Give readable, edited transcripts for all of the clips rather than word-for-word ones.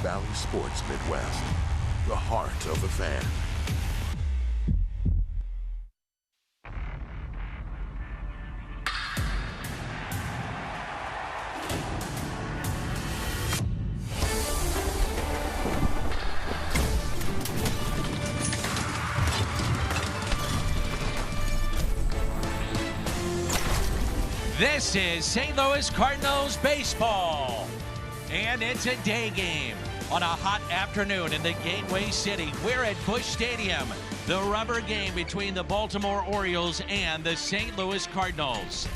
Valley Sports Midwest, the heart of the fan. This is St. Louis Cardinals baseball, and it's a day game on a hot afternoon in the Gateway City. We're at Busch Stadium, the rubber game between the Baltimore Orioles and the St. Louis Cardinals.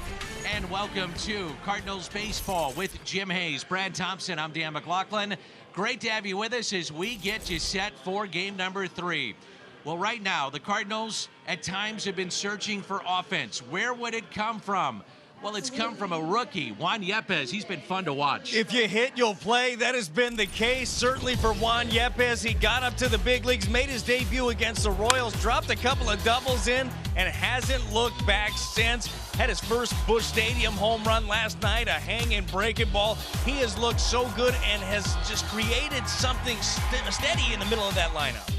And welcome to Cardinals baseball with Jim Hayes, Brad Thompson. I'm Dan McLaughlin. Great to have you with us as we get you set for game number 3. Well, right now, the Cardinals at times have been searching for offense. Where would it come from? Well, it's come from a rookie, Juan Yepez. He's been fun to watch. If you hit, you'll play. That has been the case, certainly for Juan Yepez. He got up to the big leagues, made his debut against the Royals, dropped a couple of doubles in, and hasn't looked back since. Had his first Busch Stadium home run last night, a hanging breaking ball. He has looked so good and has just created something steady in the middle of that lineup.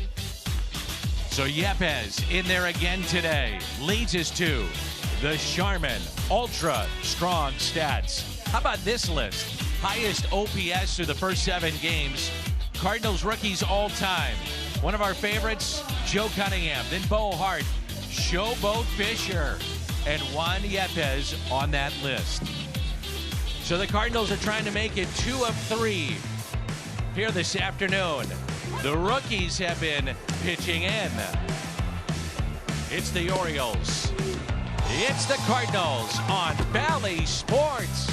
So Yepez in there again today leads us to the Charmin Ultra Strong Stats. How about this list? Highest OPS through the first 7 games. Cardinals rookies all time. One of our favorites, Joe Cunningham. Then Bo Hart, Showboat Fisher, and Juan Yepez on that list. So the Cardinals are trying to make it 2 of 3 here this afternoon. The rookies have been pitching in. It's the Orioles. It's the Cardinals on Valley Sports.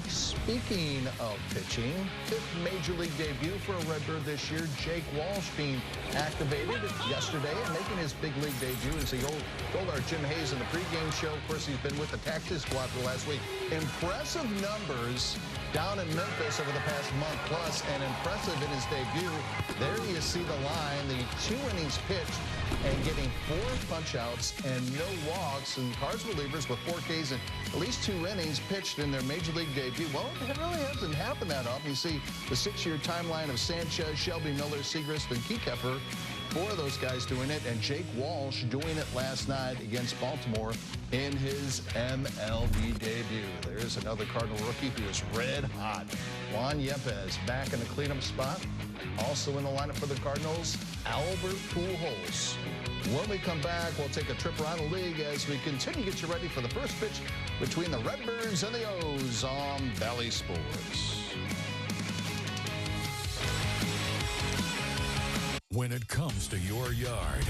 Speaking of pitching, 5th Major League debut for a Redbird this year. Jake Walsh being activated yesterday and making his big league debut. As he told our Jim Hayes in the pregame show, of course, he's been with the Texas squad for the last week. Impressive numbers down in Memphis over the past month plus, and impressive in his debut. There you see the line, the 2 innings pitched and getting 4 punch-outs and no walks, and Cards relievers with 4 Ks and at least 2 innings pitched in their Major League debut. Well, it really hasn't happened that often. You see the 6-year timeline of Sanchez, Shelby Miller, Segrist, and Keykeeper. 4 of those guys doing it, and Jake Walsh doing it last night against Baltimore in his MLB debut. There's another Cardinal rookie who is red hot. Juan Yepez back in the cleanup spot. Also in the lineup for the Cardinals, Albert Pujols. When we come back, we'll take a trip around the league as we continue to get you ready for the first pitch between the Redbirds and the O's on Valley Sports. When it comes to your yard,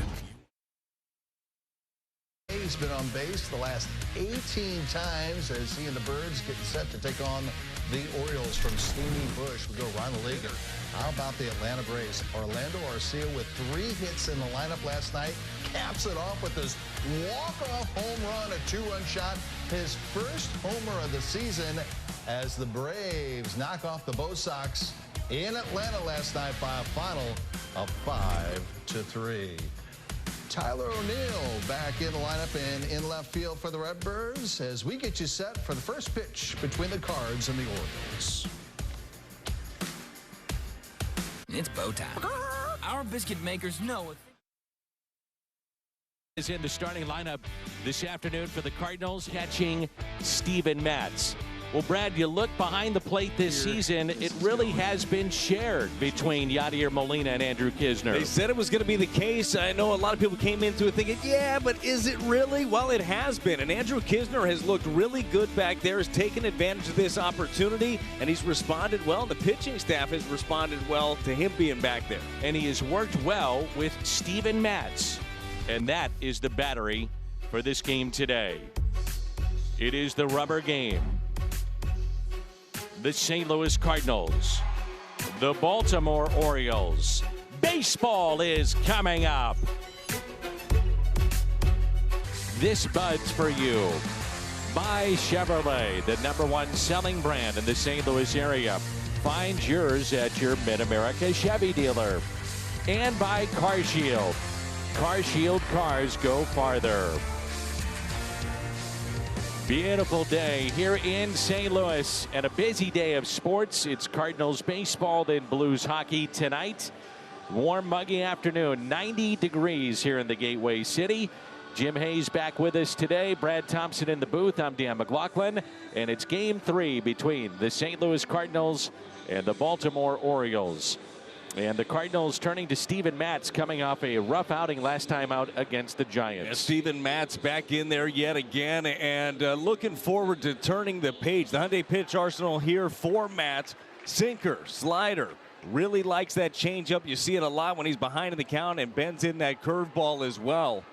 He's been on base the last 18 times as he and the Birds getting set to take on the Orioles from Stony Bush. We go around the league. How about the Atlanta Braves? Orlando Arcia with 3 hits in the lineup last night. Caps it off with this walk-off home run, a 2-run shot. His first homer of the season as the Braves knock off the Bo Sox in Atlanta last night by a final of 5-3. Tyler O'Neill back in the lineup and in left field for the Redbirds as we get you set for the first pitch between the Cards and the Orioles. It's bow time. Our biscuit makers know it. Is in the starting lineup this afternoon for the Cardinals, catching Steven Matz. Well, Brad, you look behind the plate this season, it really has been shared between Yadier Molina and Andrew Knizner. They said it was going to be the case. I know a lot of people came into it thinking, yeah, but is it really? Well, it has been. And Andrew Knizner has looked really good back there, has taken advantage of this opportunity, and he's responded well. The pitching staff has responded well to him being back there. And he has worked well with Steven Matz. And that is the battery for this game today. It is the rubber game. The St. Louis Cardinals, the Baltimore Orioles. Baseball is coming up. This bud's for you. By Chevrolet, the #1 selling brand in the St. Louis area. Find yours at your Mid-America Chevy dealer. And by CarShield. CarShield cars go farther. Beautiful day here in St. Louis and a busy day of sports. It's Cardinals baseball, then Blues hockey tonight. Warm, muggy afternoon, 90 degrees here in the Gateway City. Jim Hayes back with us today. Brad Thompson in the booth. I'm Dan McLaughlin. And it's game 3 between the St. Louis Cardinals and the Baltimore Orioles. And the Cardinals turning to Steven Matz, coming off a rough outing last time out against the Giants. Yeah, Steven Matz back in there yet again, and looking forward to turning the page. The Hyundai pitch arsenal here for Matz. Sinker, slider. Really likes that changeup. You see it a lot when he's behind in the count, and bends in that curveball as well.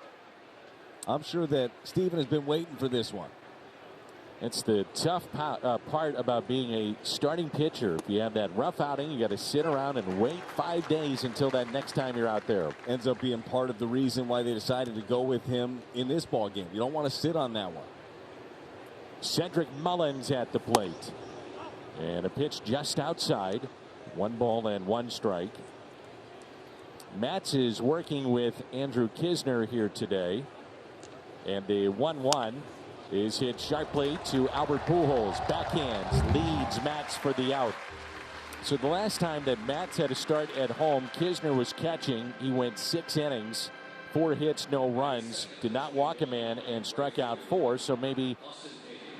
I'm sure that Steven has been waiting for this one. It's the tough part about being a starting pitcher. If you have that rough outing, you got to sit around and wait 5 days until that next time you're out there. Ends up being part of the reason why they decided to go with him in this ball game. You don't want to sit on that one. Cedric Mullins at the plate. And a pitch just outside. 1 ball and 1 strike. Matz is working with Andrew Knizner here today. And the 1-1 is hit sharply to Albert Pujols. Backhands, leads Matz for the out. So the last time that Matz had to start at home, Knizner was catching. He went 6 innings, 4 hits, no runs, did not walk a man, and struck out 4. So maybe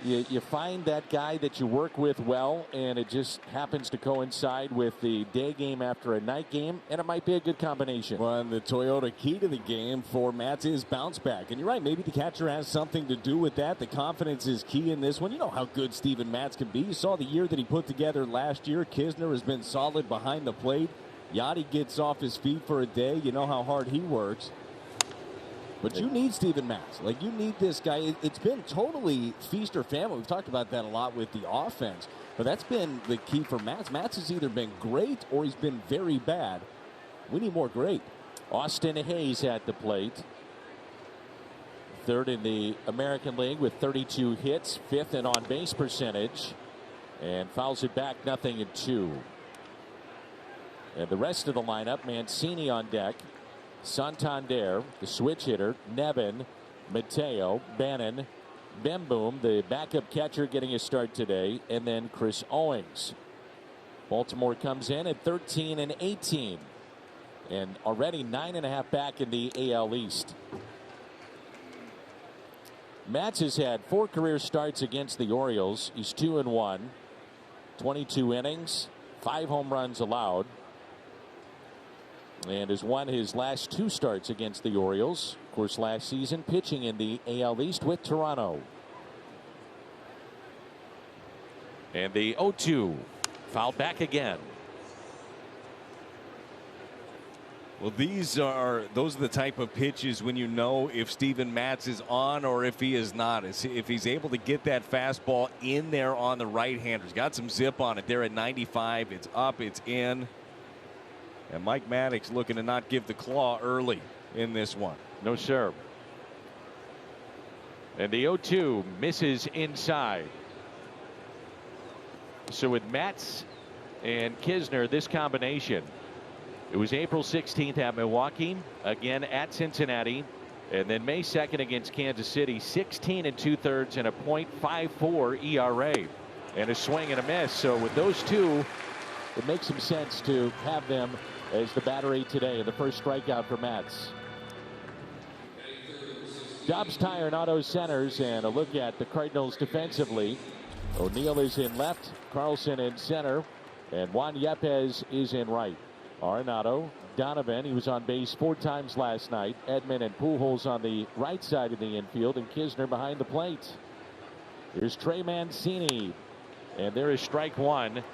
you find that guy that you work with well, and it just happens to coincide with the day game after a night game, and it might be a good combination. Well, and the Toyota key to the game for Matz is bounce back. And you're right, maybe the catcher has something to do with that. The confidence is key in this one. You know how good Steven Matz can be. You saw the year that he put together last year. Knizner has been solid behind the plate. Yachty gets off his feet for a day. You know how hard he works. But you need Steven Matz. Like, you need this guy. It's been totally feast or famine. We've talked about that a lot with the offense. But that's been the key for Matz. Matz has either been great or he's been very bad. We need more great. Austin Hayes at the plate. 3rd in the American League with 32 hits. 5th in on-base percentage. And fouls it back 0-2. And the rest of the lineup, Mancini on deck. Santander, the switch hitter, Nevin, Mateo, Bannon, Bemboom, the backup catcher, getting a start today, and then Chris Owings. Baltimore comes in at 13-18, and already 9.5 back in the AL East. Matz has had 4 career starts against the Orioles. He's 2-1, 22 innings, 5 home runs allowed. And has won his last 2 starts against the Orioles. Of course, last season pitching in the AL East with Toronto. And the 0-2 fouled back again. Well, those are the type of pitches when you know if Steven Matz is on or if he is not. If he's able to get that fastball in there on the right-hander. He's got some zip on it there at 95. It's up, it's in. And Mike Maddox looking to not give the claw early in this one. No, sir. And the 0-2 misses inside. So with Matz and Knizner, this combination, it was April 16th at Milwaukee, again at Cincinnati, and then May 2nd against Kansas City. 16 2/3 and a .54 ERA, and a swing and a miss. So with those two, it makes some sense to have them as the battery today. The first strikeout for Matz. Dobbs Tire and Auto Centers, and a look at the Cardinals defensively. O'Neill is in left, Carlson in center, and Juan Yepez is in right. Arenado, Donovan, he was on base 4 times last night. Edman and Pujols on the right side of the infield, and Knizner behind the plate. Here's Trey Mancini, and there is strike 1.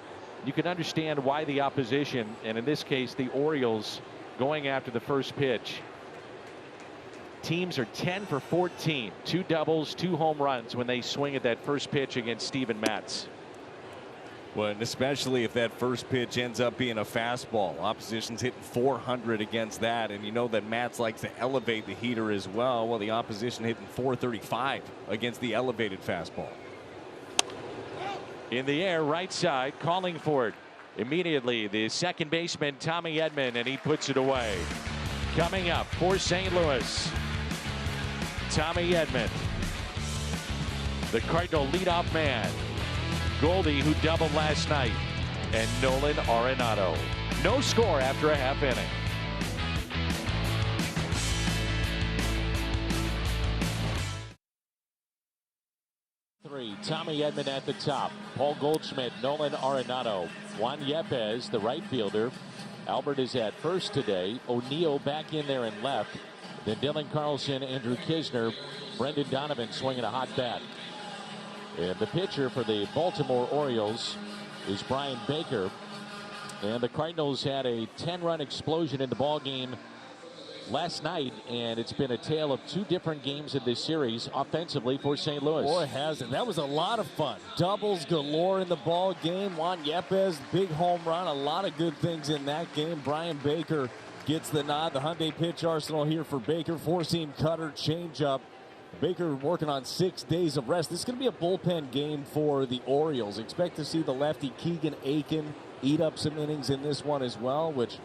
You can understand why the opposition, and in this case the Orioles, going after the first pitch. Teams are 10 for 14, 2 doubles, 2 home runs when they swing at that first pitch against Steven Matz. Well, and especially if that first pitch ends up being a fastball. Opposition's hitting 400 against that, and you know that Matz likes to elevate the heater as well. Well, the opposition hitting 435 against the elevated fastball. In the air, right side, calling for it immediately. The second baseman, Tommy Edman, and he puts it away. Coming up for St. Louis, Tommy Edman. the Cardinal leadoff man, Goldie, who doubled last night, and Nolan Arenado. No score after a half inning. Tommy Edman at the top. Paul Goldschmidt, Nolan Arenado. Juan Yepez, the right fielder. Albert is at first today. O'Neill back in there in left. Then Dylan Carlson, Andrew Kisner, Brendan Donovan swinging a hot bat. And the pitcher for the Baltimore Orioles is Brian Baker. And the Cardinals had a 10-run explosion in the ball game last night, and it's been a tale of two different games in this series offensively for St. Louis. Boy, has it. That was a lot of fun. Doubles galore in the ball game. Juan Yepez, big home run. A lot of good things in that game. Brian Baker gets the nod. The Hyundai pitch arsenal here for Baker. Four-seam cutter, changeup. Baker working on 6 days of rest. This is going to be a bullpen game for the Orioles. Expect to see the lefty Keegan Aiken eat up some innings in this one as well, which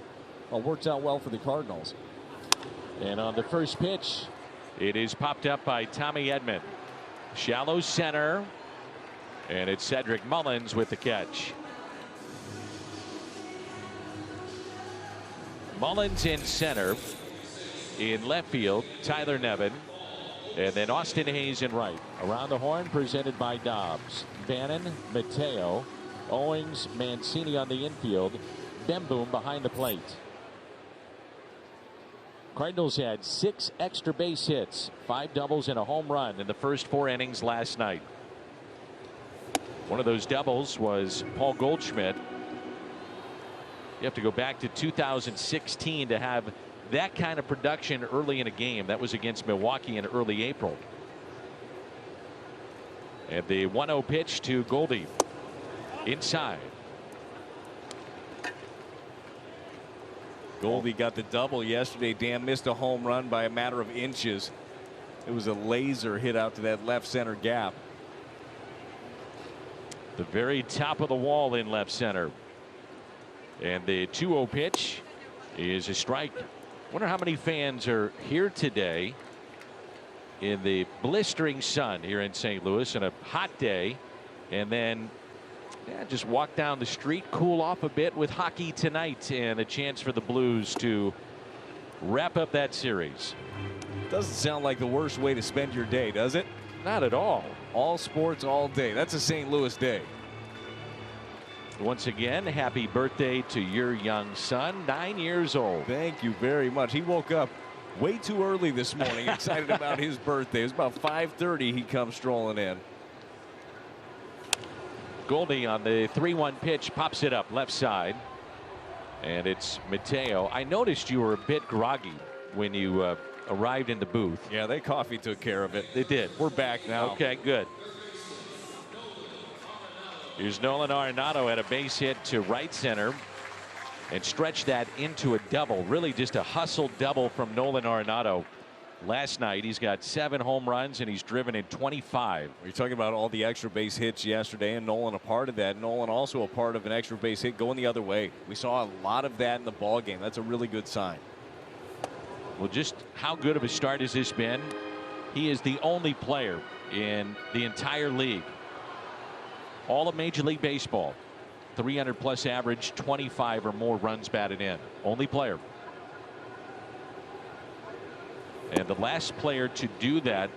works out well for the Cardinals. And on the first pitch, it is popped up by Tommy Edman. Shallow center, and it's Cedric Mullins with the catch. Mullins in center. In left field, Tyler Nevin. And then Austin Hayes in right. Around the horn, presented by Dobbs. Bannon, Mateo, Owings, Mancini on the infield. Bemboom behind the plate. Cardinals had 6 extra base hits, 5 doubles and a home run in the first 4 innings last night. One of those doubles was Paul Goldschmidt. You have to go back to 2016 to have that kind of production early in a game. That was against Milwaukee in early April. And the 1-0 pitch to Goldie. Inside. Goldie got the double yesterday. Dan missed a home run by a matter of inches. It was a laser hit out to that left center gap. The very top of the wall in left center. And the 2-0 pitch is a strike. Wonder how many fans are here today in the blistering sun here in St. Louis and a hot day, and then just walk down the street, cool off a bit with hockey tonight and a chance for the Blues to wrap up that series. Doesn't sound like the worst way to spend your day, does it? Not at all. All sports all day. That's a St. Louis day. Once again, happy birthday to your young son, 9 years old. Thank you very much. He woke up way too early this morning, excited about his birthday. It was about 5:30 he comes strolling in. Goldie on the 3-1 pitch pops it up left side, and it's Mateo. I noticed you were a bit groggy when you arrived in the booth. Yeah, that coffee took care of it. It did. We're back now. Okay, good. Here's Nolan Arenado at a base hit to right center and stretched that into a double. Really just a hustle double from Nolan Arenado. Last night he's got 7 home runs and he's driven in 25. You're talking about all the extra base hits yesterday, and Nolan a part of that. Nolan also a part of an extra base hit going the other way. We saw a lot of that in the ball game. That's a really good sign. Well, just how good of a start has this been? He is the only player in the entire league, all of Major League Baseball, 300+ average, 25 or more runs batted in. Only player. And the last player to do that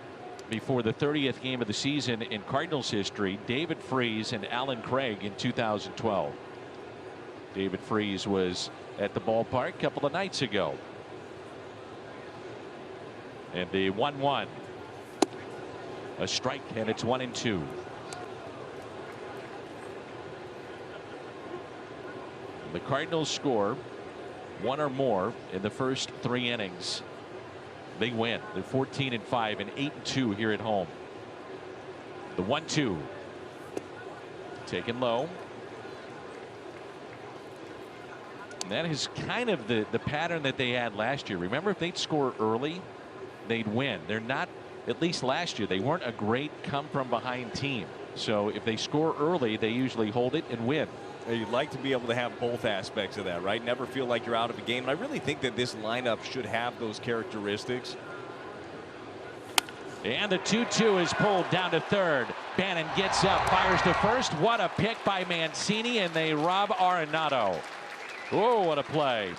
before the 30th game of the season in Cardinals history, David Freese and Alan Craig in 2012. David Freese was at the ballpark a couple of nights ago. And the 1-1. A strike, and it's 1-2. The Cardinals score 1 or more in the first 3 innings. They win. They're 14-5 and 8-2 here at home. The 1-2. Taken low. And that is kind of the pattern that they had last year. Remember, if they'd score early, they'd win. They're not, at least last year, they weren't a great come-from-behind team. So if they score early, they usually hold it and win. You'd like to be able to have both aspects of that, right? Never feel like you're out of a game. And I really think that this lineup should have those characteristics. And the 2-2 is pulled down to third. Bannon gets up, fires to first. What a pick by Mancini, and they rob Arenado. Oh, what a play.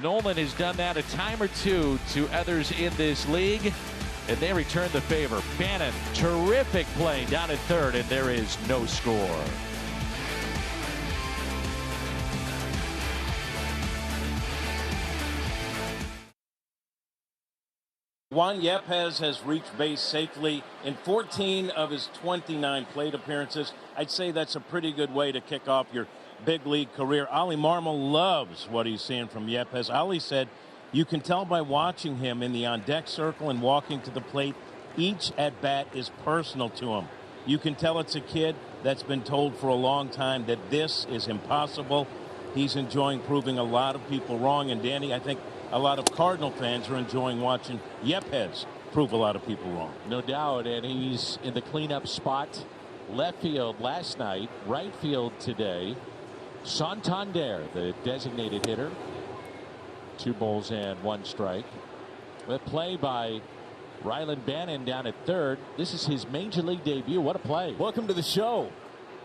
Nolan has done that a time or two to others in this league, and they return the favor. Bannon, terrific play down at third, and there is no score. Juan Yepez has reached base safely in 14 of his 29 plate appearances. I'd say that's a pretty good way to kick off your big league career. Ollie Marmol loves what he's seeing from Yepez. Ollie said you can tell by watching him in the on-deck circle and walking to the plate, each at-bat is personal to him. You can tell it's a kid that's been told for a long time that this is impossible. He's enjoying proving a lot of people wrong. And, Danny, I think a lot of Cardinal fans are enjoying watching Yepez prove a lot of people wrong. No doubt, and he's in the cleanup spot. Left field last night, right field today. Santander, the designated hitter. 2 balls and 1 strike. The play by Rylan Bannon down at third. This is his major league debut. What a play. Welcome to the show.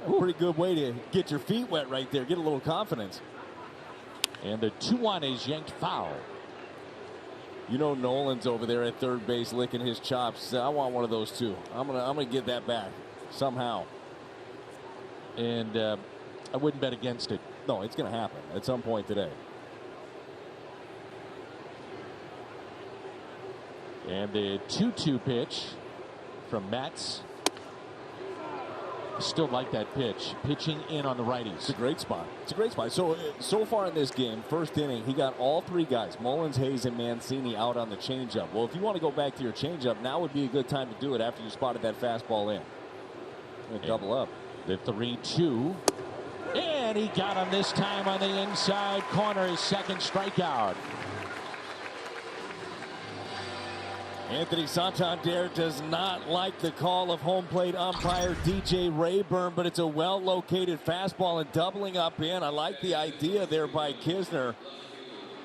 A pretty good way to get your feet wet right there. Get a little confidence. And the 2-1 is yanked foul. You know Nolan's over there at third base licking his chops. I want one of those too. I'm gonna get that back somehow. And I wouldn't bet against it. No, it's gonna happen at some point today. And the 2-2 pitch from Matz. Still like that pitch. Pitching in on the righties. It's a great spot. It's a great spot. So far in this game, first inning, he got all 3 guys, Mullins, Hayes, and Mancini, out on the changeup. Well, if you want to go back to your changeup, now would be a good time to do it after you spotted that fastball in. Double up. The 3-2. And he got him this time on the inside corner. His second strikeout. Anthony Santander does not like the call of home plate umpire DJ Rayburn, but it's a well-located fastball and doubling up in. I like the idea there by Kisner.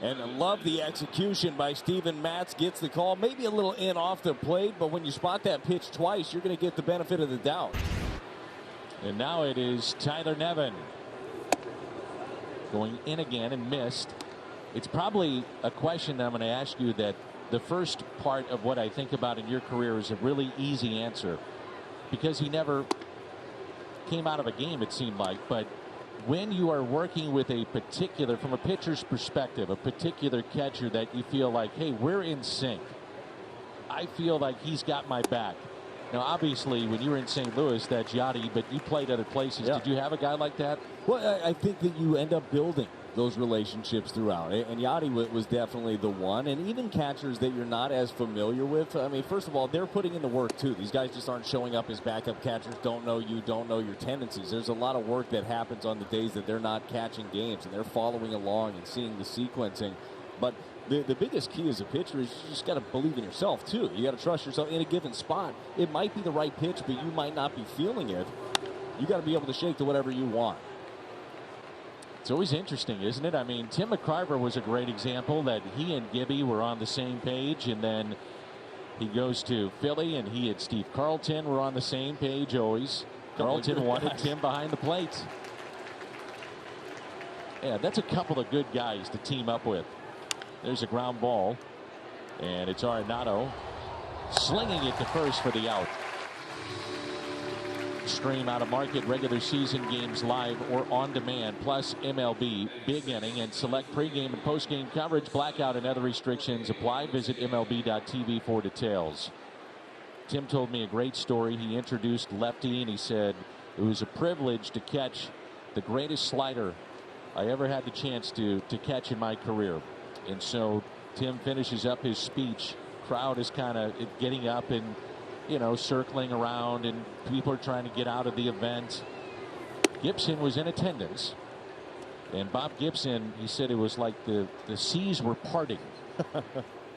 And I love the execution by Steven Matz. Gets the call, maybe a little in off the plate, but when you spot that pitch twice, you're going to get the benefit of the doubt. And now it is Tyler Nevin. Going in again and missed. It's probably a question that I'm going to ask you that the first part of what I think about in your career is a really easy answer, because he never came out of a game, it seemed like. But when you are working with a particular, from a pitcher's perspective, a particular catcher that you feel like, hey, we're in sync, I feel like he's got my back. Now, obviously, when you were in St. Louis, that's Yachty, but you played other places. Yeah. Did you have a guy like that? Well, I think that you end up building those relationships throughout, and Yachty was definitely the one. And even catchers that you're not as familiar with, I mean, first of all, they're putting in the work too. These guys just aren't showing up as backup catchers, don't know you, don't know your tendencies. There's a lot of work that happens on the days that they're not catching games, and they're following along and seeing the sequencing. But the biggest key as a pitcher is you just got to believe in yourself too. You got to trust yourself in a given spot. It might be the right pitch, but you might not be feeling it. You got to be able to shake to whatever you want. It's always interesting, isn't it? I mean, Tim McCarver was a great example that he and Gibby were on the same page, and then he goes to Philly, and he and Steve Carlton were on the same page always. Carlton wanted Tim behind the plate. Yeah, that's a couple of good guys to team up with. There's a ground ball, and it's Arenado slinging it to first for the out. Stream out of market regular season games live or on demand, plus MLB Big Inning and select pregame and postgame coverage. Blackout and other restrictions apply. Visit MLB.tv for details. Tim told me a great story. He introduced Lefty, and he said it was a privilege to catch the greatest slider I ever had the chance to catch in my career. And so Tim finishes up his speech. Crowd is kind of getting up and, you know, circling around, and people are trying to get out of the event. Gibson was in attendance, and Bob Gibson, he said it was like the seas were parting.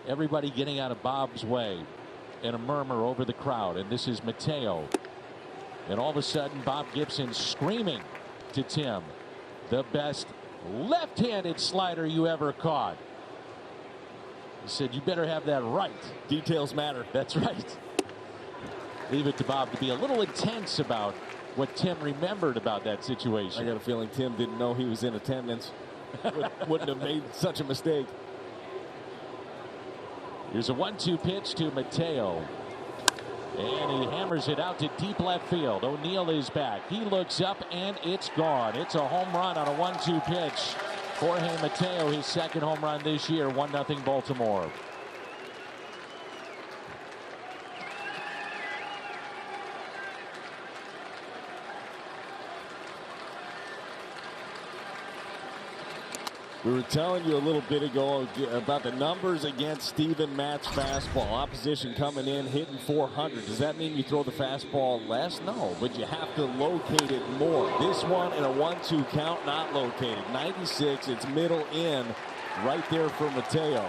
Everybody getting out of Bob's way, and a murmur over the crowd. And this is Mateo, and all of a sudden Bob Gibson screaming to Tim, the best left-handed slider you ever caught. He said, "You better have that right. Details matter." That's right. Leave it to Bob to be a little intense about what Tim remembered about that situation. I got a feeling Tim didn't know he was in attendance. Wouldn't have made such a mistake. Here's a 1-2 pitch to Mateo. And he hammers it out to deep left field. O'Neill is back. He looks up and it's gone. It's a home run on a 1-2 pitch. Jorge Mateo, his second home run this year. 1-0 Baltimore. We were telling you a little bit ago about the numbers against Steven Matt's fastball. Opposition coming in, hitting 400. Does that mean you throw the fastball less? No, but you have to locate it more. This one in a 1-2 count, not located. 96, it's middle in, right there for Mateo.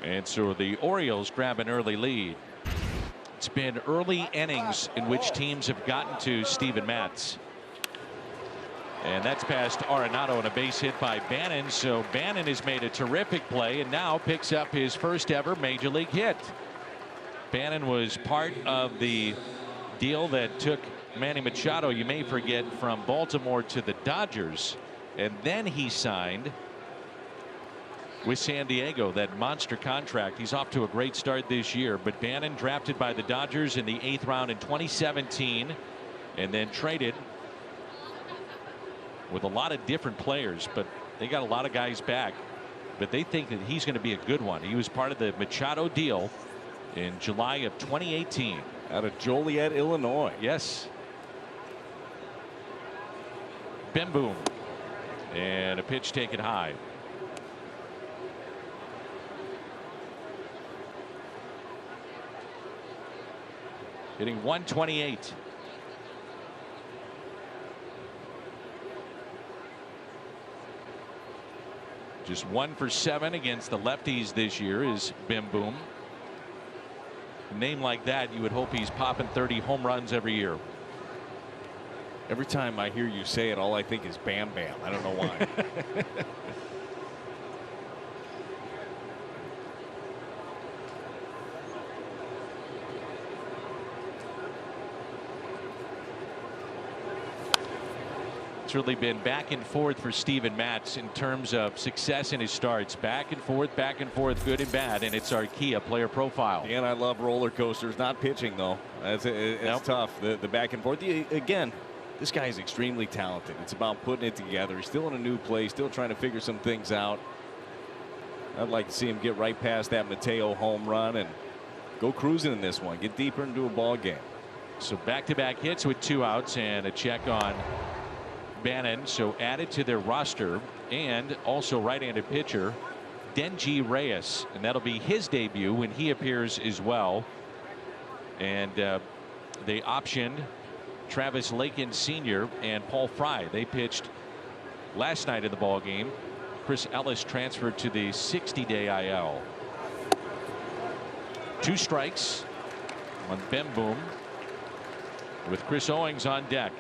And so the Orioles grab an early lead. It's been early innings in which teams have gotten to Steven Matz. And that's past Arenado and a base hit by Bannon. So Bannon has made a terrific play and now picks up his first ever major league hit. Bannon was part of the deal that took Manny Machado, you may forget, from Baltimore to the Dodgers. And then he signed with San Diego, that monster contract. He's off to a great start this year. But Bannon drafted by the Dodgers in the 8th round in 2017 and then traded with a lot of different players, but they got a lot of guys back. But they think that he's going to be a good one. He was part of the Machado deal in July of 2018. Out of Joliet, Illinois. Yes. Bim boom. And a pitch taken high. Hitting 128. Just 1 for 7 against the lefties this year is Bim Boom. A name like that, you would hope he's popping 30 home runs every year. Every time I hear you say it, all I think is Bam Bam. I don't know why. It's really been back and forth for Steven Matz in terms of success in his starts. Back and forth, good and bad, and it's Archaea player profile. And I love roller coasters, not pitching though. It's tough. The back and forth. Again, this guy is extremely talented. It's about putting it together. He's still in a new place, still trying to figure some things out. I'd like to see him get right past that Mateo home run and go cruising in this one. Get deeper into a ball game. So back-to-back hits with 2 outs and a check on Bannon, so added to their roster, and also right-handed pitcher Denji Reyes, and that'll be his debut when he appears as well. And they optioned Travis Lakin Sr. and Paul Fry. They pitched last night in the ball game. Chris Ellis transferred to the 60-day IL. 2 strikes on Bim Boom with Chris Owings on deck.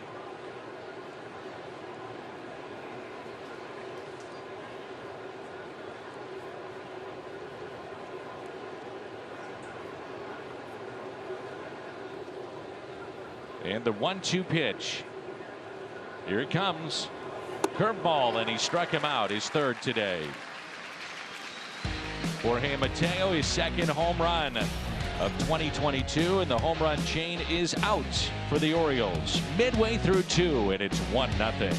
And the 1-2 pitch. Here it comes. Curveball, and he struck him out, his 3rd today. Jorge Mateo, his 2nd home run of 2022, and the home run chain is out for the Orioles. Midway through 2, and it's 1-0.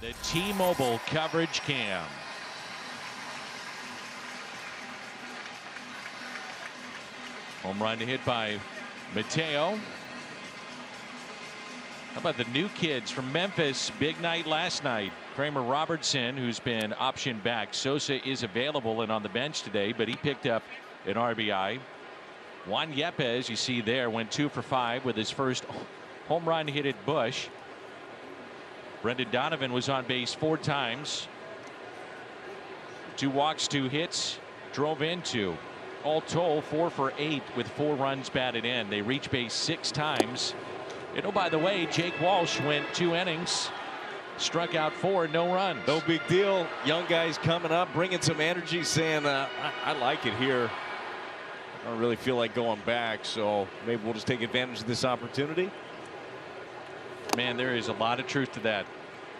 The T-Mobile coverage cam. Home run hit by Mateo. How about the new kids from Memphis? Big night last night. Kramer Robertson, who's been optioned back. Sosa is available and on the bench today, but he picked up an RBI. Juan Yepez, you see there, went 2 for 5 with his first home run hit at Busch. Brendan Donovan was on base 4 times. 2 walks, 2 hits, drove in 2. All told, 4 for 8 with 4 runs batted in. They reached base 6 times. And oh, by the way, Jake Walsh went 2 innings Struck out 4, no runs. No big deal. Young guys coming up, bringing some energy, saying, I like it here. I don't really feel like going back, so maybe we'll just take advantage of this opportunity. Man, there is a lot of truth to that.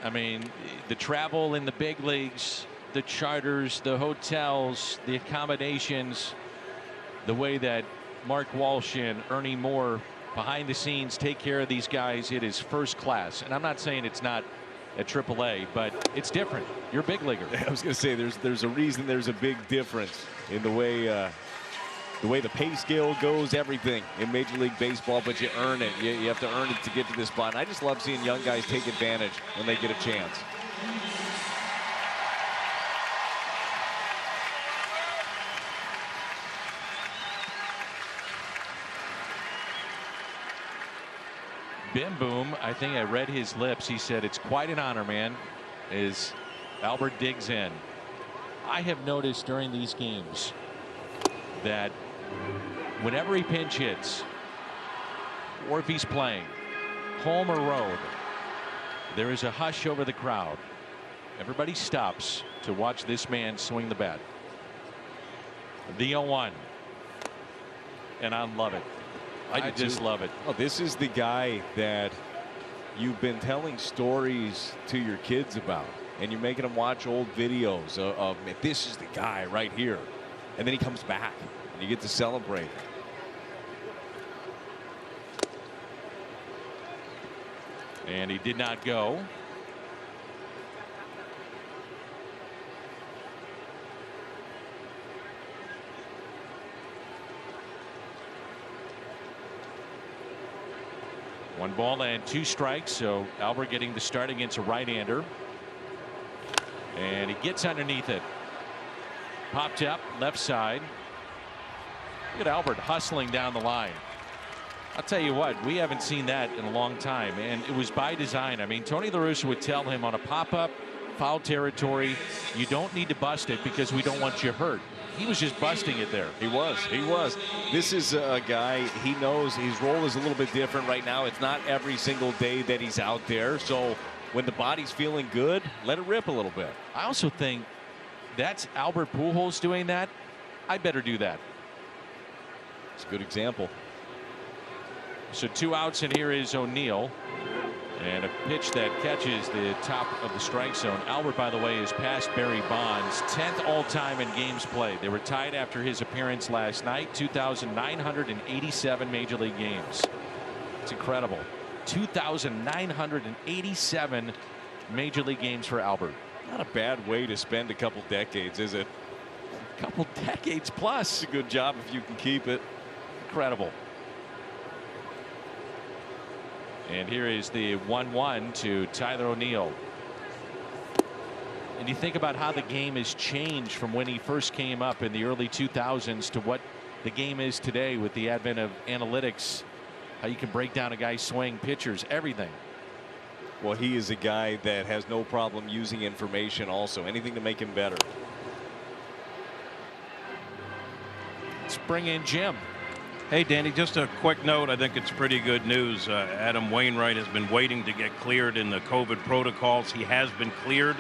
I mean, the travel in the big leagues, the charters, the hotels, the accommodations, the way that Mark Walsh and Ernie Moore behind the scenes take care of these guys, it is first class. And I'm not saying it's not at AAA, but it's different. You're a big leaguer. I was going to say there's a reason there's a big difference in the way the pay scale goes, everything in Major League Baseball, but you earn it. You have to earn it to get to this spot. And I just love seeing young guys take advantage when they get a chance. Bim Boom, I think I read his lips. He said, "It's quite an honor, man," as Albert digs in. I have noticed during these games that whenever he pinch hits, or if he's playing, home or road, there is a hush over the crowd. Everybody stops to watch this man swing the bat. The 0-1. And I love it. I just love it. Oh, this is the guy that you've been telling stories to your kids about, and you're making them watch old videos of this is the guy right here, and then he comes back and you get to celebrate. And he did not go. One ball and 2 strikes, so Albert getting the start against a right-hander. And he gets underneath it. Popped up, left side. Look at Albert hustling down the line. I'll tell you what, we haven't seen that in a long time, and it was by design. I mean, Tony La Russa would tell him on a pop-up, foul territory, you don't need to bust it because we don't want you hurt. He was just busting it there. He was. This is a guy, he knows his role is a little bit different right now. It's not every single day that he's out there. So when the body's feeling good, let it rip a little bit. I also think that's Albert Pujols doing that. I better do that. It's a good example. So 2 outs, and here is O'Neill. And a pitch that catches the top of the strike zone. Albert, by the way, is past Barry Bonds, 10th all-time in games played. They were tied after his appearance last night, 2,987 Major League games. It's incredible. 2,987 Major League games for Albert. Not a bad way to spend a couple decades, is it? A couple decades plus. It's a good job if you can keep it. Incredible. And here is the 1-1 to Tyler O'Neill. And you think about how the game has changed from when he first came up in the early 2000s to what the game is today with the advent of analytics, how you can break down a guy's swing, pitchers, everything. Well, he is a guy that has no problem using information also. Anything to make him better. Let's bring in Jim. Hey, Danny, just a quick note. I think it's pretty good news. Adam Wainwright has been waiting to get cleared in the COVID protocols. He has been cleared.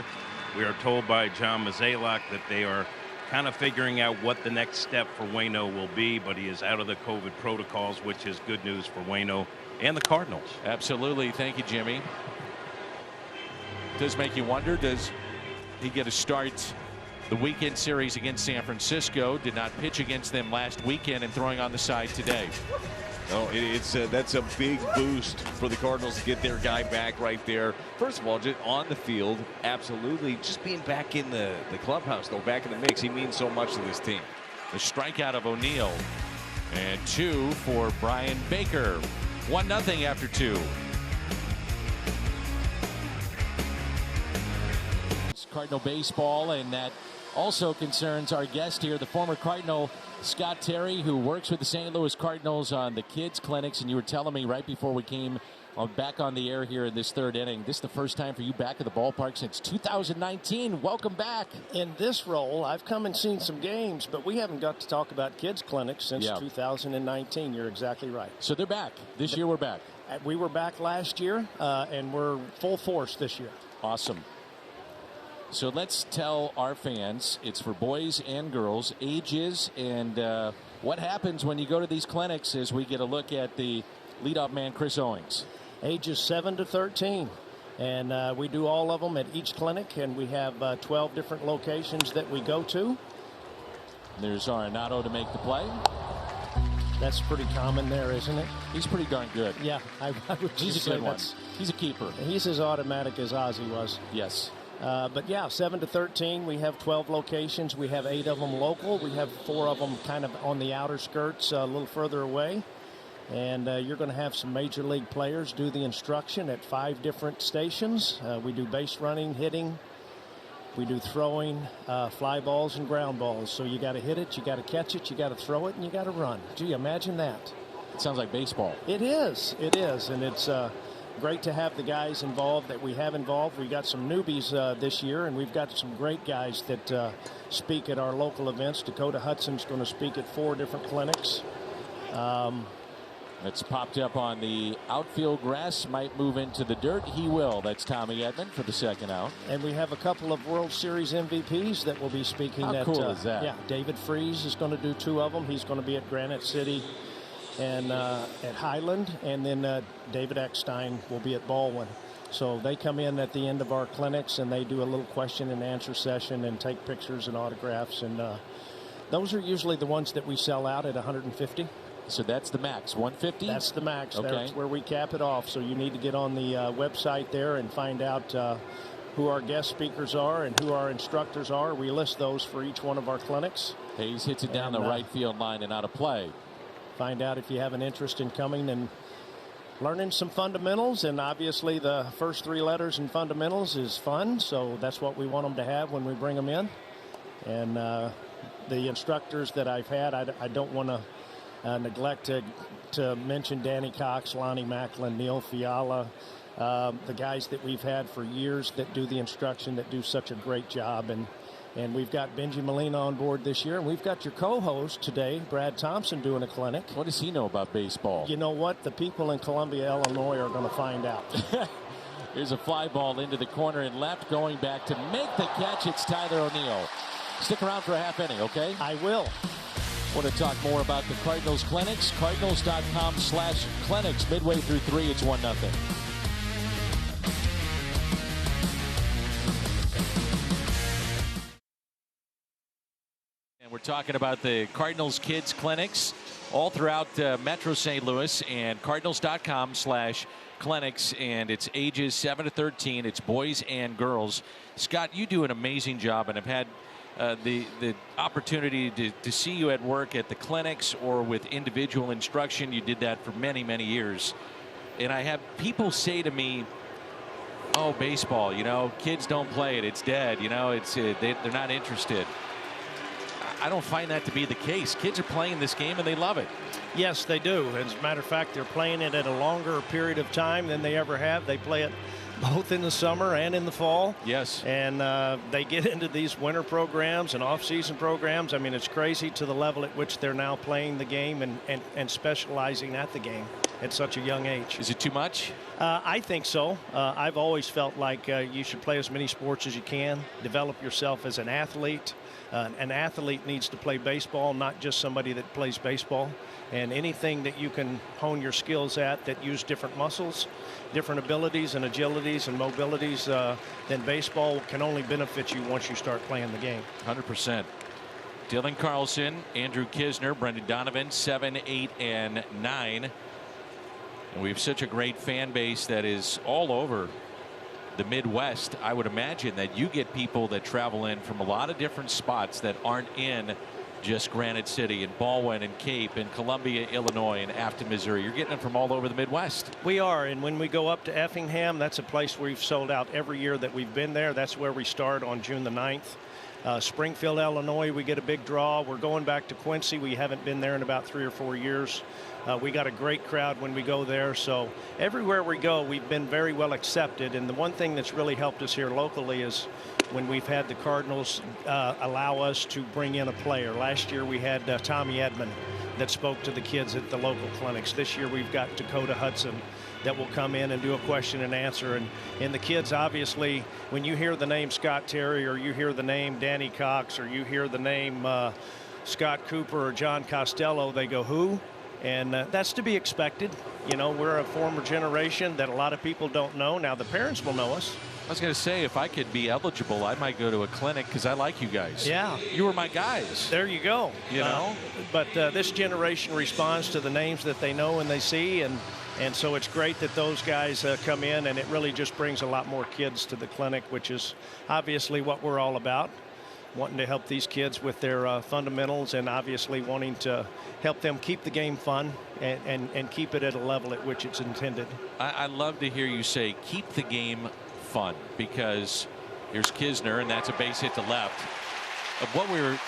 We are told by John Mozeliak that they are kind of figuring out what the next step for Waino will be, but he is out of the COVID protocols, which is good news for Waino and the Cardinals. Absolutely. Thank you, Jimmy. Does make you wonder, does he get a start the weekend series against San Francisco? Did not pitch against them last weekend and throwing on the side today. No, that's a big boost for the Cardinals to get their guy back right there. First of all, just on the field, absolutely. Just being back in the clubhouse, though, back in the mix, he means so much to this team. The strikeout of O'Neill, and 2 for Brian Baker. 1-0 after 2. It's Cardinal baseball, and that also concerns our guest here, the former Cardinal Scott Terry, who works with the St. Louis Cardinals on the kids clinics. And you were telling me right before we came back on the air here in this 3rd inning, this is the first time for you back at the ballpark since 2019. Welcome back. In this role, I've come and seen some games, but we haven't got to talk about kids clinics since 2019. You're exactly right. So they're back. This year we're back. We were back last year, and we're full force this year. Awesome. So let's tell our fans it's for boys and girls, ages, and what happens when you go to these clinics as we get a look at the leadoff man, Chris Owings. Ages 7 to 13. And we do all of them at each clinic, and we have 12 different locations that we go to. There's Arenado to make the play. That's pretty common there, isn't it? He's pretty darn good. Yeah, I would He's just a good say one. that's, He's a keeper. he's as automatic as Ozzie was. Yes. But yeah, 7 to 13, we have 12 locations. We have 8 of them local. We have 4 of them kind of on the outer skirts, a little further away. And you're going to have some major league players do the instruction at 5 different stations. We do base running, hitting. We do throwing, fly balls and ground balls. So you got to hit it, you got to catch it, you got to throw it, and you got to run. Gee, imagine that. It sounds like baseball. It is. It is. And it's great to have the guys involved that we have involved. We got some newbies this year, and we've got some great guys that speak at our local events. Dakota Hudson's going to speak at 4 different clinics. It's popped up on the outfield grass, might move into the dirt. He will. That's Tommy Edman for the second out. And we have a couple of World Series MVPs that will be speaking. How cool is that? Yeah, David Freese is going to do 2 of them. He's going to be at Granite City and at Highland. And then David Eckstein will be at Baldwin. So they come in at the end of our clinics, and they do a little question and answer session and take pictures and autographs. And those are usually the ones that we sell out at 150. So that's the max, 150? That's the max. Okay. That's where we cap it off. So you need to get on the website there and find out who our guest speakers are and who our instructors are. We list those for each one of our clinics. Hayes hits it down the right field line and out of play. Find out if you have an interest in coming and learning some fundamentals. And obviously the first 3 letters in fundamentals is fun. So that's what we want them to have when we bring them in. And the instructors that I've had, I don't want to neglect to mention Danny Cox, Lonnie Macklin, Neil Fiala, the guys that we've had for years that do the instruction, that do such a great job. And we've got Benji Molina on board this year. And we've got your co-host today, Brad Thompson, doing a clinic. What does he know about baseball? You know what? The people in Columbia, Illinois are going to find out. Here's a fly ball into the corner and left, going back to make the catch. It's Tyler O'Neill. Stick around for a half inning, okay? I will. Want to talk more about the Cardinals clinics? Cardinals.com/clinics. Midway through 3, it's 1-0. And we're talking about the Cardinals kids clinics all throughout Metro St. Louis, and Cardinals.com/clinics, and it's ages 7 to 13. It's boys and girls. Scott, you do an amazing job, and have had the opportunity to see you at work at the clinics or with individual instruction. You did that for many, many years. And I have people say to me, oh, baseball, you know, kids don't play it. It's dead. You know, they're not interested. I don't find that to be the case. Kids are playing this game and they love it. Yes, they do. As a matter of fact, they're playing it at a longer period of time than they ever have. They play it both in the summer and in the fall. Yes. And they get into these winter programs and off-season programs. I mean, it's crazy to the level at which they're now playing the game and specializing at the game at such a young age. Is it too much? I think so. I've always felt like you should play as many sports as you can, develop yourself as an athlete. An athlete needs to play baseball, not just somebody that plays baseball. And anything that you can hone your skills at that use different muscles, different abilities and agilities and mobilities than baseball can only benefit you once you start playing the game. 100%. Dylan Carlson, Andrew Kisner, Brendan Donovan, 7, 8, and 9. And we have such a great fan base that is all over the Midwest. I would imagine that you get people that travel in from a lot of different spots that aren't in just Granite City and Baldwin and Cape and Columbia, Illinois, and Afton, Missouri. You're getting them from all over the Midwest. We are, and when we go up to Effingham, that's a place we've sold out every year that we've been there. That's where we start on June the 9th. Springfield, Illinois, we get a big draw. We're going back to Quincy. We haven't been there in about 3 or 4 years. We got a great crowd when we go there. So everywhere we go, we've been very well accepted. And the one thing that's really helped us here locally is when we've had the Cardinals allow us to bring in a player. Last year we had Tommy Edman that spoke to the kids at the local clinics. This year we've got Dakota Hudson. that will come in and do a question and answer. And the kids, obviously, when you hear the name Scott Terry, or you hear the name Danny Cox, or you hear the name Scott Cooper or John Costello, they go, who? And that's to be expected. You know, we're a former generation that a lot of people don't know. Now the parents will know us. I was going to say, if I could be eligible, I might go to a clinic because I like you guys. Yeah. You were my guys. There you go. You know? But this generation responds to the names that they know and they see. And so it's great that those guys come in, and it really just brings a lot more kids to the clinic, which is obviously what we're all about. Wanting to help these kids with their fundamentals, and obviously wanting to help them keep the game fun and keep it at a level at which it's intended. I love to hear you say keep the game fun, because here's Kisner, and that's a base hit to left. Of what we were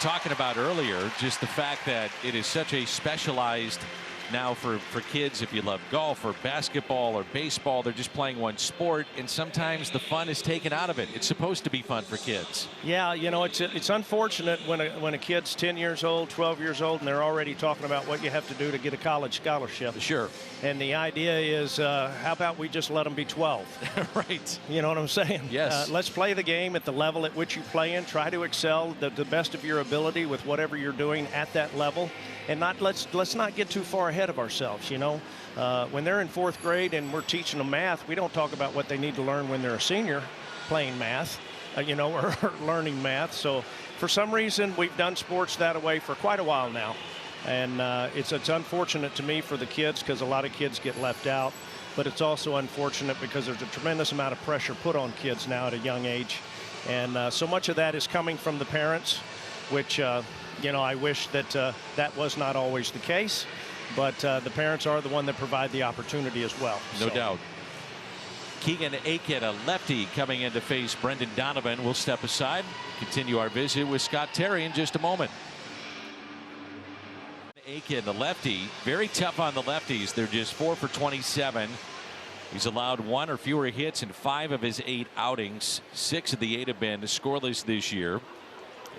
talking about earlier, just the fact that it is such a specialized now for kids. If you love golf or basketball or baseball, they're just playing one sport, and sometimes the fun is taken out of it. It's supposed to be fun for kids. Yeah, you know, it's unfortunate when a kid's 10 years old, 12 years old, and they're already talking about what you have to do to get a college scholarship. Sure. And the idea is, how about we just let them be 12? Right. You know what I'm saying? Yes. Let's play the game at the level at which you play in. Try to excel the best of your ability with whatever you're doing at that level. And let's not get too far ahead of ourselves, you know. When they're in 4th grade and we're teaching them math, we don't talk about what they need to learn when they're a senior playing math, you know, or learning math. So for some reason, we've done sports that way for quite a while now. And it's unfortunate to me for the kids, because a lot of kids get left out. But it's also unfortunate because there's a tremendous amount of pressure put on kids now at a young age. And so much of that is coming from the parents, which you know, I wish that that was not always the case, but the parents are the one that provide the opportunity as well. No doubt. Keegan Aiken, a lefty, coming in to face Brendan Donovan. We'll step aside, continue our visit with Scott Terry in just a moment. Aiken, the lefty, very tough on the lefties. They're just 4 for 27. He's allowed 1 or fewer hits in 5 of his 8 outings. 6 of the 8 have been scoreless this year.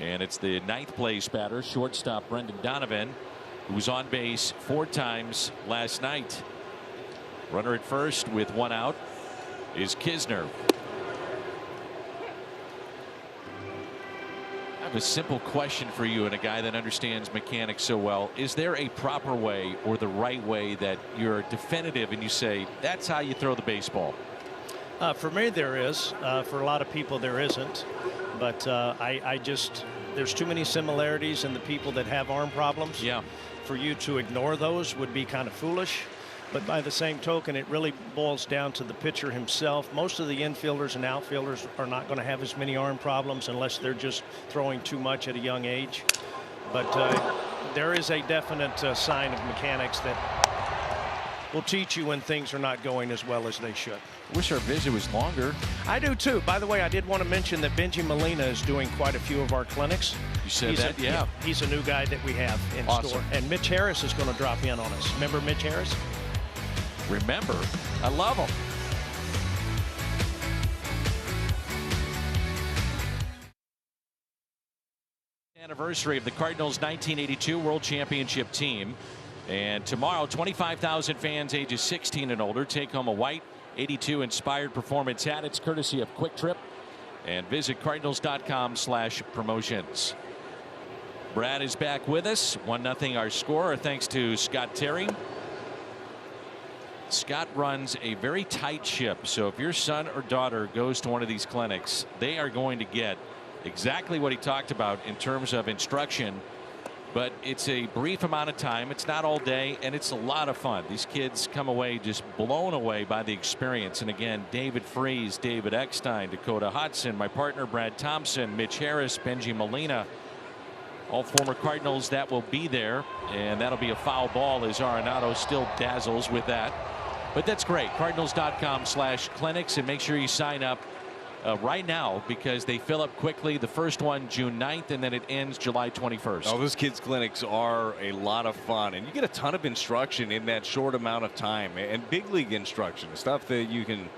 And it's the 9th place batter, shortstop Brendan Donovan, who was on base 4 times last night. Runner at first with 1 out is Kisner. I have a simple question for you, and a guy that understands mechanics so well. Is there a proper way or the right way that you're definitive and you say that's how you throw the baseball? For me, there is. For a lot of people, there isn't. But there's too many similarities in the people that have arm problems. Yeah. For you to ignore those would be kind of foolish. But by the same token, it really boils down to the pitcher himself. Most of the infielders and outfielders are not going to have as many arm problems unless they're just throwing too much at a young age. But there is a definite sign of mechanics that will teach you when things are not going as well as they should. Wish our visit was longer. I do too. By the way, I did want to mention that Benji Molina is doing quite a few of our clinics. You said that, yeah. He's a new guy that we have in store. And Mitch Harris is going to drop in on us. Remember Mitch Harris? Remember? I love him. Anniversary of the Cardinals 1982 World Championship team. And tomorrow, 25,000 fans ages 16 and older take home a white 82 inspired performance hat. It's courtesy of Quick Trip. And visit cardinals.com/promotions. Brad is back with us. 1-0 our score, thanks to Scott Terry. Scott runs a very tight ship, so if your son or daughter goes to one of these clinics, they are going to get exactly what he talked about in terms of instruction. But it's a brief amount of time. It's not all day, and it's a lot of fun. These kids come away just blown away by the experience. And again, David Freese, David Eckstein, Dakota Hudson, my partner Brad Thompson, Mitch Harris, Benji Molina, all former Cardinals that will be there. And that'll be a foul ball as Arenado still dazzles with that. But that's great. Cardinals.com/clinics, and make sure you sign up right now, because they fill up quickly. The first one June 9th, and then it ends July 21st. Oh, those kids clinics are a lot of fun, and you get a ton of instruction in that short amount of time, and big league instruction, stuff that you can,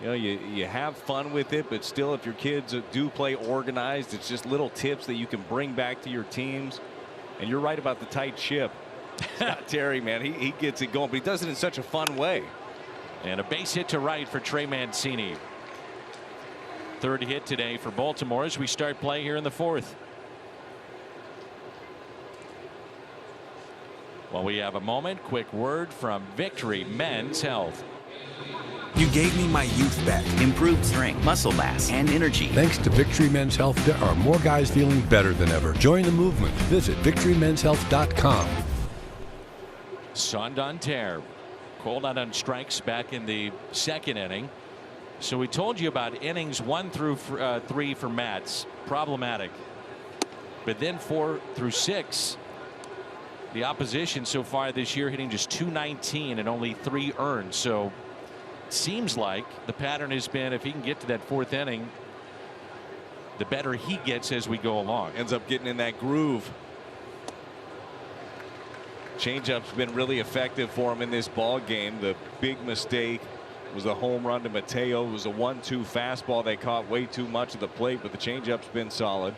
you know, you have fun with it, but still, if your kids do play organized, it's just little tips that you can bring back to your teams. And you're right about the tight ship. Scott Terry, man, he gets it going, but he does it in such a fun way. And a base hit to right for Trey Mancini. Third hit today for Baltimore as we start play here in the fourth. Well, we have a moment. Quick word from Victory Men's Health. You gave me my youth back. Improved strength, muscle mass, and energy. Thanks to Victory Men's Health, there are more guys feeling better than ever. Join the movement. Visit VictoryMen'sHealth.com. Santander called out on strikes back in the second inning. So we told you about innings 1 through 3 for Mats. Problematic. But then 4 through 6. The opposition so far this year hitting just .219 and only 3 earned. So it seems like the pattern has been if he can get to that fourth inning, the better he gets as we go along. Ends up getting in that groove. Changeup's been really effective for him in this ball game. The big mistake was a home run to Mateo. It was a 1-2 fastball. They caught way too much of the plate, but the changeup's been solid.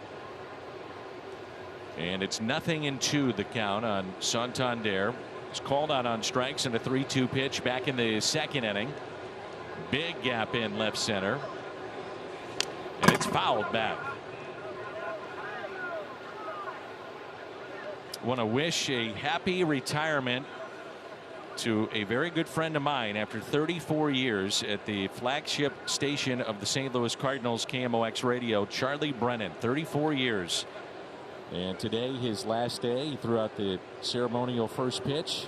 And it's 0-2 the count on Santander. It's called out on strikes and a 3-2 pitch back in the second inning. Big gap in left center. And it's fouled back. Want to wish a happy retirement to a very good friend of mine after 34 years at the flagship station of the St. Louis Cardinals, KMOX Radio, Charlie Brennan, 34 years. And today his last day. He threw out the ceremonial first pitch.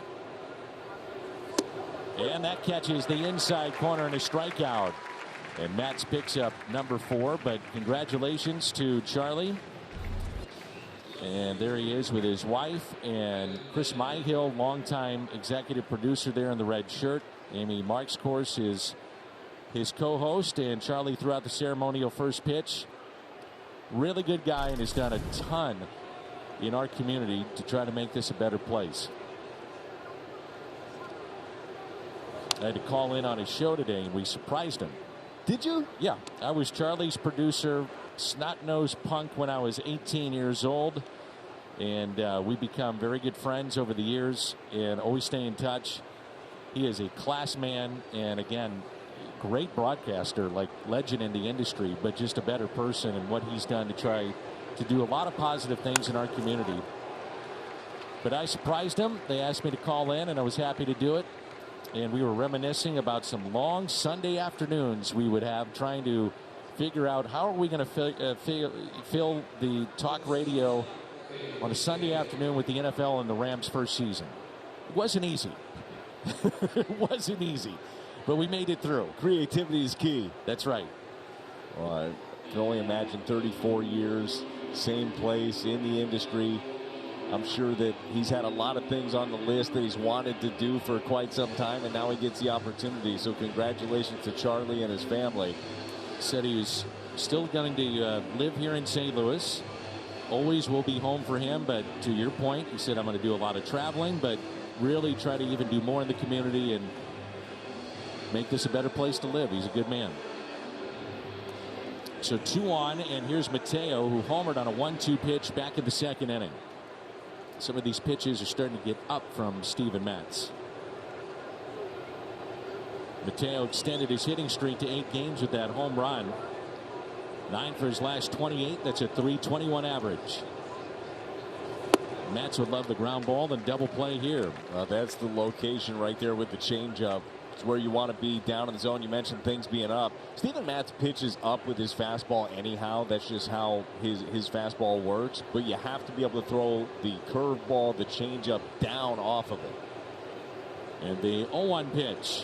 And that catches the inside corner and a strikeout. And Mats picks up number 4. But congratulations to Charlie. And there he is with his wife and Chris Myhill, longtime executive producer there in the red shirt. Amy Marks, of course, is his co-host. And Charlie threw out the ceremonial first pitch. Really good guy and has done a ton in our community to try to make this a better place. I had to call in on his show today and we surprised him. Did you? Yeah, I was Charlie's producer, snot-nosed punk, when I was 18 years old, and we become very good friends over the years and always stay in touch. He is a class man and, again, great broadcaster, like legend in the industry, but just a better person, and what he's done to try to do a lot of positive things in our community. But I surprised him. They asked me to call in and I was happy to do it. And we were reminiscing about some long Sunday afternoons we would have trying to figure out how are we going to fill the talk radio on a Sunday afternoon with the NFL and the Rams' first season. It wasn't easy. It wasn't easy. But we made it through. Creativity is key. That's right. Well, I can only imagine 34 years, same place in the industry. I'm sure that he's had a lot of things on the list that he's wanted to do for quite some time, and now he gets the opportunity. So congratulations to Charlie and his family. Said he was still going to live here in St. Louis. Always will be home for him, but to your point, he said, I'm going to do a lot of traveling, but really try to even do more in the community and make this a better place to live. He's a good man. So 2 on, and here's Mateo, who homered on a 1-2 pitch back in the second inning. Some of these pitches are starting to get up from Steven Matz. Mateo extended his hitting streak to 8 games with that home run. 9 for his last 28. That's a .321 average. Matz would love the ground ball and double play here. That's the location right there with the changeup. It's where you want to be, down in the zone. You mentioned things being up. Steven Matz pitches up with his fastball anyhow. That's just how his fastball works. But you have to be able to throw the curveball, the changeup down off of it. And the 0-1 pitch.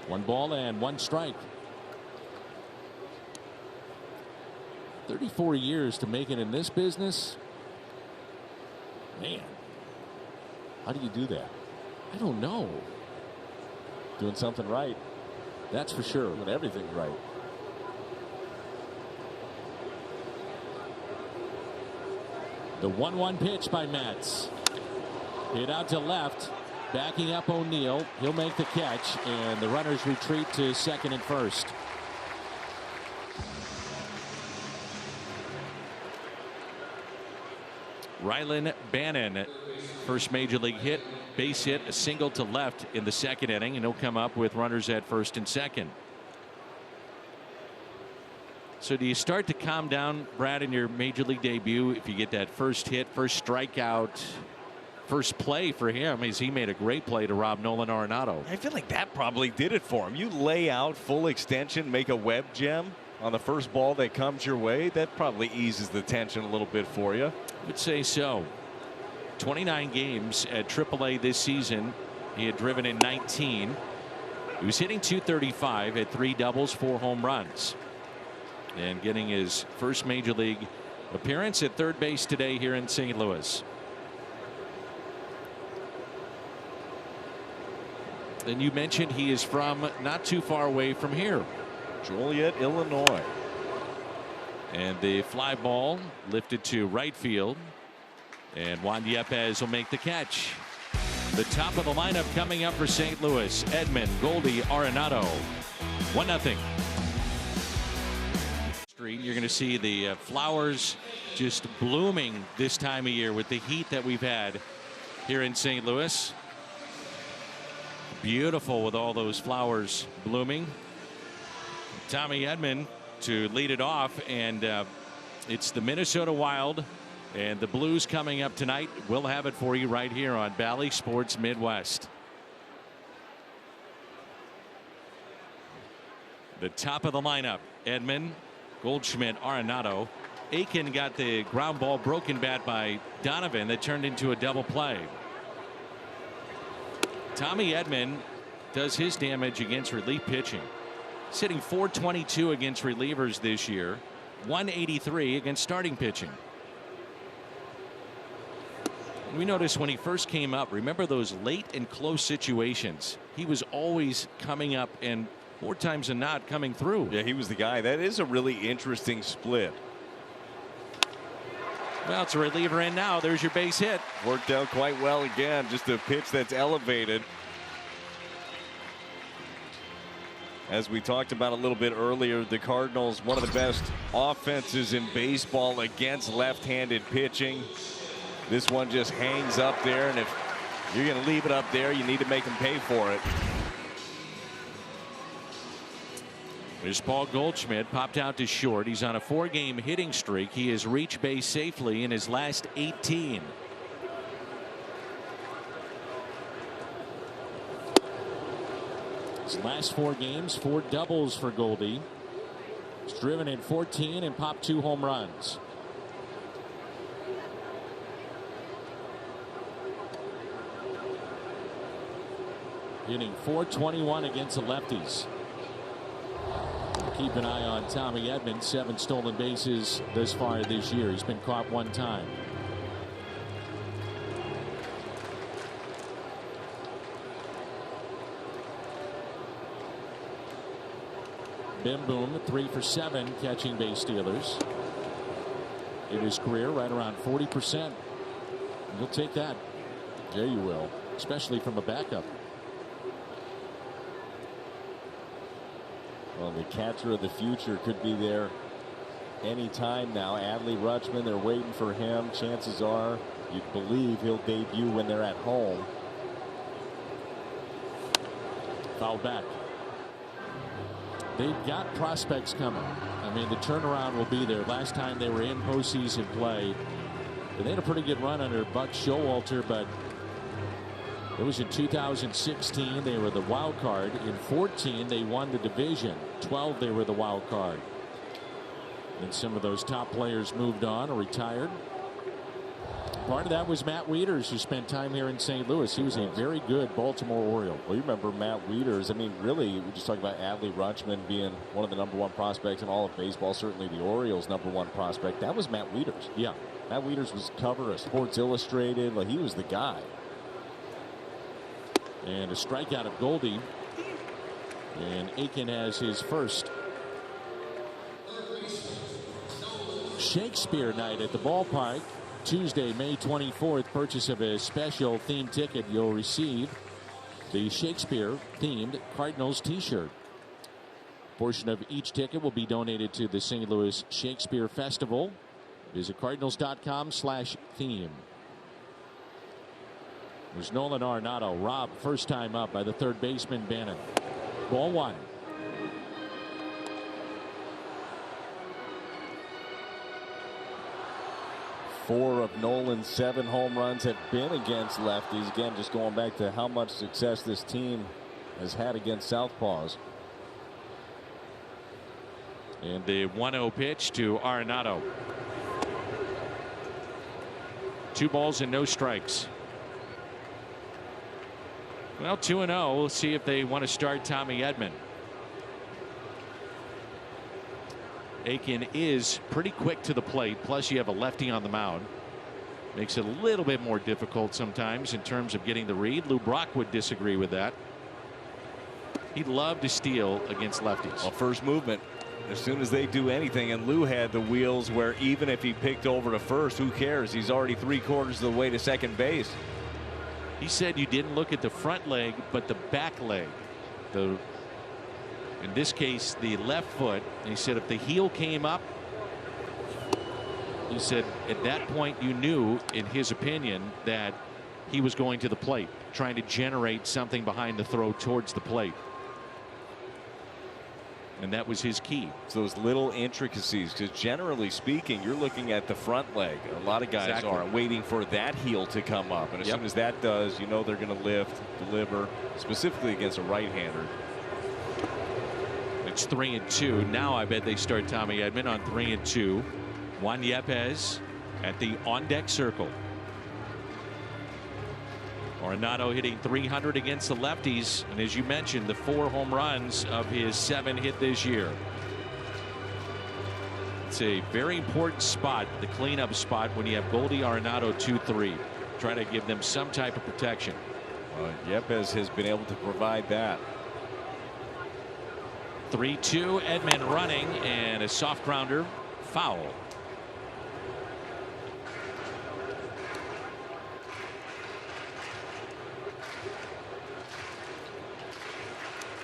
1 ball and 1 strike. 34 years to make it in this business. Man, how do you do that? I don't know. Doing something right. That's for sure. Doing everything right. The 1-1 pitch by Matz. Hit out to left. Backing up O'Neill. He'll make the catch, and the runners retreat to second and first. Rylan Bannon, first major league hit, base hit, a single to left in the second inning, and he'll come up with runners at first and second. So do you start to calm down, Brad, in your major league debut if you get that first hit, first strikeout, first play for him, as he made a great play to rob Nolan Arenado? I feel like that probably did it for him. You lay out full extension, make a web gem on the first ball that comes your way. That probably eases the tension a little bit for you. I would say so. 29 games at AAA this season. He had driven in 19. He was hitting .235 at 3 doubles, 4 home runs. And getting his first major league appearance at third base today here in St. Louis. And you mentioned he is from not too far away from here, Joliet, Illinois. And the fly ball lifted to right field, and Juan Yepez will make the catch. The top of the lineup coming up for St. Louis: Edman, Goldie, Arenado. 1-0. You're going to see the flowers just blooming this time of year with the heat that we've had here in St. Louis. Beautiful with all those flowers blooming. Tommy Edman to lead it off, and it's the Minnesota Wild and the Blues coming up tonight. We'll have it for you right here on Bally Sports Midwest. The top of the lineup: Edman, Goldschmidt, Arenado. Aiken got the ground ball broken bat by Donovan that turned into a double play. Tommy Edman does his damage against relief pitching. Sitting .422 against relievers this year, .183 against starting pitching. And we noticed when he first came up, remember those late and close situations, he was always coming up and more times than not coming through. Yeah, he was the guy. That is a really interesting split. Well, it's a reliever in now. There's your base hit. Worked out quite well again. Just a pitch that's elevated. As we talked about a little bit earlier, the Cardinals, one of the best offenses in baseball against left-handed pitching. This one just hangs up there, and if you're going to leave it up there, you need to make them pay for it. There's Paul Goldschmidt, popped out to short. He's on a 4-game hitting streak. He has reached base safely in his last 18. His last 4 games, 4 doubles for Goldie. He's driven in 14 and popped 2 home runs. Hitting .421 against the lefties. Keep an eye on Tommy Edman. 7 stolen bases this far this year. He's been caught 1 time. Bim Boom 3 for 7 catching base stealers in his career, right around 40%. You'll take that. Yeah, you will, especially from a backup. Well, the catcher of the future could be there any time now. Adley Rutschman, they're waiting for him. Chances are you'd believe he'll debut when they're at home. Foul back. They've got prospects coming. I mean, the turnaround will be there. Last time they were in postseason play, they had a pretty good run under Buck Showalter, but it was in 2016. They were the wild card. In 14, they won the division. 12, they were the wild card. And some of those top players moved on or retired. Part of that was Matt Wieters, who spent time here in St. Louis. He was a very good Baltimore Oriole. Well, you remember Matt Wieters. I mean, really, we just talked about Adley Rutschman being one of the #1 prospects in all of baseball. Certainly the Orioles' #1 prospect. That was Matt Wieters. Yeah. Matt Wieters was cover of Sports Illustrated. Like, he was the guy. And a strikeout of Goldie. And Aiken has his first. Shakespeare night at the ballpark. Tuesday, May 24th. Purchase of a special themed ticket, you'll receive the Shakespeare themed Cardinals t-shirt. Portion of each ticket will be donated to the St. Louis Shakespeare Festival. Visit Cardinals.com/theme. There's Nolan Arenado, robbed first time up by the third baseman Bannon. Ball one. Four of Nolan's 7 home runs have been against lefties. Again, just going back to how much success this team has had against southpaws. And the 1-0 pitch to Arenado. 2 balls and no strikes. Well, 2-0. We'll see if they want to start Tommy Edman. Aiken is pretty quick to the plate. Plus, you have a lefty on the mound. Makes it a little bit more difficult sometimes in terms of getting the read. Lou Brock would disagree with that. He'd love to steal against lefties. Well, first movement. As soon as they do anything, and Lou had the wheels where even if he picked over to first, who cares? He's already 3/4 of the way to second base. He said you didn't look at the front leg, but the back leg. In this case, the left foot. And he said if the heel came up, he said at that point you knew, in his opinion, that he was going to the plate, trying to generate something behind the throw towards the plate. And that was his key. It's those little intricacies, because generally speaking, you're looking at the front leg. A lot of guys are waiting for that heel to come up. And as soon as that does, you know they're going to lift, deliver, specifically against a right-hander. It's 3-2. Now I bet they start Tommy Edman on 3-2. Juan Yepez at the on-deck circle. Arenado hitting .300 against the lefties, and as you mentioned, the 4 home runs of his 7 hit this year. It's a very important spot, the cleanup spot, when you have Goldie Arenado 2-3. Try to give them some type of protection. Yepez has been able to provide that. 3-2. Edman running, and a soft grounder, foul.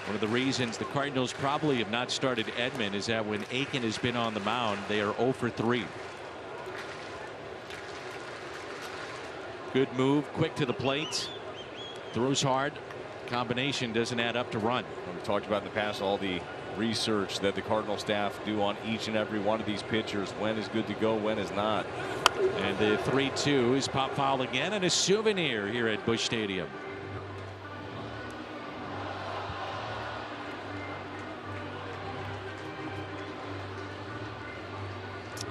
One of the reasons the Cardinals probably have not started Edman is that when Aiken has been on the mound, they are 0 for 3. Good move, quick to the plate, throws hard. Combination doesn't add up to run. We've talked about in the past all the research that the Cardinal staff do on each and every one of these pitchers. When is good to go, when is not. And the 3-2 is pop foul again, and a souvenir here at Busch Stadium.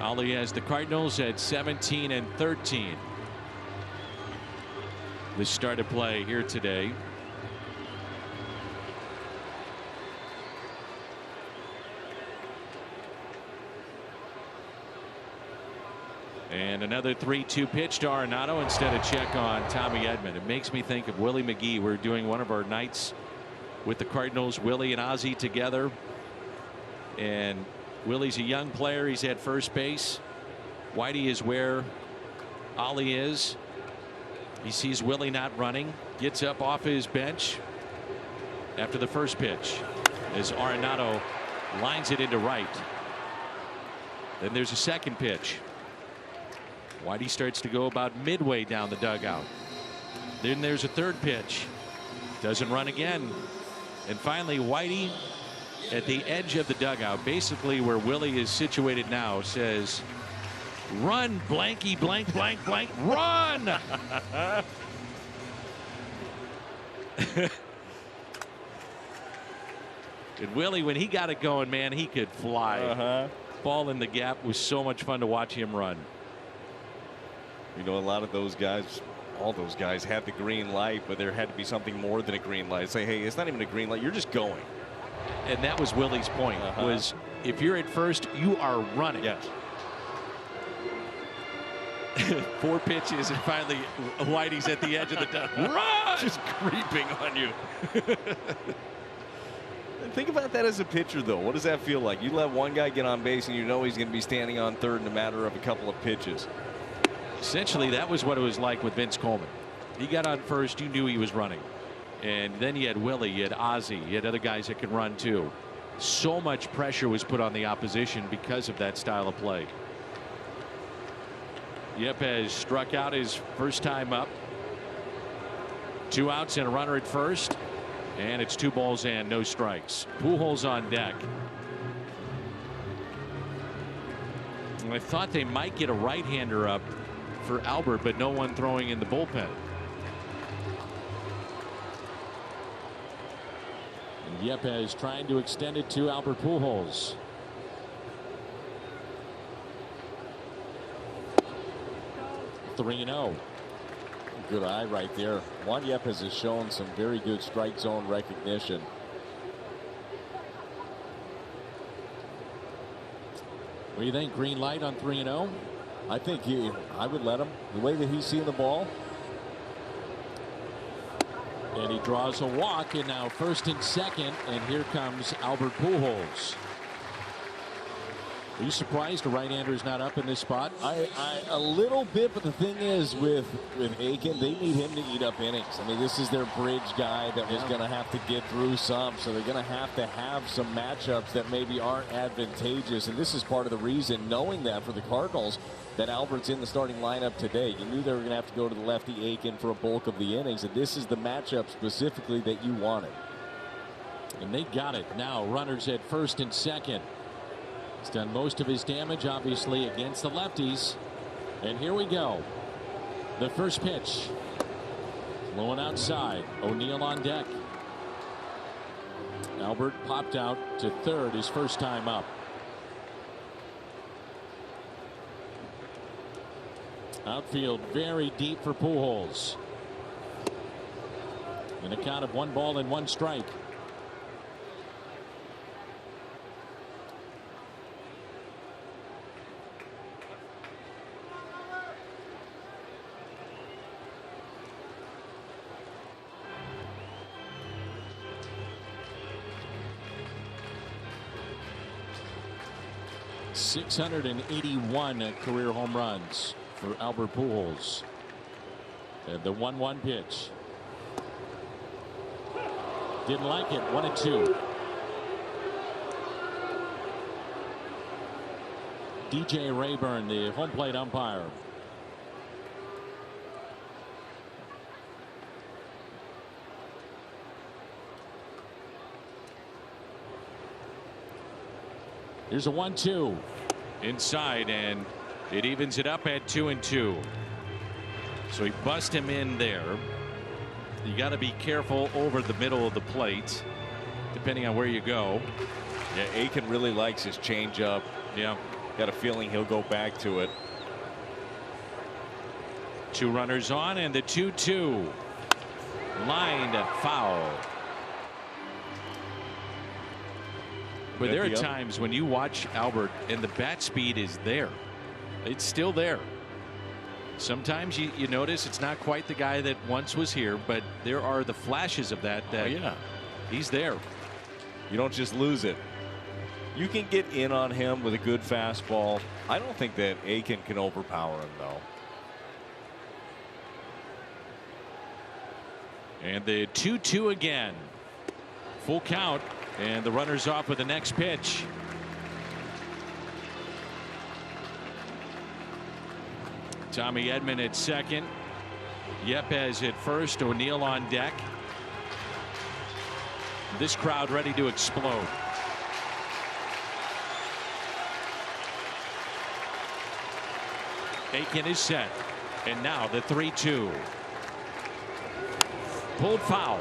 Ollie has the Cardinals at 17-13. The start of play here today. And another 3-2 pitch to Arenado instead of check on Tommy Edman. It makes me think of Willie McGee. We're doing one of our nights with the Cardinals, Willie and Ozzie together. And Willie's a young player. He's at first base. Whitey is where Ollie is. He sees Willie not running. Gets up off his bench after the first pitch as Arenado lines it into right. Then there's a second pitch. Whitey starts to go about midway down the dugout. Then there's a third pitch. Doesn't run again. And finally, Whitey at the edge of the dugout, basically where Willie is situated now, says, "Run, blanky, blank, blank, blank, run!" And Willie, when he got it going, man, he could fly. Ball in the gap was so much fun to watch him run. You know, a lot of those guys, all those guys had the green light, but there had to be something more than a green light. Say, hey, it's not even a green light. You're just going. And that was Willie's point, was if you're at first, you are running. Yes. 4 pitches, and finally Whitey's at the edge of the dugout. Run! Just creeping on you. Think about that as a pitcher, though. What does that feel like? You let one guy get on base, and you know he's going to be standing on third in a matter of a couple of pitches. Essentially, that was what it was like with Vince Coleman. He got on first, you knew he was running. And then you had Willie, you had Ozzie, you had other guys that could run too. So much pressure was put on the opposition because of that style of play. Yepez struck out his first time up. 2 outs and a runner at first. And it's 2 balls and no strikes. Pujols on deck. I thought they might get a right-hander up for Albert, but no one throwing in the bullpen. And Yepez trying to extend it to Albert Pujols. Three 3-0. Good eye right there. Juan Yepez has shown some very good strike zone recognition. What do you think? Green light on 3-0? I think I would let him. The way that he's seeing the ball. And he draws a walk, and now first and second, and here comes Albert Pujols. Are you surprised a right-hander is not up in this spot? A little bit, but the thing is with Aiken, they need him to eat up innings. I mean, this is their bridge guy that was going to have to get through some, so they're going to have some matchups that maybe aren't advantageous, and this is part of the reason, knowing that for the Cardinals, that Albert's in the starting lineup today. You knew they were going to have to go to the lefty Aiken for a bulk of the innings, and this is the matchup specifically that you wanted. And they got it. Now runners at first and second. He's done most of his damage, obviously, against the lefties. And here we go. The first pitch. Blowing outside. O'Neill on deck. Albert popped out to third his first time up. Outfield very deep for Pujols. In a count of 1 ball and 1 strike. .681 career home runs for Albert Pujols. And the 1-1 pitch. Didn't like it. 1-2. DJ Rayburn, the home plate umpire. Here's a 1-2 inside, and it evens it up at 2-2. So he busts him in there. You got to be careful over the middle of the plate, depending on where you go. Yeah, Aiken really likes his changeup. Yeah, got a feeling he'll go back to it. 2 runners on, and the 2-2 lined foul. But there are times when you watch Albert and the bat speed is there. It's still there. Sometimes you notice it's not quite the guy that once was here, but there are the flashes of that. Yeah, he's there. You don't just lose it. You can get in on him with a good fastball. I don't think that Aiken can overpower him, though. And the 2-2 again. Full count. And the runner's off with the next pitch. Tommy Edman at second. Yepez at first. O'Neill on deck. This crowd ready to explode. Aiken is set. And now the 3-2. Pulled foul.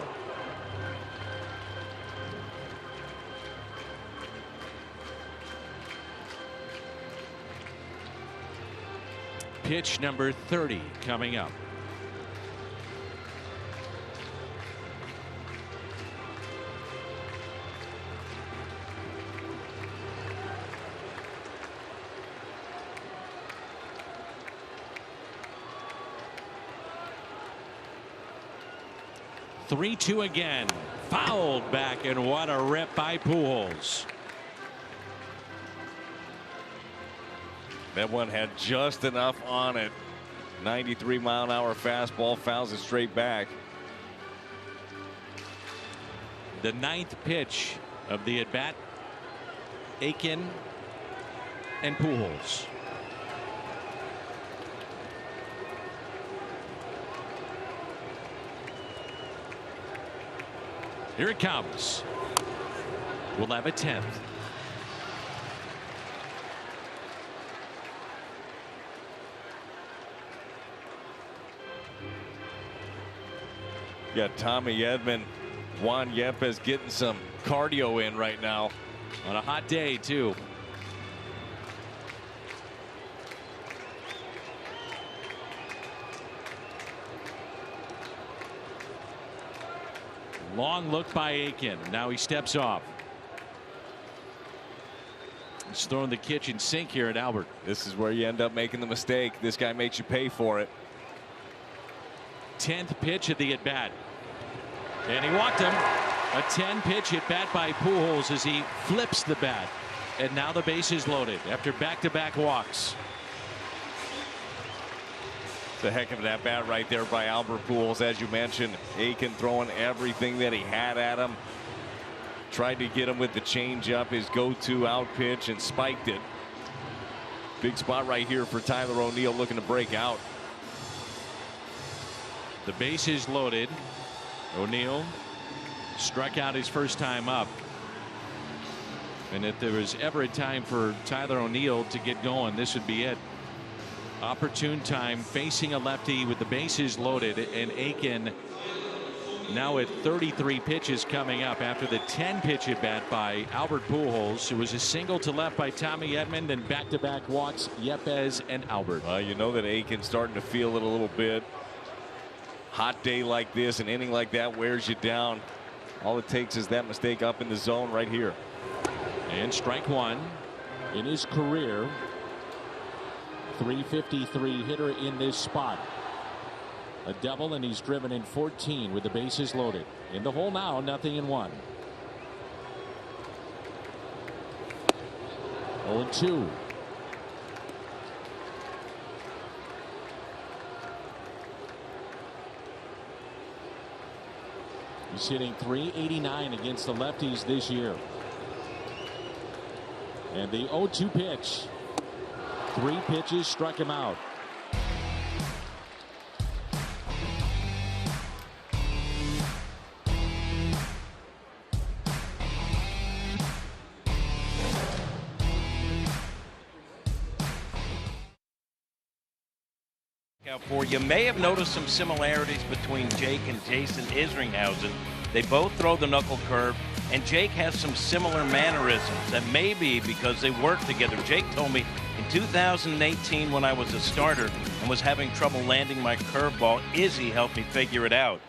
Pitch number 30 coming up. .3-2 again. Fouled back, and what a rip by Pujols. That one had just enough on it. 93-mile-an-hour fastball, fouls it straight back. The 9th pitch of the at-bat. Aiken and Pujols. Here it comes. We'll have a 10th. You got Tommy Edman, Juan Yepez getting some cardio in right now. On a hot day, too. Long look by Aiken. Now he steps off. He's throwing the kitchen sink here at Albert. This is where you end up making the mistake. This guy makes you pay for it. 10th pitch at the at-bat. And he walked him. A 10-pitch at-bat by Pujols as he flips the bat. And now the base is loaded after back-to-back walks. It's a heck of an at-bat right there by Albert Pujols. As you mentioned, Aiken throwing everything that he had at him. Tried to get him with the changeup, his go-to out pitch, and spiked it. Big spot right here for Tyler O'Neill looking to break out. The base is loaded. O'Neill struck out his first time up. And if there was ever a time for Tyler O'Neill to get going, this would be it. Opportune time facing a lefty with the bases loaded, and Aiken now at 33 pitches coming up after the 10-pitch at bat by Albert Pujols. It was a single to left by Tommy Edman, and back-to-back walks Yepez and Albert. You know that Aiken's starting to feel it a little bit. Hot day like this, an inning like that wears you down. All it takes is that mistake up in the zone right here. And strike one in his career. 353 hitter in this spot. A double, and he's driven in 14 with the bases loaded. In the hole now, 0-1. 0-2. He's hitting .389 against the lefties this year. And the 0-2 pitch. 3 pitches struck him out. For you may have noticed some similarities between Jake and Jason Isringhausen. They both throw the knuckle curve, and Jake has some similar mannerisms. That may be because they work together. Jake told me in 2018 when I was a starter and was having trouble landing my curveball, Izzy helped me figure it out.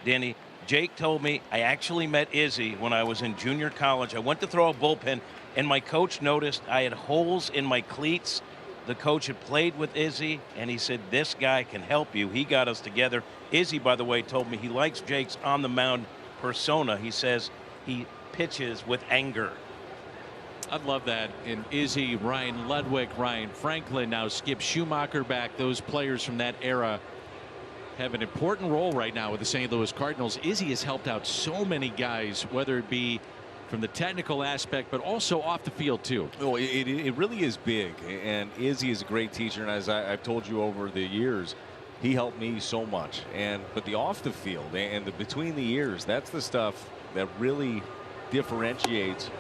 Danny, Jake told me I actually met Izzy when I was in junior college. I went to throw a bullpen, and my coach noticed I had holes in my cleats. The coach had played with Izzy, and he said, this guy can help you. He got us together. Izzy, by the way, told me he likes Jake's on-the-mound persona. He says he pitches with anger. I love that. And Izzy, Ryan Ludwig, Ryan Franklin, now Skip Schumacher back. Those players from that era have an important role right now with the St. Louis Cardinals. Izzy has helped out so many guys, whether it be from the technical aspect, but also off the field too. Oh, it really is big, and Izzy is a great teacher, and as I've told you over the years, he helped me so much. But the off the field and the between the ears, that's the stuff that really differentiates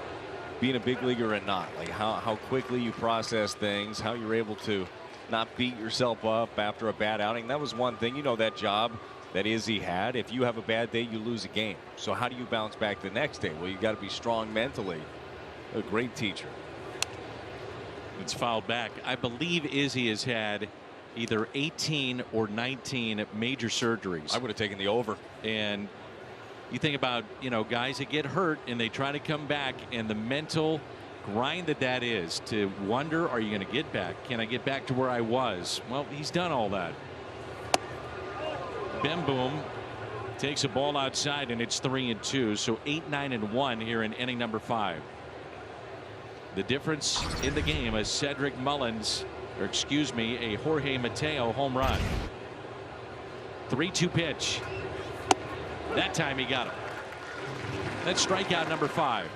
being a big leaguer and not. Like how quickly you process things, how you're able to not beat yourself up after a bad outing. That was one thing, you know, that job that Izzy had. If you have a bad day, you lose a game. So how do you bounce back the next day? Well, you got to be strong mentally. A great teacher. It's fouled back. I believe Izzy has had either 18 or 19 major surgeries. I would have taken the over. And you think about, you know, guys that get hurt and they try to come back, and the mental grind that is to wonder, are you going to get back? Can I get back to where I was? Well, he's done all that. Bemboom takes a ball outside, and it's 3-2. So 8-9-1 here in inning number 5. The difference in the game, a Cedric Mullins, or excuse me, a Jorge Mateo home run. 3-2 pitch. That time he got him. That's strikeout number 5.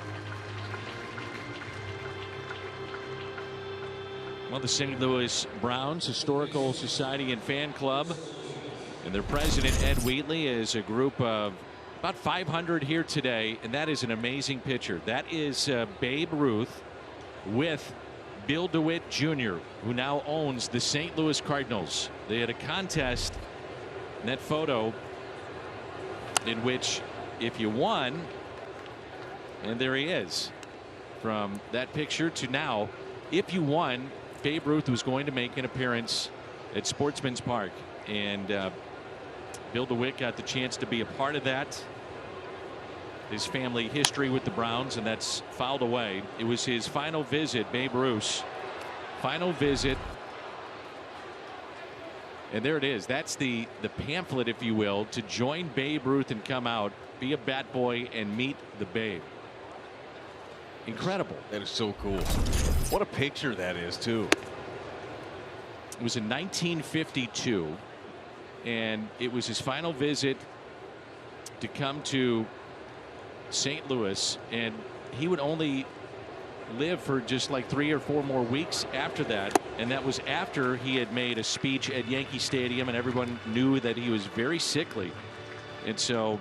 Well, the St. Louis Browns Historical Society and Fan Club, and their president, Ed Wheatley, is a group of About 500 here today, and that is an amazing picture. That is Babe Ruth with Bill DeWitt Jr., who now owns the St. Louis Cardinals. They had a contest in that photo in which if you won, and there he is, from that picture to now, if you won, Babe Ruth was going to make an appearance at Sportsman's Park, and Bill DeWitt got the chance to be a part of that. His family history with the Browns, and that's fouled away. It was his final visit, Babe Ruth's final visit. And there it is. That's the pamphlet, if you will, to join Babe Ruth and come out, be a bat boy, and meet the Babe. Incredible. That is so cool. What a picture that is, too. It was in 1952, and it was his final visit to come to St. Louis, and he would only live for just like 3 or 4 more weeks after that, and that was after he had made a speech at Yankee Stadium, and everyone knew that he was very sickly. And so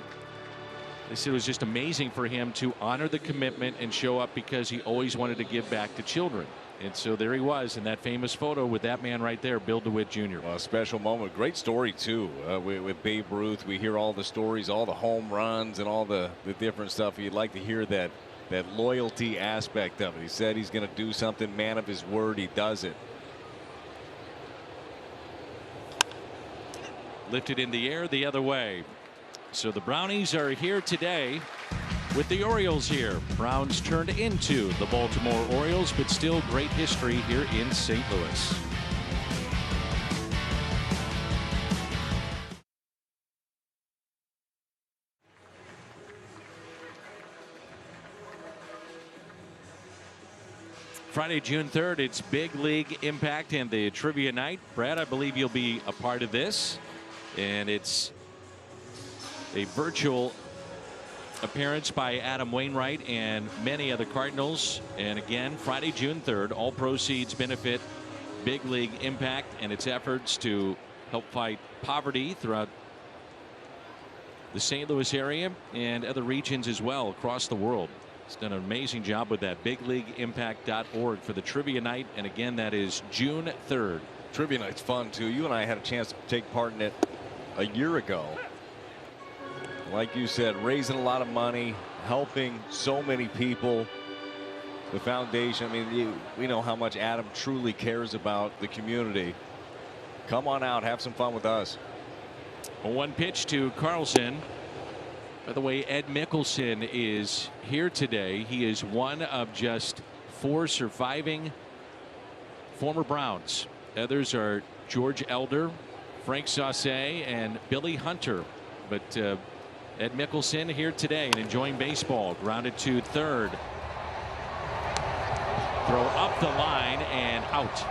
they said it was just amazing for him to honor the commitment and show up because he always wanted to give back to children. And so there he was in that famous photo with that man right there, Bill DeWitt Jr. Well, a special moment. Great story, too, with Babe Ruth. We hear all the stories, all the home runs and all the different stuff. You'd like to hear that loyalty aspect of it. He said he's going to do something, man of his word. He does it. Lifted in the air the other way. So the Brownies are here today with the Orioles here. Browns turned into the Baltimore Orioles, but still great history here in St. Louis. Friday, June 3rd, it's Big League Impact and the Trivia Night. Brad, I believe you'll be a part of this, and it's a virtual appearance by Adam Wainwright and many other Cardinals. And again, Friday, June 3rd, all proceeds benefit Big League Impact and its efforts to help fight poverty throughout the St. Louis area and other regions as well across the world. It's done an amazing job with that. BigLeagueImpact.org for the Trivia Night. And again, that is June 3rd. Trivia Night's fun, too. You and I had a chance to take part in it a year ago. Like you said, raising a lot of money, helping so many people. The foundation, I mean, we know how much Adam truly cares about the community. Come on out, have some fun with us. A one pitch to Carlson. By the way, Ed Mickelson is here today. He is one of just 4 surviving former Browns. Others are George Elder, Frank Sauce, and Billy Hunter. But Ed Mickelson here today and enjoying baseball. Grounded to third. Throw up the line and out.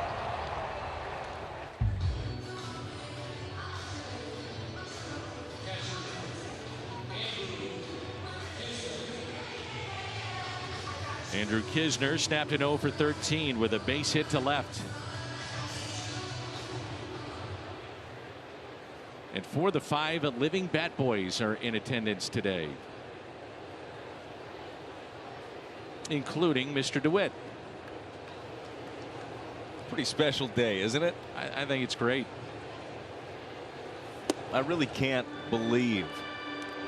Andrew Kisner snapped an 0 for 13 with a base hit to left. And 4 of the 5 living bat boys are in attendance today, including Mr. DeWitt. Pretty special day, isn't it? I think it's great. I really can't believe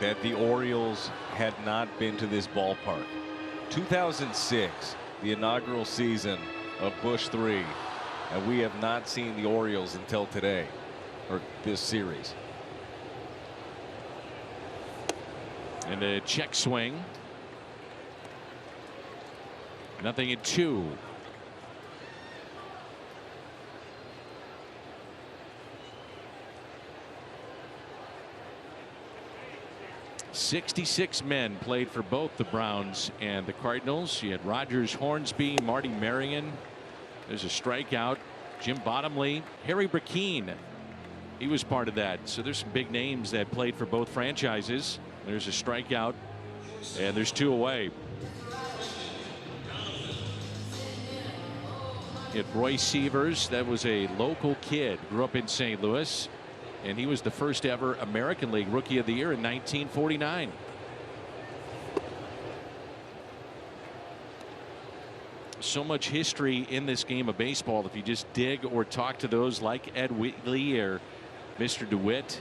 that the Orioles had not been to this ballpark. 2006, the inaugural season of Busch 3, and we have not seen the Orioles until today, or this series. And a check swing. 0-2. "66 men played for both the Browns and the Cardinals. You had Rogers, Hornsby, Marty Marion. There's a strikeout. Jim Bottomley, Harry Brackeen. He was part of that. So there's some big names that played for both franchises. There's a strikeout, and there's 2 away. You had Roy Sievers. That was a local kid, grew up in St. Louis, and he was the first ever American League Rookie of the Year in 1949. so much history in this game of baseball if you just dig or talk to those like Ed Whitley or Mr. DeWitt.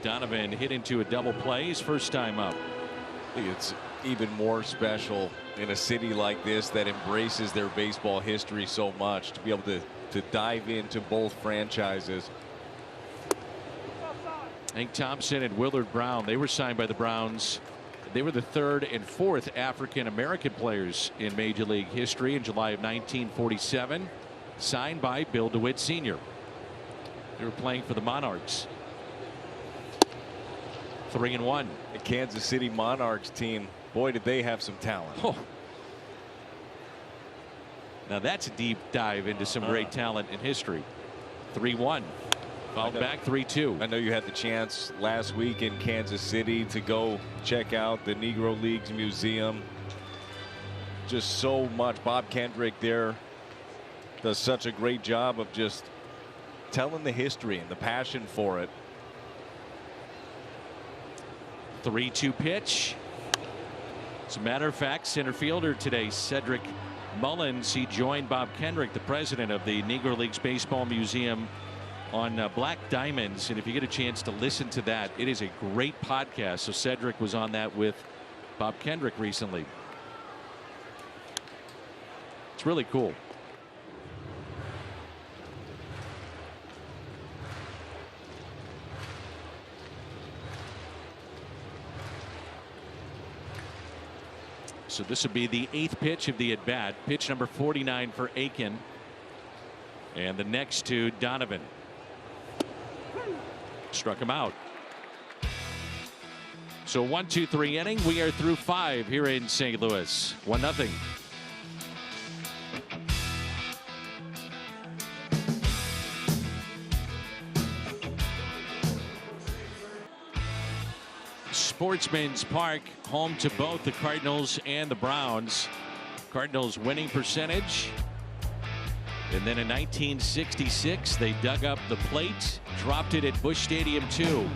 Donovan hit into a double play his first time up. I think it's even more special in a city like this that embraces their baseball history so much to be able to dive into both franchises. Hank Thompson and Willard Brown, they were signed by the Browns. They were the third and fourth African American players in Major League history in July of 1947, signed by Bill DeWitt Sr. They were playing for the Monarchs. 3-1. The Kansas City Monarchs team, boy, did they have some talent. Oh. Now that's a deep dive into some great talent in history. 3-1. Fouled back 3-2. I know you had the chance last week in Kansas City to go check out the Negro Leagues Museum. Just so much. Bob Kendrick there does such a great job of just telling the history and the passion for it. 3-2 pitch. As a matter of fact, center fielder today, Cedric Mullins, he joined Bob Kendrick, the president of the Negro Leagues Baseball Museum, on Black Diamonds. And if you get a chance to listen to that, it is a great podcast. So Cedric was on that with Bob Kendrick recently. It's really cool. So this would be the 8th pitch of the at-bat. Pitch number 49 for Aiken. And the next to Donovan. Struck him out. So 1-2-3 inning. We are through 5 here in St. Louis. 1-0. Sportsman's Park, home to both the Cardinals and the Browns. Cardinals winning percentage. And then in 1966, they dug up the plate, dropped it at Busch Stadium 2.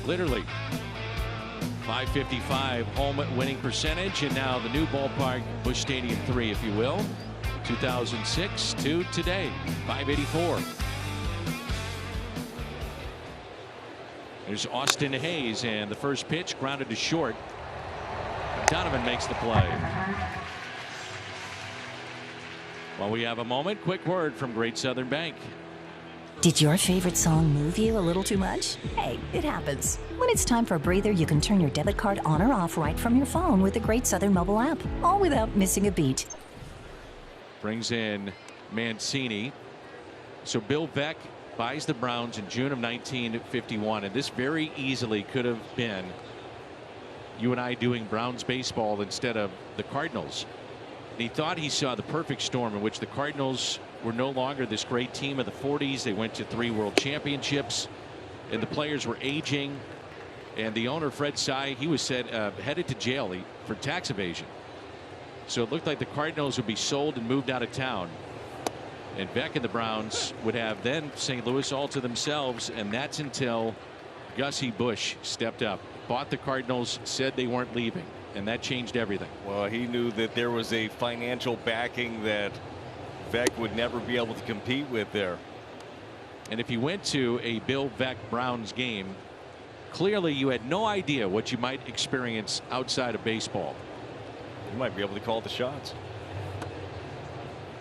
Literally. .555 home winning percentage. And now the new ballpark, Busch Stadium 3, if you will. 2006 to today, .584. There's Austin Hayes, and the first pitch grounded to short. Donovan makes the play. While we have a moment, quick word from Great Southern Bank. Did your favorite song move you a little too much? Hey, it happens. When it's time for a breather, you can turn your debit card on or off right from your phone with the Great Southern mobile app, all without missing a beat. Brings in Mancini. So Bill Veeck buys the Browns in June of 1951, and this very easily could have been you and I doing Browns baseball instead of the Cardinals. And he thought he saw the perfect storm in which the Cardinals were no longer this great team of the 40s. They went to 3 world championships, and the players were aging, and the owner, Fred Sy, he was headed to jail for tax evasion. So it looked like the Cardinals would be sold and moved out of town. And Veeck and the Browns would have then St. Louis all to themselves, and that's until Gussie Busch stepped up, bought the Cardinals, said they weren't leaving, and that changed everything. Well, he knew that there was a financial backing that Veeck would never be able to compete with there. And if you went to a Bill Veeck Browns game, clearly you had no idea what you might experience outside of baseball. You might be able to call the shots.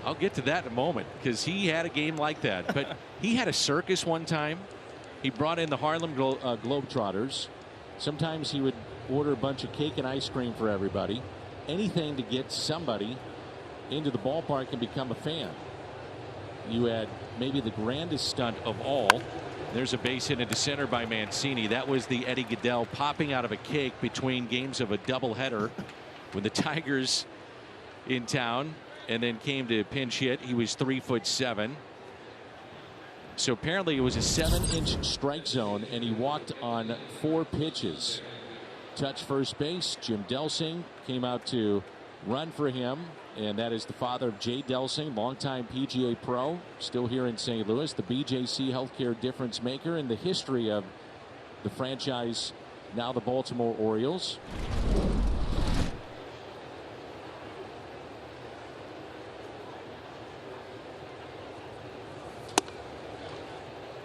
I'll get to that in a moment, because he had a game like that. But he had a circus one time. He brought in the Harlem Globetrotters. Sometimes he would order a bunch of cake and ice cream for everybody. Anything to get somebody into the ballpark and become a fan. You had maybe the grandest stunt of all. There's a base hit into center by Mancini. That was the Eddie Goodell popping out of a cake between games of a doubleheader with the Tigers in town, and then came to pinch hit. He was 3'7". So apparently it was a 7-inch strike zone, and he walked on 4 pitches. Touch first base. Jim Delsing came out to run for him, and that is the father of Jay Delsing, longtime PGA pro, still here in St. Louis, the BJC healthcare difference maker in the history of the franchise, now the Baltimore Orioles.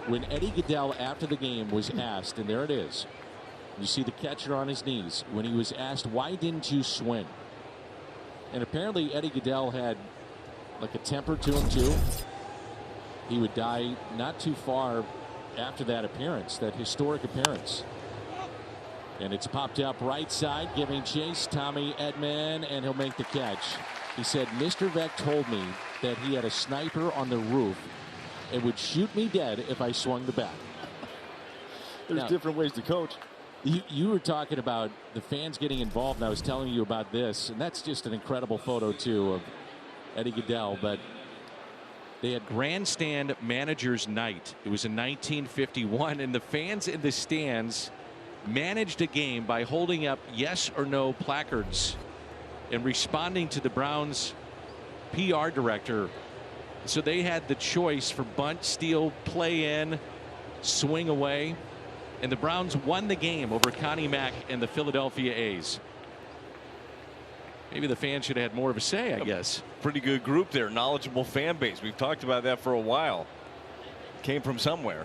when Eddie Goodell after the game was asked, and there it is, you see the catcher on his knees, when he was asked, why didn't you swing? And apparently Eddie Goodell had like a temper to him too. He would die not too far after that appearance, that historic appearance. And it's popped up right side, giving chase, Tommy Edman, and he'll make the catch. He said, Mr. Veck told me that he had a sniper on the roof and would shoot me dead if I swung the bat. There's different ways to coach. You were talking about the fans getting involved, and I was telling you about this, and that's just an incredible photo, too, of Eddie Goodell. But they had Grandstand Managers Night. It was in 1951, and the fans in the stands managed a game by holding up yes or no placards and responding to the Browns PR director. So they had the choice for bunt, steal, play in, swing away. And the Browns won the game over Connie Mack and the Philadelphia A's. Maybe the fans should have had more of a say, I guess. Pretty good group there. Knowledgeable fan base. We've talked about that for a while. Came from somewhere.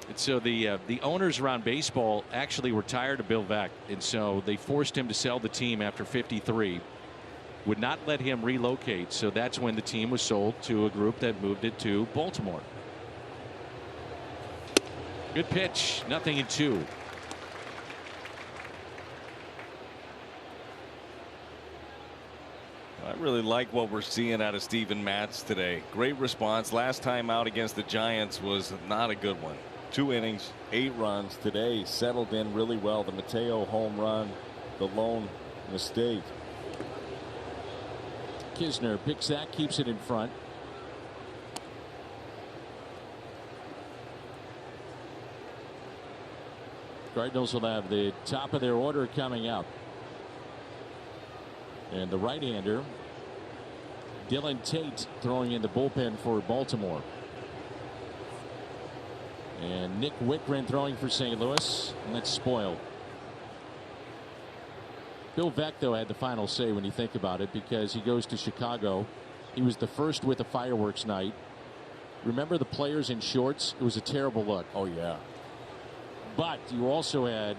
And so the owners around baseball actually were tired of Bill Veck. And so they forced him to sell the team after 53. Would not let him relocate. So that's when the team was sold to a group that moved it to Baltimore. Good pitch, 0-2. I really like what we're seeing out of Steven Matz today. Great response. Last time out against the Giants was not a good one. 2 innings, 8 runs today. Settled in really well. The Mateo home run, the lone mistake. Kisner picks that, keeps it in front. Cardinals will have the top of their order coming up. And the right-hander, Dylan Tate, throwing in the bullpen for Baltimore. And Nick Wickren throwing for St. Louis. And that's spoiled. Bill Veck, though, had the final say when you think about it, because he goes to Chicago. He was the first with a fireworks night. Remember the players in shorts? It was a terrible look. Oh, yeah. But you also had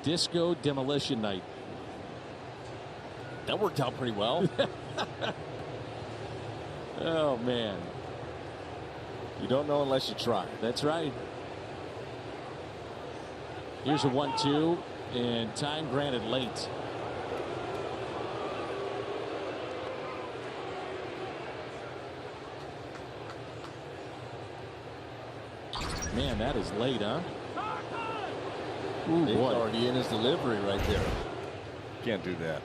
Disco Demolition Night. That worked out pretty well. Oh, man. You don't know unless you try. That's right. Here's a 1-2, and time granted late. Man, that is late, huh? Ooh, boy. Already in his delivery right there. can't do that.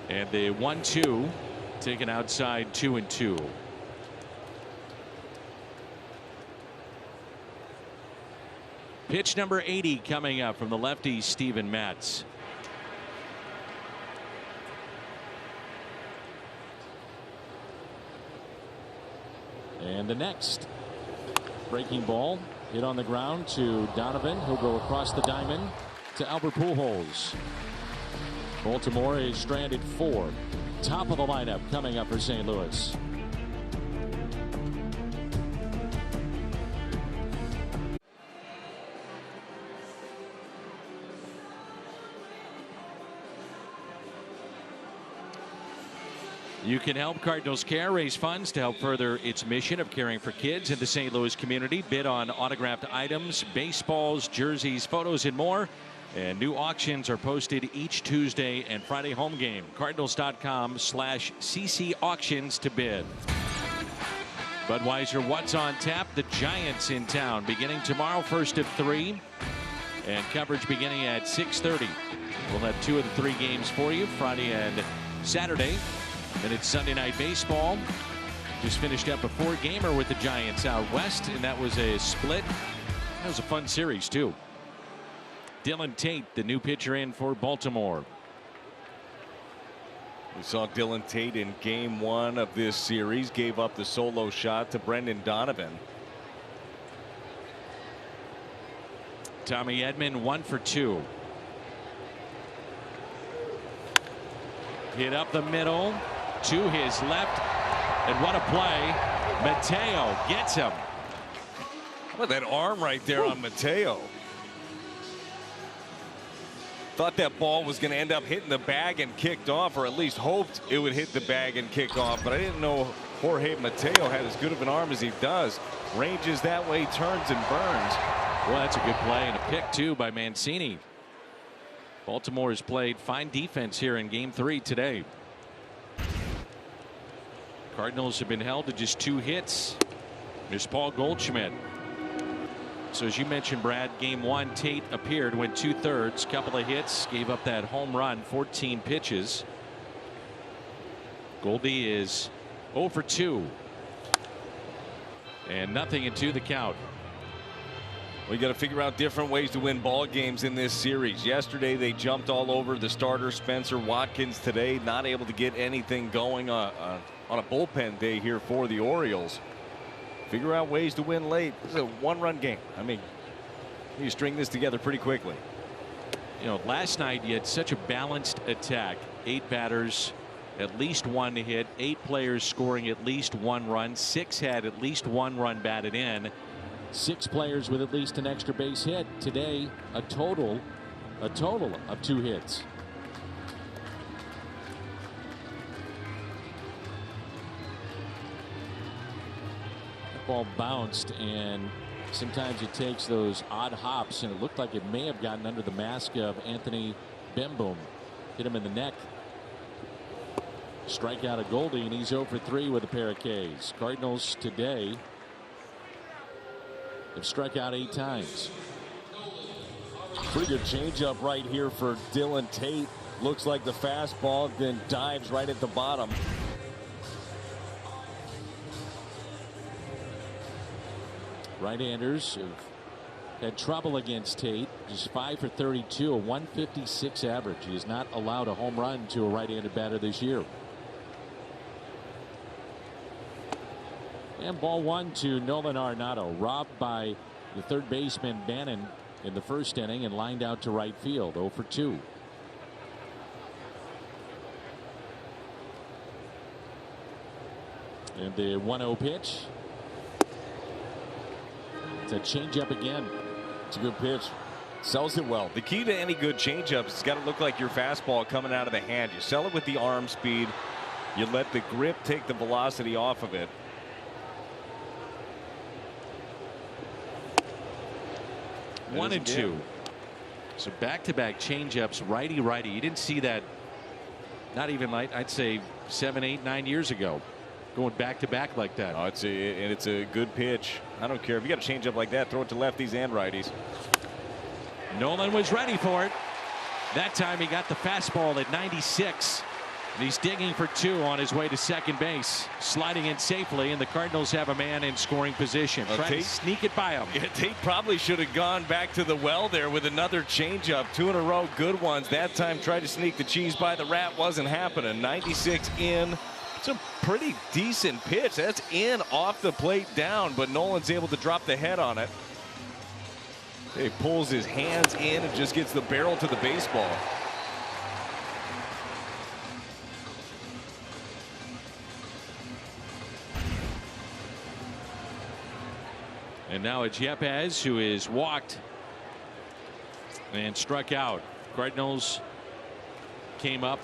And the 1-2 taken outside, 2-2. Pitch number 80 coming up from the lefty Steven Matz. And the next breaking ball hit on the ground to Donovan. He'll go across the diamond to Albert Pujols. Baltimore is stranded 4. Top of the lineup coming up for St. Louis. You can help Cardinals Care raise funds to help further its mission of caring for kids in the St. Louis community. Bid on autographed items, baseballs, jerseys, photos, and more. And new auctions are posted each Tuesday and Friday home game. Cardinals.com/CC auctions to bid. Budweiser, what's on tap? The Giants in town beginning tomorrow, first of 3. And coverage beginning at 6:30. We'll have 2 of the 3 games for you, Friday and Saturday. Then it's Sunday Night Baseball. Just finished up a 4-gamer with the Giants out west, and that was a split. That was a fun series, too. Dylan Tate, the new pitcher in for Baltimore. We saw Dylan Tate in game 1 of this series. Gave up the solo shot to Brendan Donovan. Tommy Edman 1 for 2. Hit up the middle to his left. And what a play. Mateo gets him. How about that arm right there on Mateo? Thought that ball was going to end up hitting the bag and kicked off, or at least hoped it would hit the bag and kick off. But I didn't know Jorge Mateo had as good of an arm as he does. Ranges that way, turns and burns. Well, that's a good play and a pick, too, by Mancini. Baltimore has played fine defense here in Game 3 today. Cardinals have been held to just 2 hits. There's Paul Goldschmidt. So as you mentioned, Brad, Game 1, Tate appeared, went 2/3, couple of hits, gave up that home run, 14 pitches. Goldie is 0 for 2. And nothing into the count. We got to figure out different ways to win ball games in this series. Yesterday they jumped all over the starter Spencer Watkins. Today not able to get anything going on a bullpen day here for the Orioles. Figure out ways to win late. This is a 1-run game. I mean, you string this together pretty quickly. You know, last night you had such a balanced attack. 8 batters, at least 1 hit, 8 players scoring at least 1 run, 6 had at least 1 run batted in. 6 players with at least an extra base hit. Today, a total of 2 hits. That ball bounced, and sometimes it takes those odd hops, and it looked like it may have gotten under the mask of Anthony Bemboom. Hit him in the neck. Strikeout of Goldie, and he's 0 for 3 with a pair of Ks. Cardinals today have struck out 8 times. Pretty good changeup right here for Dylan Tate. Looks like the fastball, then dives right at the bottom. Right-handers have had trouble against Tate. Just 5 for 32, a 156 average. He has not allowed a home run to a right-handed batter this year. And ball 1 to Nolan Arenado, robbed by the third baseman Bannon in the first inning and lined out to right field. 0 for 2. And the 1-0 pitch. It's a changeup again. It's a good pitch. Sells it well. The key to any good changeup is it's got to look like your fastball coming out of the hand. You sell it with the arm speed. You let the grip take the velocity off of it. One and 2. So back-to-back changeups, righty-righty. You didn't see that, not even like, I'd say 7, 8, 9 years ago, going back-to-back like that. Oh, it's a good pitch. I don't care if you got a changeup like that, throw it to lefties and righties. Nolan was ready for it. That time he got the fastball at 96. And he's digging for 2 on his way to second base. Sliding in safely, and the Cardinals have a man in scoring position. Trying to sneak it by him. Yeah, Tate probably should have gone back to the well there with another changeup. 2 in a row, good ones. That time tried to sneak the cheese by the rat. Wasn't happening. 96 in. It's a pretty decent pitch. That's in off the plate down, but Nolan's able to drop the head on it. He pulls his hands in and just gets the barrel to the baseball. And now it's Yepez, who is walked and struck out. Cardinals came up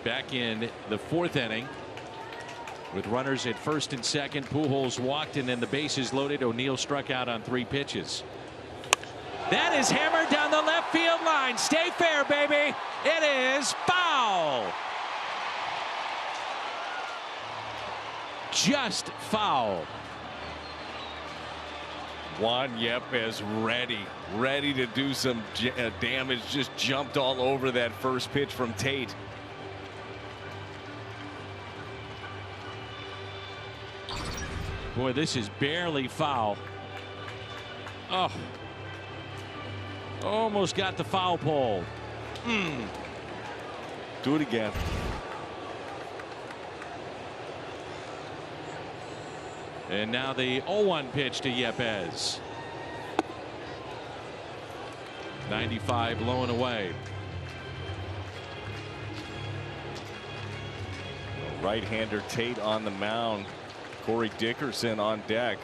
back in the 4th inning with runners at first and second. Pujols walked, and then the bases loaded. O'Neill struck out on 3 pitches. That is hammered down the left field line. Stay fair, baby. It is foul. Just foul. Juan Yepez ready to do some damage. Just jumped all over that first pitch from Tate. Boy, this is barely foul. Oh, almost got the foul pole. Do it again. And now the 0-1 pitch to Yepez. 95 low and away. Right-hander Tate on the mound. Corey Dickerson on deck.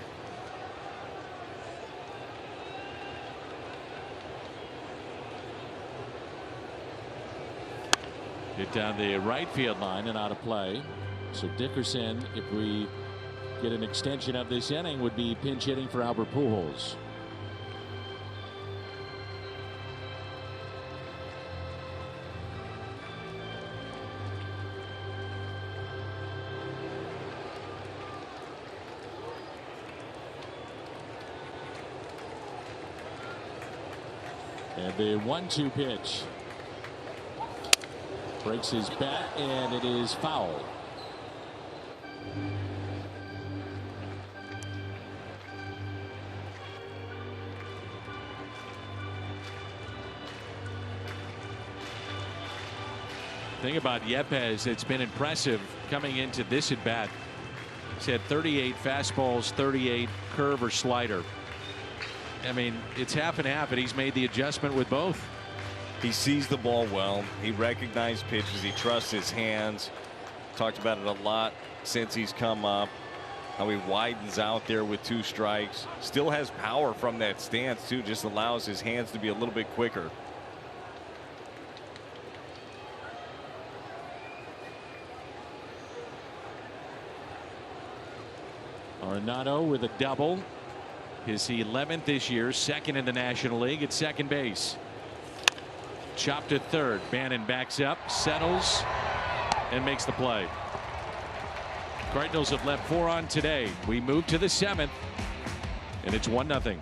Hit down the right field line and out of play. So Dickerson, if we get an extension of this inning, would be pinch hitting for Albert Pujols. And the 1-2 pitch. Breaks his bat, and it is foul. Thing about Yepez, it's been impressive coming into this at bat. He's had 38 fastballs, 38 curve or slider. I mean, it's half and half, and he's made the adjustment with both. He sees the ball well. He recognized pitches. He trusts his hands. Talked about it a lot since he's come up. How he widens out there with 2 strikes. Still has power from that stance too. Just allows his hands to be a little bit quicker. Arenado with a double. His 11th this year, 2nd in the National League at second base. Chopped to third. Bannon backs up, settles, and makes the play. Cardinals have left 4 on today. We move to the 7th, and it's 1-0.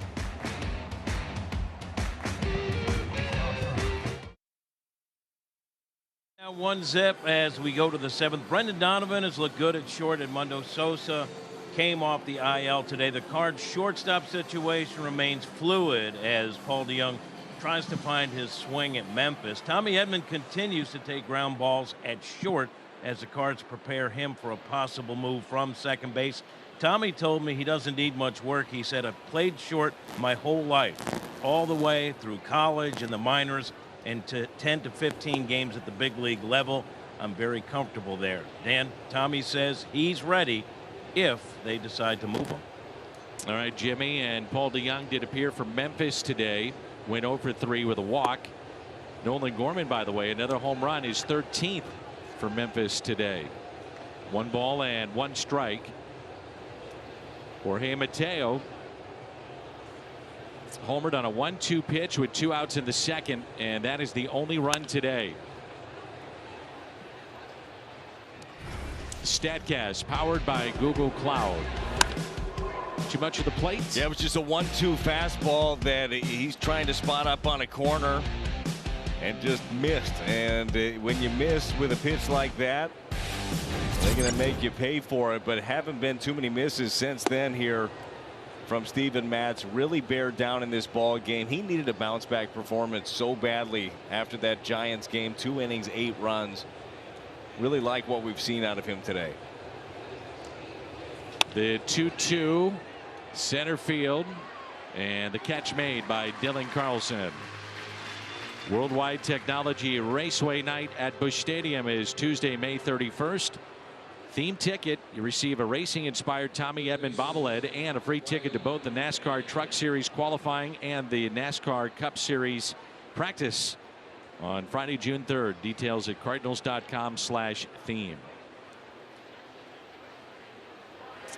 Now 1-0 as we go to the 7th. Brendan Donovan has looked good at short. Edmundo Sosa came off the IL today. The Cards shortstop situation remains fluid as Paul DeJong tries to find his swing at Memphis. Tommy Edman continues to take ground balls at short as the Cards prepare him for a possible move from second base. Tommy told me he doesn't need much work. He said, I've played short my whole life, all the way through college and the minors and to 10 to 15 games at the big league level. I'm very comfortable there. Dan, Tommy says he's ready if they decide to move him. All right, Jimmy, and Paul DeJong did appear for Memphis today. Went 0 for 3 with a walk. Nolan Gorman, by the way, another home run, is 13th for Memphis today. 1 ball and 1 strike. Jorge Mateo homered on a 1-2 pitch with 2 outs in the 2nd, and that is the only run today. StatCast powered by Google Cloud. Too much of the plate? Yeah, it was just a 1-2 fastball that he's trying to spot up on a corner and just missed. And when you miss with a pitch like that, they're going to make you pay for it. But haven't been too many misses since then here from Steven Matz. Really bared down in this ball game. He needed a bounce back performance so badly after that Giants game. 2 innings, 8 runs. Really like what we've seen out of him today. The 2-2 center field, and the catch made by Dylan Carlson. Worldwide Technology Raceway Night at Busch Stadium is Tuesday, May 31st. Theme ticket, you receive a racing inspired Tommy Edman bobblehead and a free ticket to both the NASCAR Truck Series qualifying and the NASCAR Cup Series practice on Friday, June 3rd. Details at cardinals.com/theme.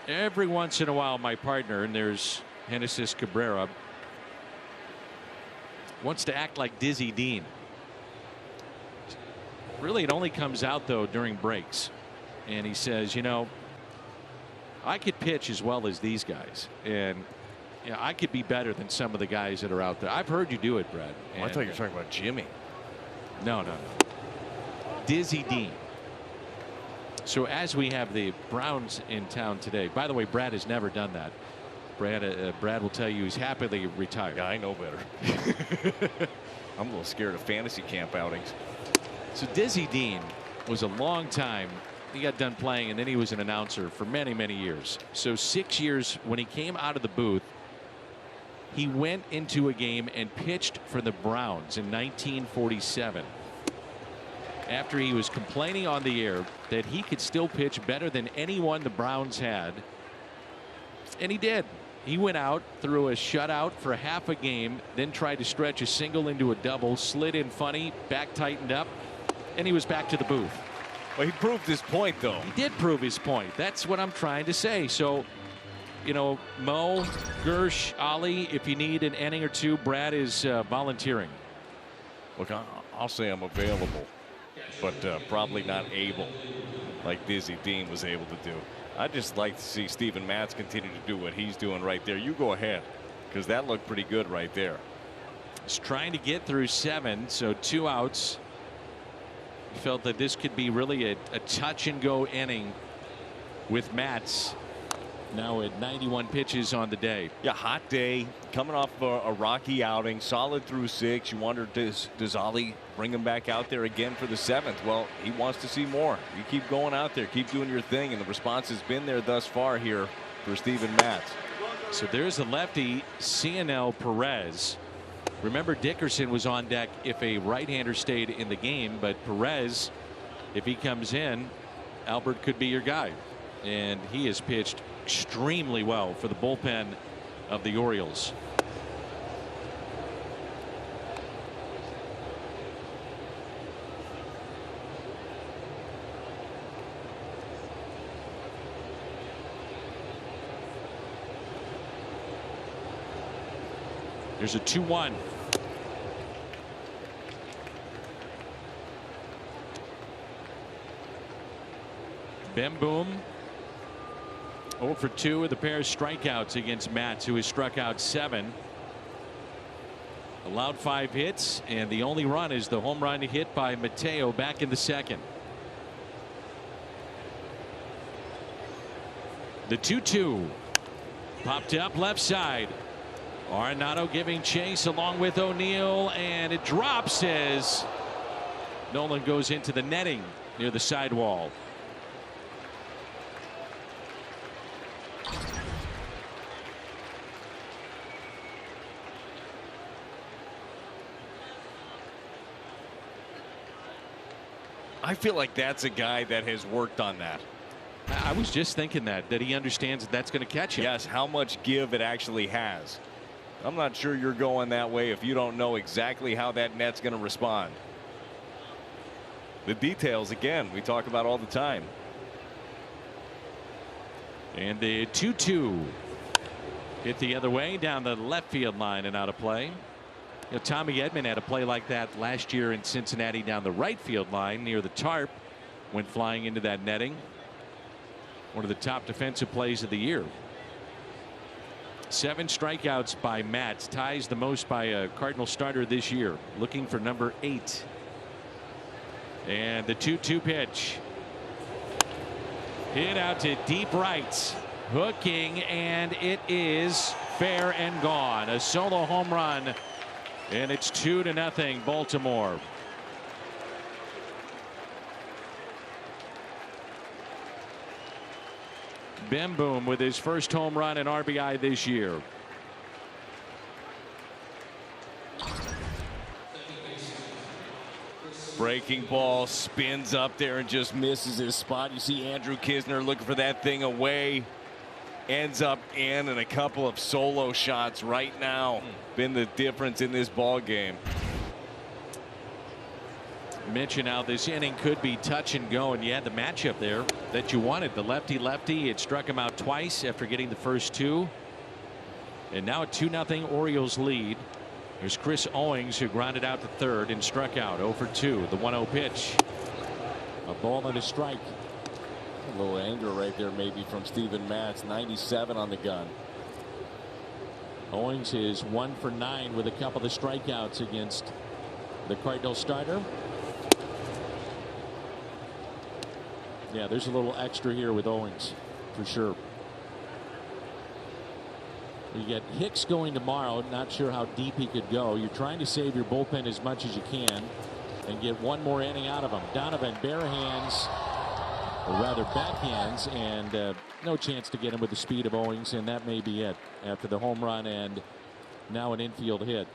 Every once in a while, my partner, and there's Genesis Cabrera, wants to act like Dizzy Dean. Really, it only comes out, though, during breaks. And he says, you know, I could pitch as well as these guys. And you know, I could be better than some of the guys that are out there. I've heard you do it, Brad. I thought you were talking about Jimmy. No. Dizzy Dean. So as we have the Browns in town today, by the way, Brad has never done that. Brad will tell you he's happily retired. Yeah, I know better. I'm a little scared of fantasy camp outings. So Dizzy Dean was a long time. He got done playing and then he was an announcer for many, many years. So 6 years when he came out of the booth, he went into a game and pitched for the Browns in 1947. after he was complaining on the air that he could still pitch better than anyone the Browns had. And he did. He went out, threw a shutout for half a game, then tried to stretch a single into a double, slid in funny, back tightened up, and he was back to the booth. Well, he proved his point, though. He did prove his point. That's what I'm trying to say. So, you know, Mo, Gersh, Ali, if you need an inning or two, Brad is volunteering. Look, I'll say I'm available, but probably not able like Dizzy Dean was able to do. I'd just like to see Steven Matz continue to do what he's doing right there. You go ahead, because that looked pretty good right there. He's trying to get through 7, so 2 outs. He felt that this could be really a touch and go inning with Matz now at 91 pitches on the day. Yeah, hot day, coming off a rocky outing, solid through 6. You wonder, does Ollie bring him back out there again for the 7th? Well, he wants to see more. You keep going out there, keep doing your thing, and the response has been there thus far here for Steven Matz. So there's the lefty, Cionel Perez. Remember, Dickerson was on deck if a right-hander stayed in the game, but Perez, if he comes in, Albert could be your guy. And he has pitched extremely well for the bullpen of the Orioles. There's a 2-1. Ben Boom 0 for 2 with a pair of strikeouts against Matz, who has struck out 7. Allowed 5 hits, and the only run is the home run hit by Mateo back in the 2nd. The 2-2 popped up left side. Arenado giving chase along with O'Neill, and it drops as Nolan goes into the netting near the sidewall. I feel like that's a guy that has worked on that. I was just thinking that he understands that's going to catch him. Yes, how much give it actually has. I'm not sure you're going that way if you don't know exactly how that net's going to respond. The details, again, we talk about all the time. And the 2-2 hit the other way down the left field line and out of play. You know, Tommy Edman had a play like that last year in Cincinnati down the right field line near the tarp, went flying into that netting. One of the top defensive plays of the year. 7 strikeouts by Matz, ties the most by a Cardinal starter this year, looking for number 8. And the 2-2 pitch hit out to deep right, hooking, and it is fair and gone. A solo home run, and it's 2-0 Baltimore. Ben Boom with his first home run and RBI this year. Breaking ball, spins up there and just misses his spot. You see Andrew Kisner looking for that thing away. Ends up in, and a couple of solo shots right now been the difference in this ball game. Mention how this inning could be touch and go, and you had the matchup there that you wanted. The lefty it struck him out twice after getting the first 2, and now a 2-0 Orioles lead. There's Chris Owings, who grounded out to third and struck out 0 for 2. The 1-0 pitch, a ball and a strike. A little anger right there maybe from Steven Matz. 97 on the gun. Owings is 1 for 9 with a couple of strikeouts against the Cardinal starter. Yeah, there's a little extra here with Owings for sure. You get Hicks going tomorrow. Not sure how deep he could go. You're trying to save your bullpen as much as you can and get one more inning out of him. Donovan bare hands, or rather backhands, and no chance to get him with the speed of Owings, and that may be it after the home run and now an infield hit.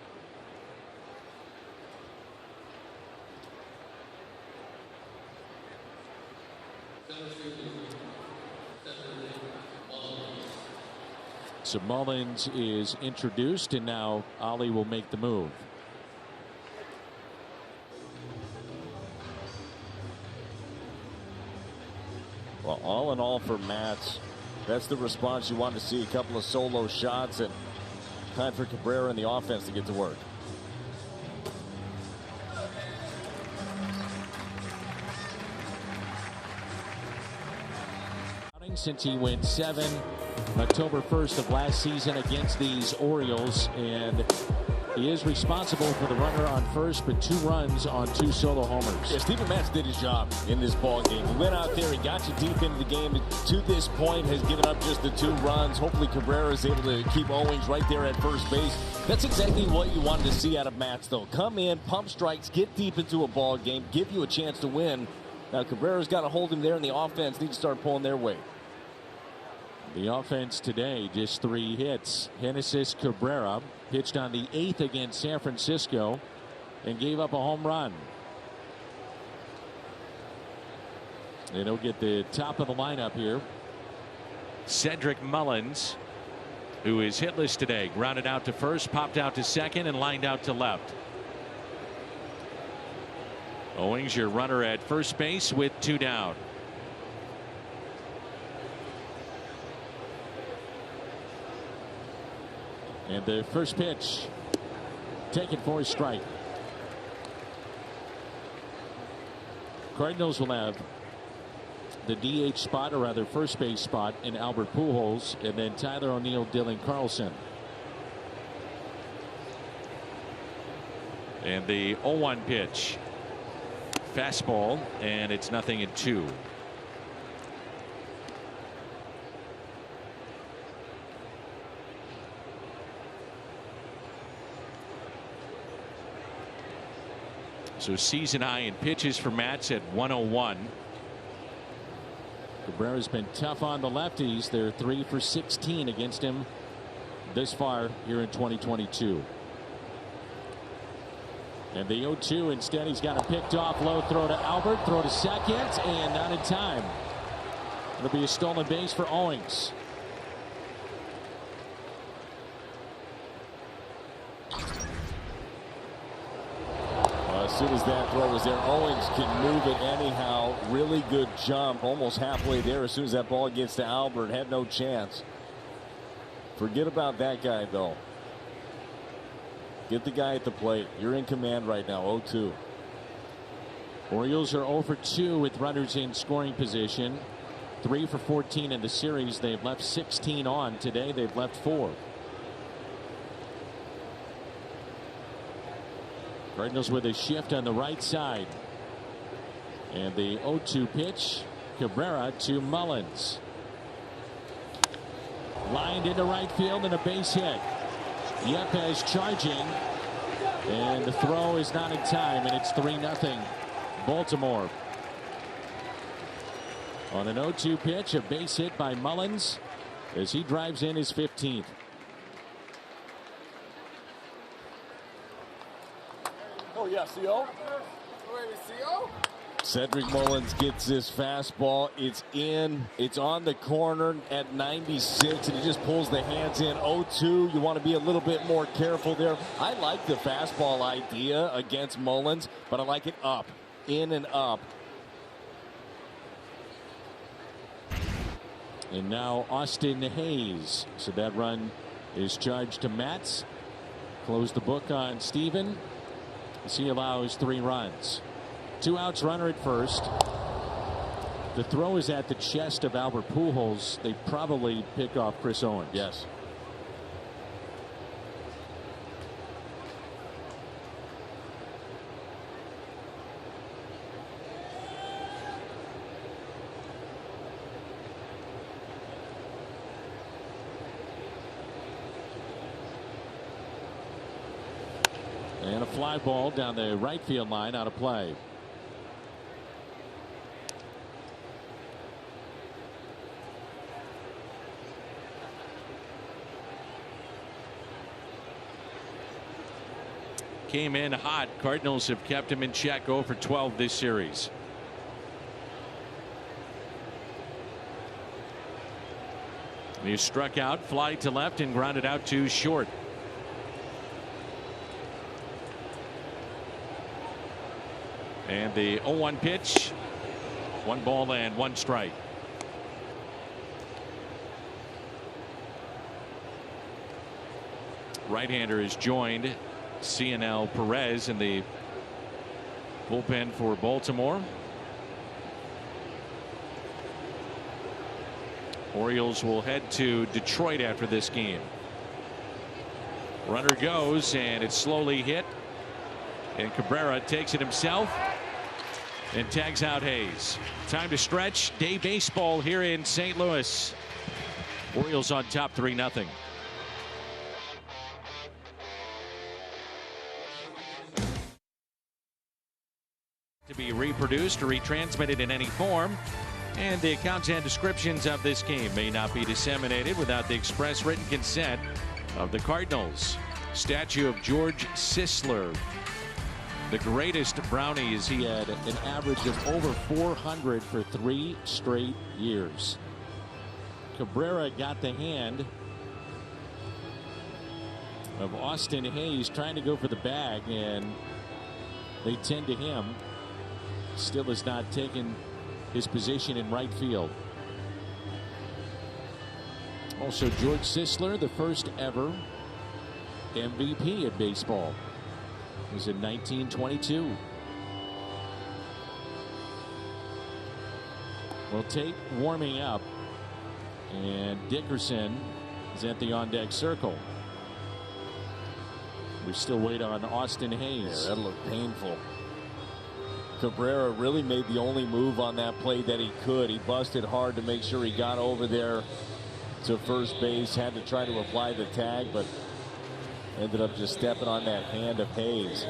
So Mullins is introduced, and now Ollie will make the move. Well, all in all for Matz, that's the response you want to see. A couple of solo shots, and time for Cabrera and the offense to get to work. Since he went 7 October 1st of last season against these Orioles, and he is responsible for the runner on first, but 2 runs on 2 solo homers. Yeah, Steven Matz did his job in this ball game. He went out there, he got you deep into the game. To this point, has given up just the 2 runs. Hopefully Cabrera is able to keep Owings right there at first base. That's exactly what you wanted to see out of Matz, though. Come in, pump strikes, get deep into a ball game, give you a chance to win. Now Cabrera's got to hold him there, and the offense needs to start pulling their weight. The offense today, just 3 hits. Genesis Cabrera pitched on the 8th against San Francisco and gave up a home run. And he'll get the top of the lineup here. Cedric Mullins, who is hitless today, grounded out to first, popped out to second, and lined out to left. Owings, your runner at first base with 2 down. And the first pitch taken for a strike. Cardinals will have the DH spot, or rather first base spot, in Albert Pujols, and then Tyler O'Neill, Dylan Carlson. And the 0-1 pitch. Fastball, and it's 0-2. So season high in pitches for Matz at 101. Cabrera's been tough on the lefties. They're 3 for 16 against him this far here in 2022. And the 0-2, instead he's got a picked off low throw to Albert, throw to second, and not in time. It'll be a stolen base for Owings. As soon as that throw was there, Owings can move it anyhow. Really good jump, almost halfway there. As soon as that ball gets to Albert, had no chance. Forget about that guy, though. Get the guy at the plate. You're in command right now. 0-2. Orioles are 0 for 2 with runners in scoring position. 3 for 14 in the series. They've left 16 on. Today they've left 4. Cardinals with a shift on the right side. And the 0-2 pitch. Cabrera to Mullins. Lined into right field and a base hit. Yepez charging. And the throw is not in time, and it's 3-0 Baltimore. On an 0-2 pitch, a base hit by Mullins as he drives in his 15th. Oh, yeah, CO. CO. Cedric Mullins gets this fastball. It's in. It's on the corner at 96, and he just pulls the hands in. 0-2. You want to be a little bit more careful there. I like the fastball idea against Mullins, but I like it up, in and up. And now Austin Hayes. So that run is charged to Matz. Close the book on Steven as he allows 3 runs. 2 outs, runner at first. The throw is at the chest of Albert Pujols. They probably pick off Chris Owings. Yes. And a fly ball down the right field line, out of play. Came in hot. Cardinals have kept him in check. 0 for 12 this series. He struck out, fly to left, and grounded out to short. And the 0-1 pitch. 1 ball and 1 strike. Right-hander has joined Cionel Perez in the bullpen for Baltimore. Orioles will head to Detroit after this game. Runner goes, and it's slowly hit. And Cabrera takes it himself and tags out Hayes. Time to stretch. Day baseball here in St. Louis. Orioles on top 3-0. To be reproduced or retransmitted in any form, and the accounts and descriptions of this game may not be disseminated without the express written consent of the Cardinals. Statue of George Sisler, the greatest Brownies. He had an average of over 400 for 3 straight years. Cabrera got the hand of Austin Hayes trying to go for the bag, and they tend to him. Still has not taken his position in right field. Also, George Sisler, the first ever MVP in baseball, was in 1922. Well, Tate warming up, and Dickerson is at the on-deck circle. We still wait on Austin Hayes. Yeah, that looked painful. Cabrera really made the only move on that play that he could. He busted hard to make sure he got over there to first base. Had to try to apply the tag, but ended up just stepping on that hand of Hayes.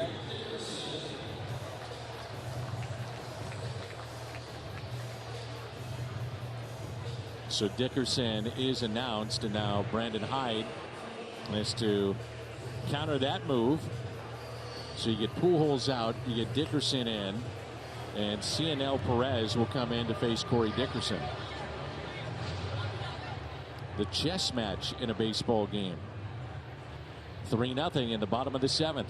So Dickerson is announced, and now Brandon Hyde has to counter that move. So you get Pujols out, you get Dickerson in, and Cionel Perez will come in to face Corey Dickerson. The chess match in a baseball game. 3-0 in the bottom of the 7th.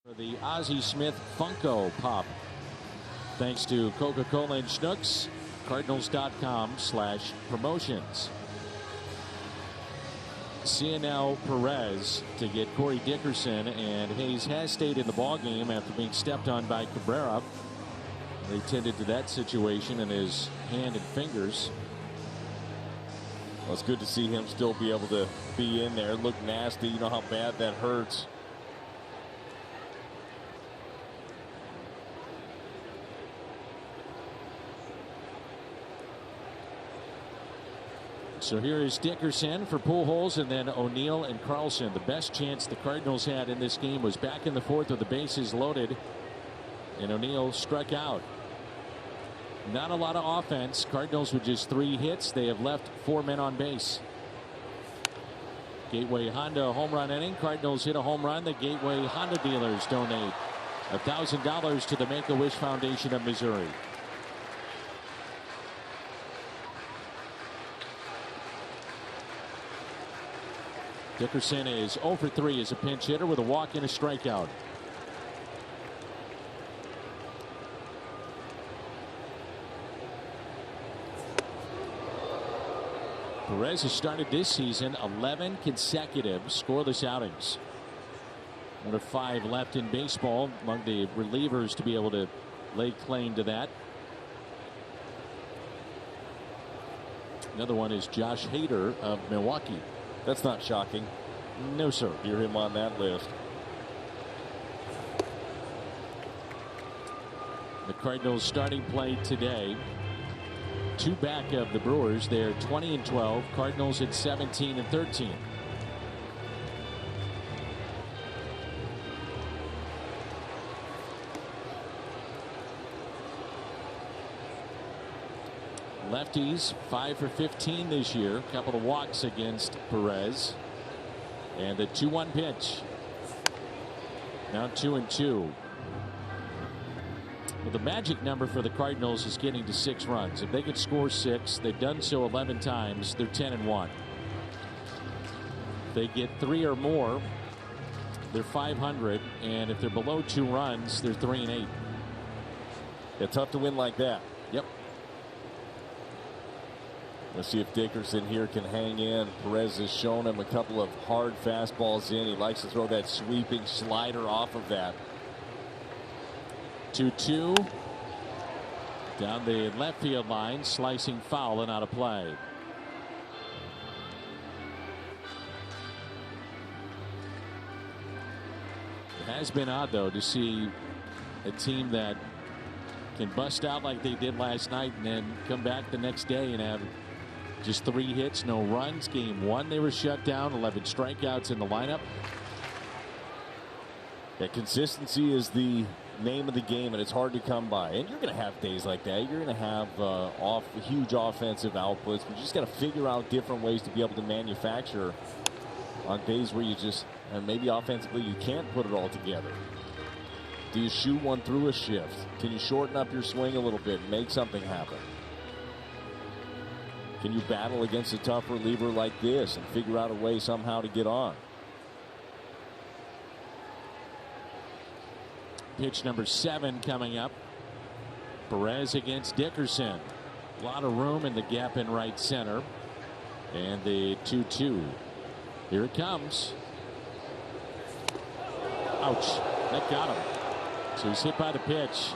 For the Ozzie Smith Funko Pop. Thanks to Coca-Cola and Schnucks. Cardinals.com/promotions. Cionel Perez to get Corey Dickerson, and Hayes has stayed in the ballgame after being stepped on by Cabrera. They tended to that situation in his hand and fingers. Well, it's good to see him still be able to be in there. Look nasty. You know how bad that hurts. So here is Dickerson for Pujols, and then O'Neill and Carlson. The best chance the Cardinals had in this game was back in the 4th with the bases loaded, and O'Neill struck out. Not a lot of offense. Cardinals with just 3 hits. They have left 4 men on base. Gateway Honda home run inning. Cardinals hit a home run. The Gateway Honda dealers donate $1,000 to the Make-A-Wish Foundation of Missouri. Dickerson is 0 for 3 as a pinch hitter with a walk and a strikeout. Perez has started this season 11 consecutive scoreless outings. 1 of 5 left in baseball among the relievers to be able to lay claim to that. Another one is Josh Hader of Milwaukee. That's not shocking. No, sir. Hear him on that list. The Cardinals starting play today. 2 back of the Brewers. They're 20-12. Cardinals at 17-13. Lefties 5 for 15 this year. A couple of walks against Perez. And the 2-1 pitch. Now 2-2. Well, the magic number for the Cardinals is getting to 6 runs. If they could score 6, they've done so 11 times. They're 10-1. If they get 3 or more, they're 500. And if they're below 2 runs, they're 3-8. Yeah, tough to win like that. Yep. Let's see if Dickerson here can hang in. Perez has shown him a couple of hard fastballs in. He likes to throw that sweeping slider off of that. 2-2 down the left field line, slicing foul and out of play. It has been odd, though, to see a team that can bust out like they did last night and then come back the next day and have just 3 hits, no runs. Game 1 they were shut down, 11 strikeouts in the lineup. That consistency is the name of the game, and it's hard to come by. And you're going to have days like that. You're going to have huge offensive outputs, but you just got to figure out different ways to be able to manufacture on days where you just, and maybe offensively you can't put it all together. Do you shoot one through a shift? Can you shorten up your swing a little bit and make something happen? Can you battle against a tough reliever like this and figure out a way somehow to get on? Pitch number 7 coming up. Perez against Dickerson. A lot of room in the gap in right center. And the 2-2. Here it comes. Ouch. That got him. So he's hit by the pitch.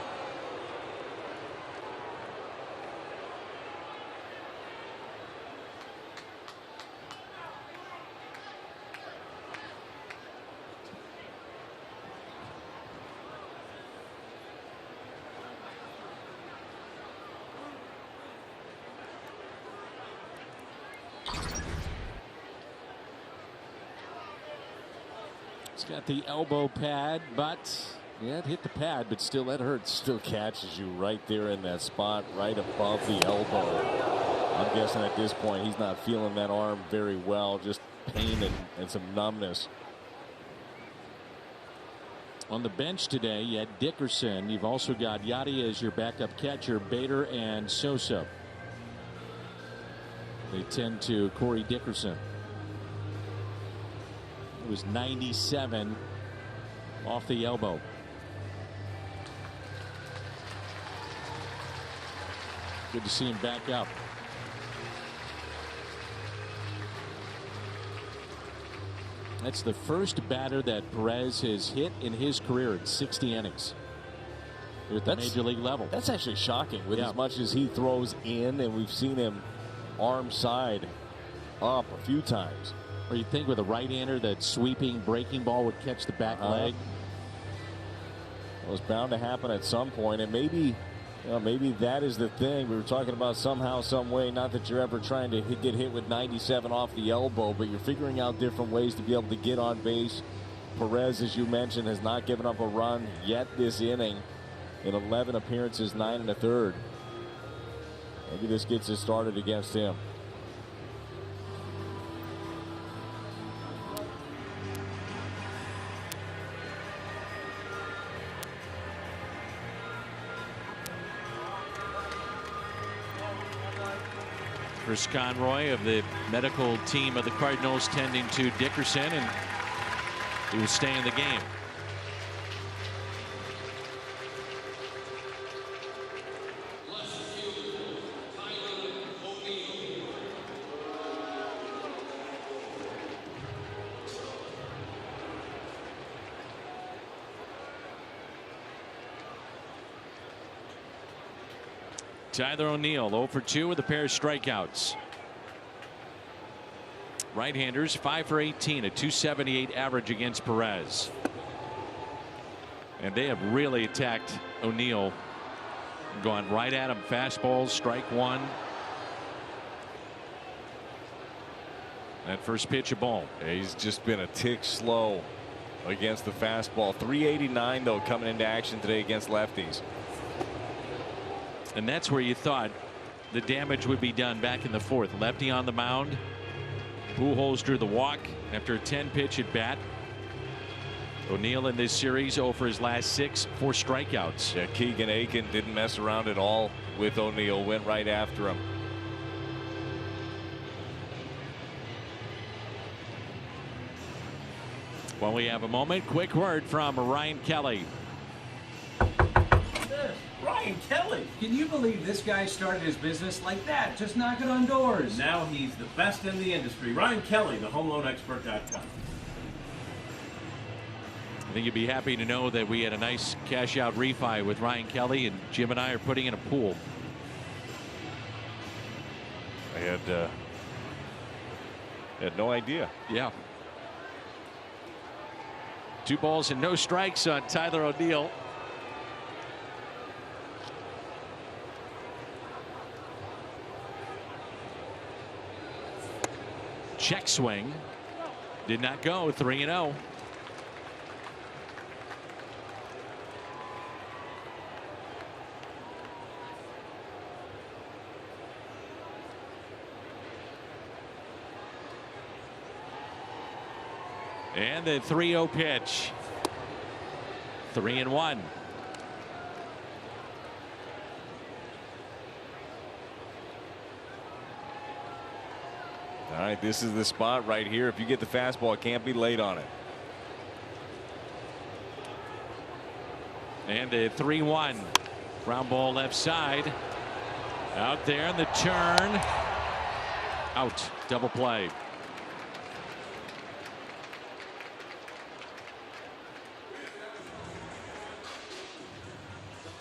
He's got the elbow pad, but yeah, it hit the pad, but still that hurts. Still catches you right there in that spot, right above the elbow. I'm guessing at this point he's not feeling that arm very well, just pain and some numbness. On the bench today, you had Dickerson. You've also got Yachty as your backup catcher, Bader and Sosa. They tend to Corey Dickerson. It was 97 off the elbow. Good to see him back up. That's the first batter that Perez has hit in his career in 60 innings at the major league level. That's actually shocking with as much as he throws in, and we've seen him arm side up a few times. Or you think with a right-hander that sweeping breaking ball would catch the back leg. It was bound to happen at some point, and maybe that is the thing. We were talking about somehow, some way, not that you're ever trying to get hit with 97 off the elbow, but you're figuring out different ways to be able to get on base. Perez, as you mentioned, has not given up a run yet this inning in 11 appearances, 9 1/3. Maybe this gets us started against him. Chris Conroy of the medical team of the Cardinals tending to Dickerson, and he will stay in the game. Tyler O'Neill 0 for 2 with a pair of strikeouts. Right-handers 5 for 18, a .278 average against Perez. And they have really attacked O'Neill, gone right at him. Fastballs, strike one. That first pitch, a ball. He's just been a tick slow against the fastball. 389 though coming into action today against lefties. And that's where you thought the damage would be done back in the fourth. Lefty on the mound. Pujols drew the walk after a 10-pitch at bat. O'Neill in this series 0 for his last 6, 4 strikeouts. Yeah, Keegan Aiken didn't mess around at all with O'Neill, went right after him. While we have a moment, quick word from Ryan Kelly. Ryan Kelly. Can you believe this guy started his business like that, just knocking on doors? Now he's the best in the industry. Ryan Kelly, the HomeLoanExpert.com. I think you'd be happy to know that we had a nice cash out refi with Ryan Kelly, and Jim and I are putting in a pool. I had no idea. Yeah. 2 balls and no strikes on Tyler O'Neill. Check swing. Did not go. 3-0. And the 3-0 pitch. 3-1. All right, this is the spot right here. If you get the fastball, it can't be late on it. And a 3-1. Ground ball left side. Out there in the turn. Out. Double play.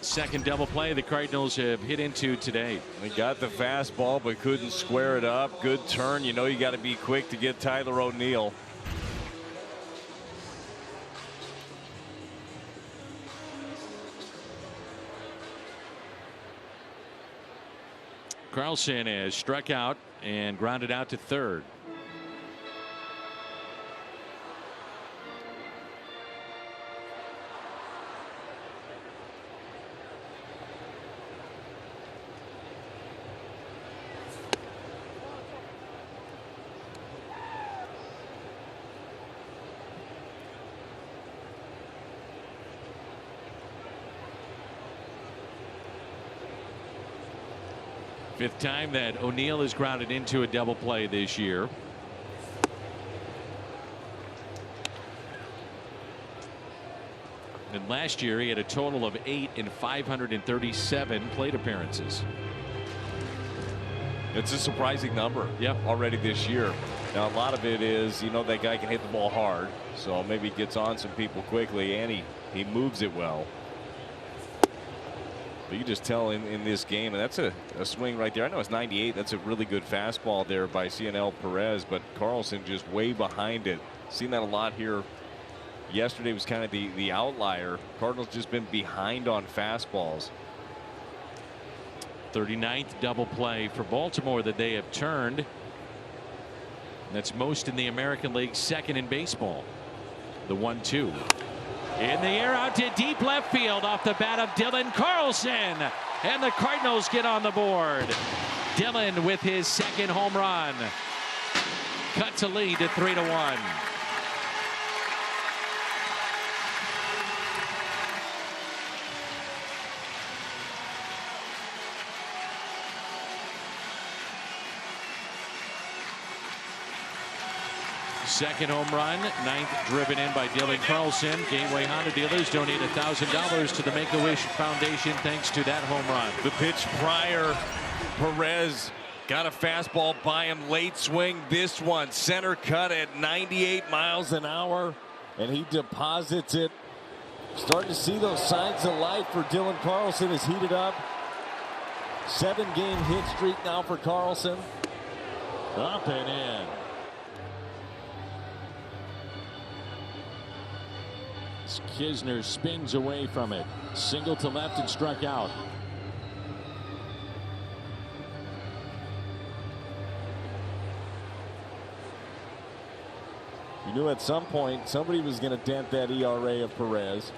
Second double play the Cardinals have hit into today. They got the fastball but couldn't square it up. Good turn. You know you got to be quick to get Tyler O'Neill. Carlson has struck out and grounded out to third. Fifth time that O'Neill is grounded into a double play this year. And last year he had a total of 8 in 537 plate appearances. It's a surprising number. Yep. Already this year. Now a lot of it is, you know, that guy can hit the ball hard, so maybe he gets on some people quickly, and he moves it well. But you just tell in this game, and that's a swing right there. I know it's 98. That's a really good fastball there by CNL Perez, but Carlson just way behind it. Seen that a lot here. Yesterday was kind of the outlier. Cardinals just been behind on fastballs. 39th double play for Baltimore that they have turned. That's most in the American League, second in baseball. The 1-2. In the air out to deep left field off the bat of Dylan Carlson. And the Cardinals get on the board. Dylan with his second home run. Cut to lead to 3-1. Second home run, 9th driven in by Dylan Carlson. Gateway Honda dealers donate $1,000 to the Make-A-Wish Foundation thanks to that home run. The pitch prior, Perez got a fastball by him, late swing. This one center cut at 98 miles an hour, and he deposits it. Starting to see those signs of life for Dylan Carlson. Is heated up. 7-game hit streak now for Carlson. Up and in. Kisner spins away from it. Single to left and struck out. You knew at some point somebody was going to dent that ERA of Perez.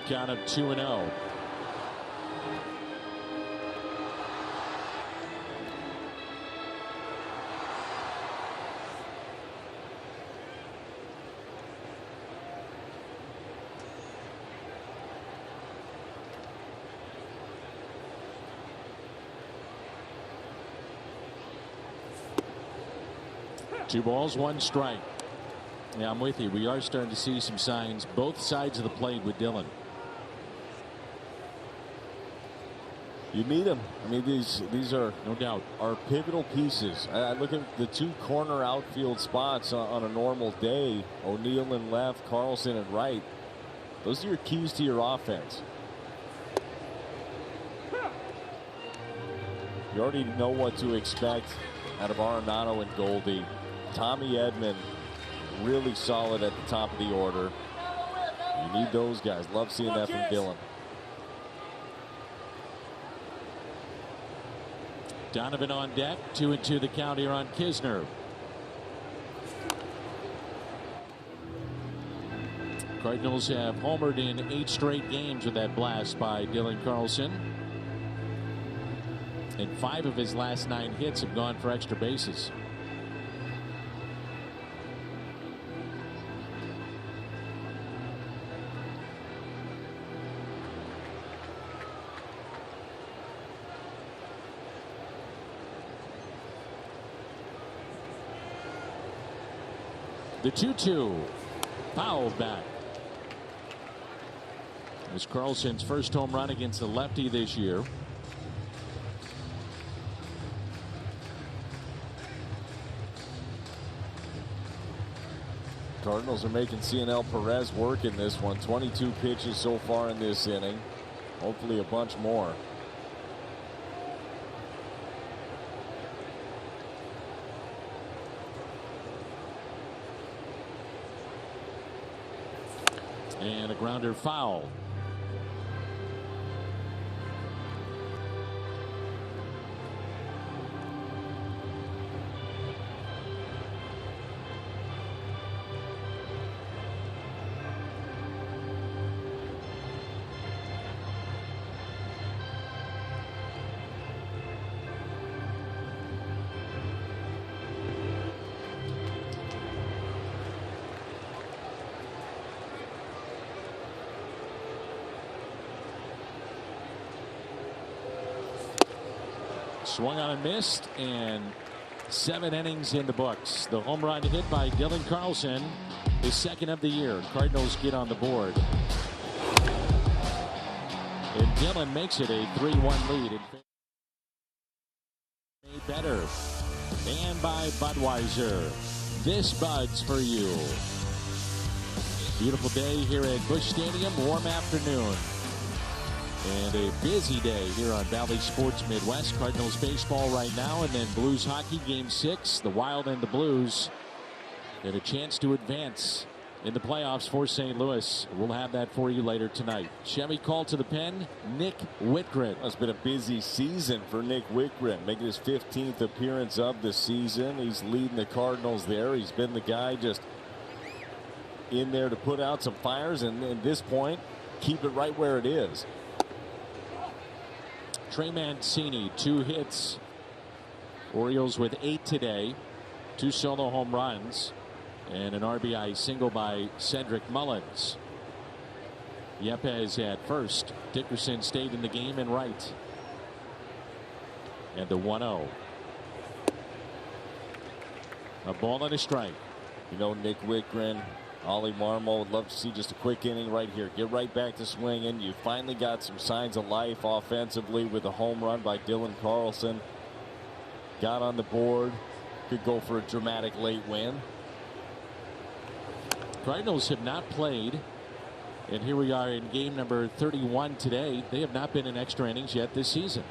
count of 2-0. Two balls, one strike. Yeah, I'm with you. We are starting to see some signs both sides of the plate with Dillon. You need them. I mean, these are no doubt are pivotal pieces. I look at the two corner outfield spots on a normal day. O'Neill in left, Carlson in right. Those are your keys to your offense. You already know what to expect out of Arenado and Goldie. Tommy Edman, really solid at the top of the order. You need those guys. Love seeing that from Dillon. Donovan on deck. 2-2 the count here on Kisner. Cardinals have homered in 8 straight games with that blast by Dylan Carlson. And 5 of his last 9 hits have gone for extra bases. The 2-2 fouled back. It was Carlson's first home run against the lefty this year. Cardinals are making Cionel Perez work in this one. 22 pitches so far in this inning. Hopefully a bunch more. And a grounder foul. Swung on and missed, and 7 innings in the books. The home run hit by Dylan Carlson, his second of the year. Cardinals get on the board. And Dylan makes it a 3-1 lead. Made better. And by Budweiser. This Bud's for you. Beautiful day here at Busch Stadium. Warm afternoon. And a busy day here on Valley Sports Midwest. Cardinals baseball right now, and then Blues hockey game 6. The Wild and the Blues get a chance to advance in the playoffs for St. Louis. We'll have that for you later tonight. Chevy call to the pen, Nick Whitgren. It's been a busy season for Nick Whitgren, making his 15th appearance of the season. He's leading the Cardinals there. He's been the guy just in there to put out some fires, and at this point, keep it right where it is. Trey Mancini, 2 hits. Orioles with 8 today. 2 solo home runs. And an RBI single by Cedric Mullins. Yepez at first. Dickerson stayed in the game in right. And the 1-0. A ball and a strike. You know, Nick Whitgren, Ollie Marmol would love to see just a quick inning right here. Get right back to swinging. You finally got some signs of life offensively with a home run by Dylan Carlson. Got on the board. Could go for a dramatic late win. Cardinals have not played. And here we are in game number 31 today. They have not been in extra innings yet this season.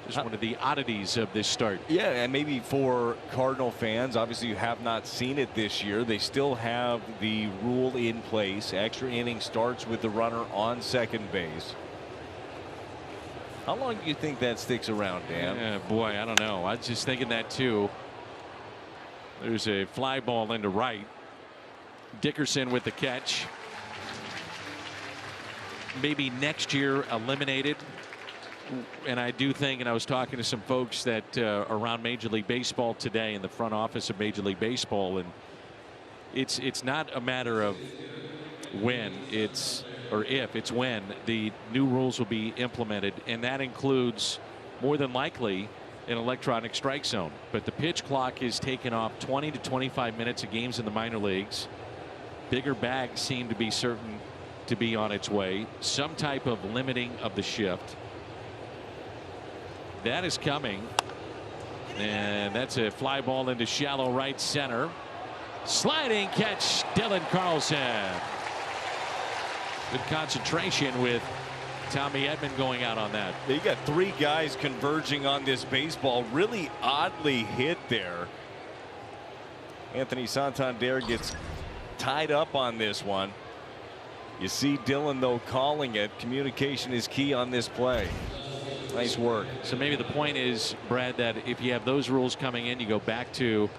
Just one of the oddities of this start. Yeah, and maybe for Cardinal fans, obviously you have not seen it this year. They still have the rule in place. Extra inning starts with the runner on second base. How long do you think that sticks around, Dan? Yeah, boy, I don't know. I was just thinking that too. There's a fly ball into right. Dickerson with the catch. Maybe next year eliminated. And I do think, and I was talking to some folks that around Major League Baseball today in the front office of Major League Baseball, and it's not a matter of when, it's or if, it's when the new rules will be implemented, and that includes more than likely an electronic strike zone. But the pitch clock is taken off 20 to 25 minutes of games in the minor leagues. Bigger bags seem to be certain to be on its way. Some type of limiting of the shift. That is coming. And that's a fly ball into shallow right center. Sliding catch, Dylan Carlson. Good concentration with Tommy Edman going out on that. You got three guys converging on this baseball. Really oddly hit there. Anthony Santander gets tied up on this one. You see Dylan, though, calling it. Communication is key on this play. Nice work. So maybe the point is, Brad, that if you have those rules coming in, you go back to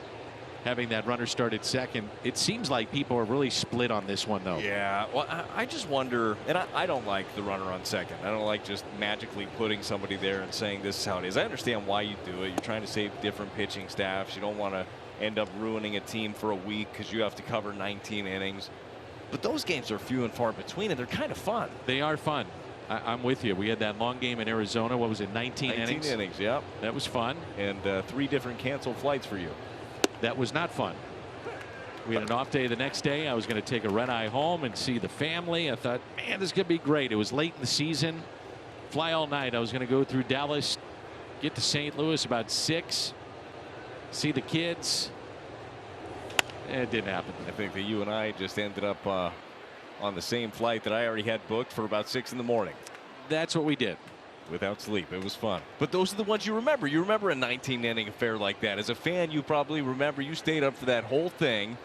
having that runner start at second. It seems like people are really split on this one, though. Yeah, well, I just wonder, and I don't like the runner on second. I don't like just magically putting somebody there and saying this is how it is. I understand why you do it. You're trying to save different pitching staffs. You don't want to end up ruining a team for a week because you have to cover 19 innings. But those games are few and far between, and they're kind of fun. They are fun. I'm with you. We had that long game in Arizona. What was it, 19 innings? 19 innings, yep. That was fun. And 3 different canceled flights for you. That was not fun. We had an off day the next day. I was going to take a red eye home and see the family. I thought, man, this could be great. It was late in the season. Fly all night. I was going to go through Dallas, get to St. Louis about 6, see the kids. It didn't happen. I think that you and I just ended up on the same flight that I already had booked for about 6 in the morning. That's what we did. Without sleep. It was fun. But those are the ones you remember. You remember a 19-inning affair like that. As a fan, you probably remember you stayed up for that whole thing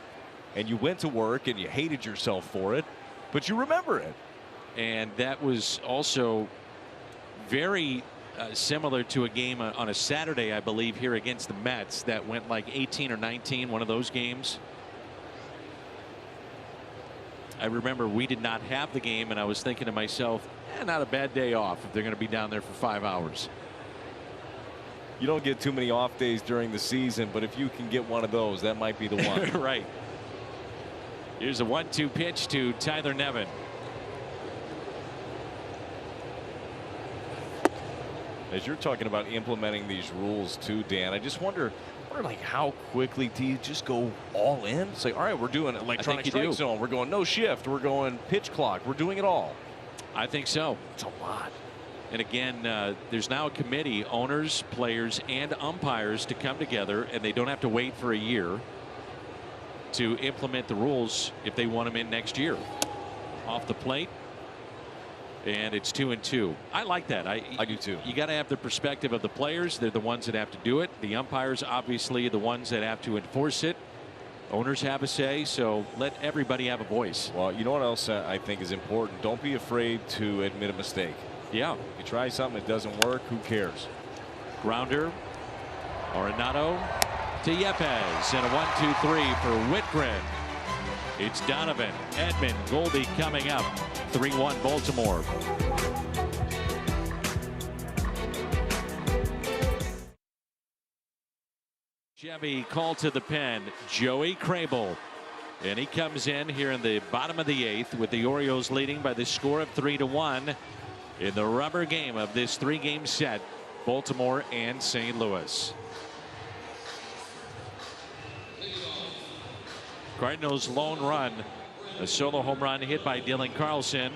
and you went to work and you hated yourself for it, but you remember it. And that was also very similar to a game on a Saturday, I believe, here against the Mets that went like 18 or 19, one of those games. I remember we did not have the game, and I was thinking to myself, not a bad day off if they're going to be down there for 5 hours. You don't get too many off days during the season, but if you can get one of those, that might be the one. Right. Here's a 1-2 pitch to Tyler Nevin. As you're talking about implementing these rules too, Dan, I just wonder like how quickly do you just go all in? It's like, all right, we're doing electronic strike zone. We're going no shift. We're going pitch clock. We're doing it all. I think so. It's a lot. And again, there's now a committee, owners, players, and umpires to come together, and they don't have to wait for a year to implement the rules if they want them in next year. Off the plate. And it's 2-2. I like that. I do too. You got to have the perspective of the players. They're the ones that have to do it. The umpires, obviously, the ones that have to enforce it. Owners have a say, so let everybody have a voice. Well, you know what else I think is important? Don't be afraid to admit a mistake. Yeah. You try something, it doesn't work, who cares? Grounder. Arenado to Yepez. And a 1-2-3 for Whitgren. It's Donovan, Edman, Goldie coming up. 3-1 Baltimore. Chevy called to the pen. Joey Crable. And he comes in here in the bottom of the 8th with the Orioles leading by the score of 3-1 in the rubber game of this 3-game set. Baltimore and St. Louis. Cardinals lone run. A solo home run hit by Dylan Carlson.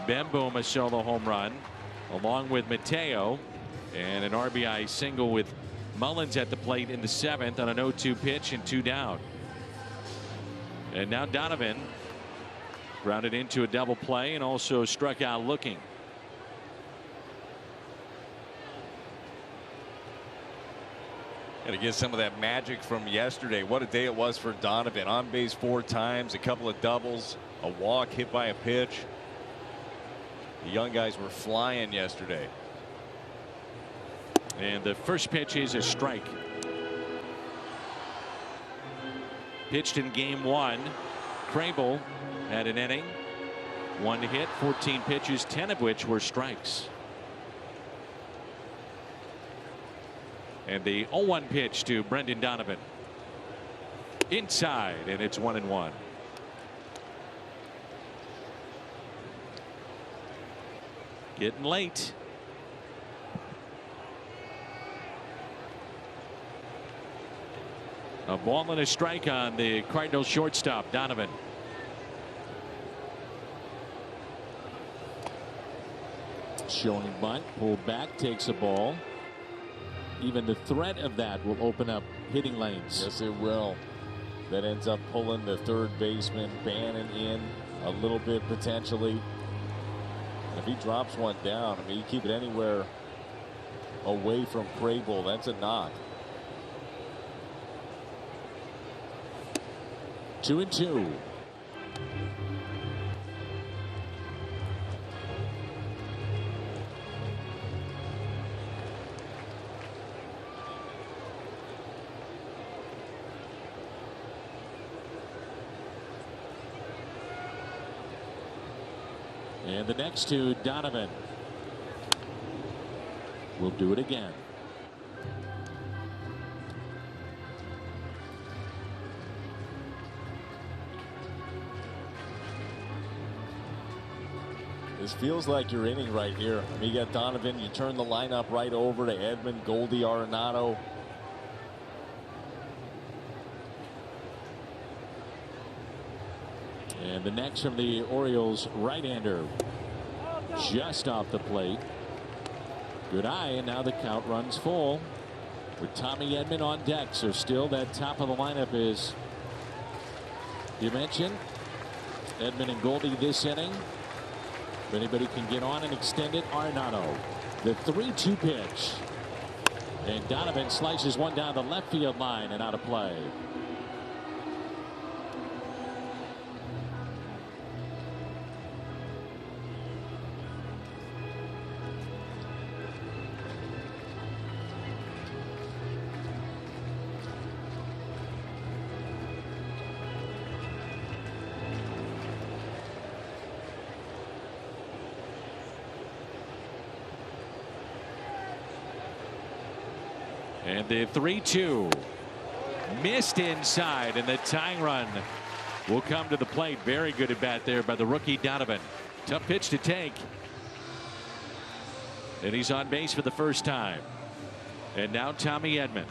Ben Boom a solo home run along with Mateo. And an RBI single with Mullins at the plate in the 7th on an 0-2 pitch and 2 down. And now Donovan grounded into a double play and also struck out looking. And to get some of that magic from yesterday. What a day it was for Donovan. On base 4 times, a couple of doubles, a walk, hit by a pitch. The young guys were flying yesterday. And the first pitch is a strike. Pitched in game 1. Crable had an inning, 1 hit, 14 pitches, 10 of which were strikes. And the 0-1 pitch to Brendan Donovan. Inside, and it's 1-1. Getting late. A ball and a strike on the Cardinals shortstop, Donovan. Showing bunt, pulled back, takes a ball. Even the threat of that will open up hitting lanes. Yes, it will. That ends up pulling the third baseman Bannon in a little bit potentially. If he drops one down, I mean, you keep it anywhere away from Crable, that's a knock. 2-2. And the next to Donovan. We'll do it again. This feels like your inning right here. I mean, you got Donovan, you turn the lineup right over to Edman, Goldie, Arenado. And the next from the Orioles, right-hander, just off the plate. Good eye, and now the count runs full with Tommy Edman on deck. So still that top of the lineup is, you mentioned, Edman and Goldie this inning. If anybody can get on and extend it, Arenado. The 3-2 pitch. And Donovan slices one down the left field line and out of play. And the 3-2 missed inside, and the tying run will come to the plate. Very good at bat there by the rookie Donovan. Tough pitch to take. And he's on base for the first time. And now Tommy Edman.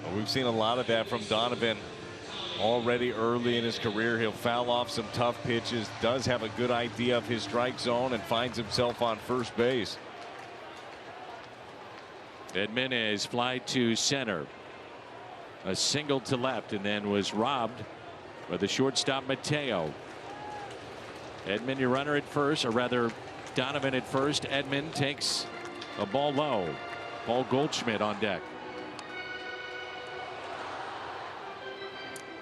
Well, we've seen a lot of that from Donovan already early in his career. He'll foul off some tough pitches, does have a good idea of his strike zone, and finds himself on first base. Edman is fly to center. A single to left, and then was robbed by the shortstop Mateo. Edman, your runner at first, or rather Donovan at first. Edman takes a ball low. Paul Goldschmidt on deck.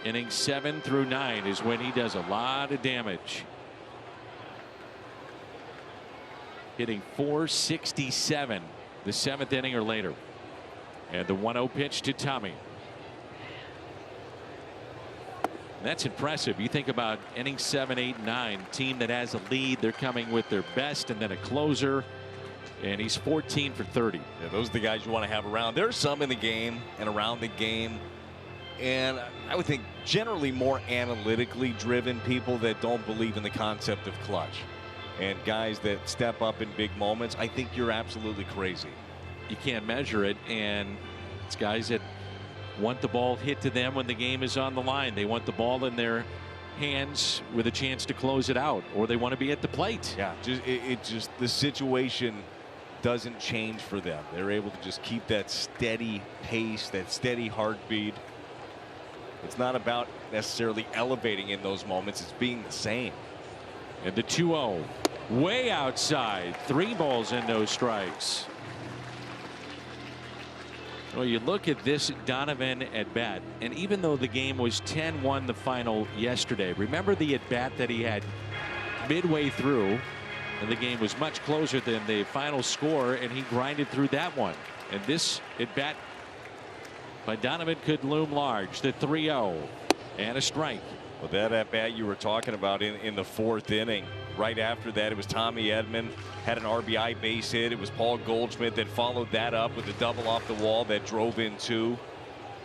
Innings 7 through 9 is when he does a lot of damage. Hitting .467. The 7th inning or later. And the 1-0 pitch to Tommy. That's impressive. You think about inning 7, 8, 9. Team that has a lead. They're coming with their best and then a closer. And he's 14 for 30. Yeah, those are the guys you want to have around. There's some in the game and around the game. And I would think generally more analytically driven people that don't believe in the concept of clutch. And guys that step up in big moments. I think you're absolutely crazy. You can't measure it, and it's guys that want the ball hit to them when the game is on the line. They want the ball in their hands with a chance to close it out, or they want to be at the plate. Yeah, just the situation doesn't change for them. They're able to just keep that steady pace, that steady heartbeat. It's not about necessarily elevating in those moments. It's being the same. And the 2-0 way outside. 3 balls and no strikes. Well, you look at this Donovan at bat, and even though the game was 10-1 the final yesterday, remember the at bat that he had midway through, and the game was much closer than the final score, and he grinded through that one. And this at bat by Donovan could loom large. The 3-0 and a strike. Well, that at bat you were talking about in the fourth inning. Right after that, it was Tommy Edman had an RBI base hit. It was Paul Goldschmidt that followed that up with a double off the wall that drove in 2.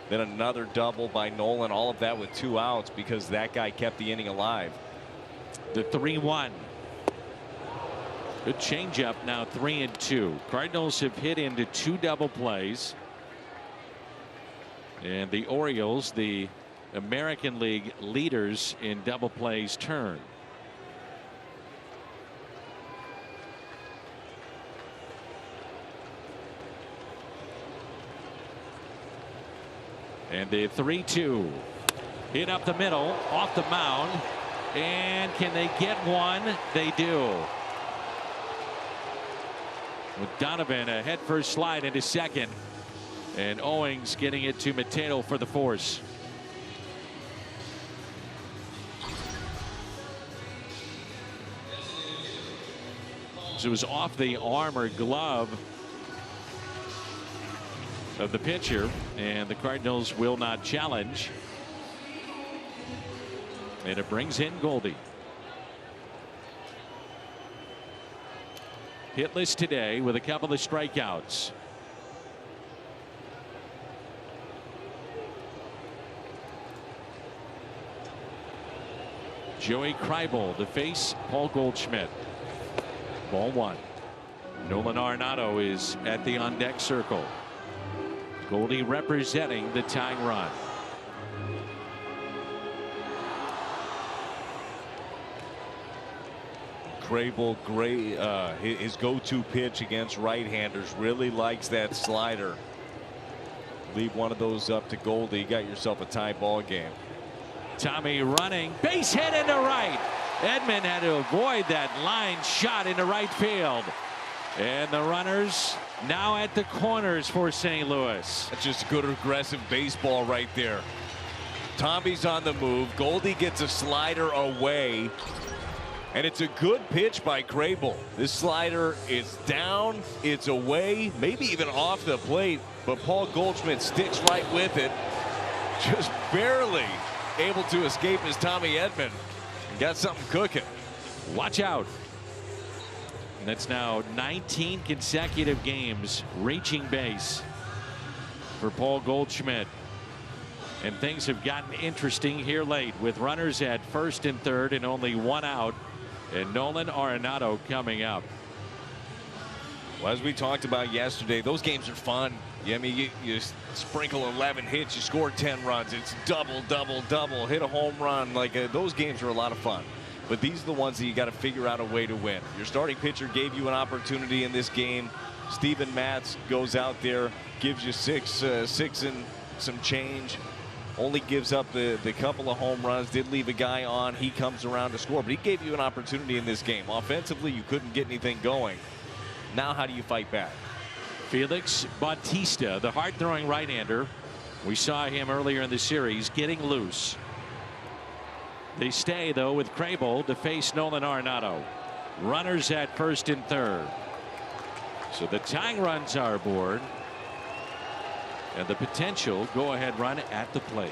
Then another double by Nolan. All of that with 2 outs because that guy kept the inning alive. The 3-1. Good changeup now, 3-2. Cardinals have hit into 2 double plays. And the Orioles, the American League leaders in double plays, turn. And the 3-2 hit up the middle off the mound. And can they get one? They do. With Donovan a head first slide into second. And Owings getting it to Mateo for the force. So it was off the arm or glove of the pitcher, and the Cardinals will not challenge. And it brings in Goldie. Hitless today with a couple of strikeouts. Joey Kreibel to face Paul Goldschmidt. Ball 1. Nolan Arenado is at the on deck circle. Goldie representing the tying run. Kreibel, his go-to pitch against right-handers, really likes that slider. Leave one of those up to Goldie. You got yourself a tie ball game. Tommy running, base hit into right. Edman had to avoid that line shot into right field. And the runners now at the corners for St. Louis. That's just good aggressive baseball right there. Tommy's on the move. Goldie gets a slider away. And it's a good pitch by Kreibel. This slider is down, it's away, maybe even off the plate. But Paul Goldschmidt sticks right with it. Just barely able to escape his Tommy Edman. Got something cooking. Watch out. And that's now 19 consecutive games reaching base for Paul Goldschmidt. And things have gotten interesting here late with runners at first and third and only 1 out. And Nolan Arenado coming up. Well, as we talked about yesterday, those games are fun. I mean, you sprinkle 11 hits, you score 10 runs. It's double, double, double. Hit a home run. Those games are a lot of fun. But these are the ones that you got to figure out a way to win. Your starting pitcher gave you an opportunity in this game. Steven Matz goes out there, gives you six and some change. Only gives up the couple of home runs. Did leave a guy on. He comes around to score. But he gave you an opportunity in this game. Offensively, you couldn't get anything going. Now how do you fight back? Felix Bautista, the hard-throwing right-hander. We saw him earlier in the series getting loose. They stay, though, with Kreibel to face Nolan Arenado. Runners at first and third. So the tying runs are aboard. And the potential go-ahead run at the plate.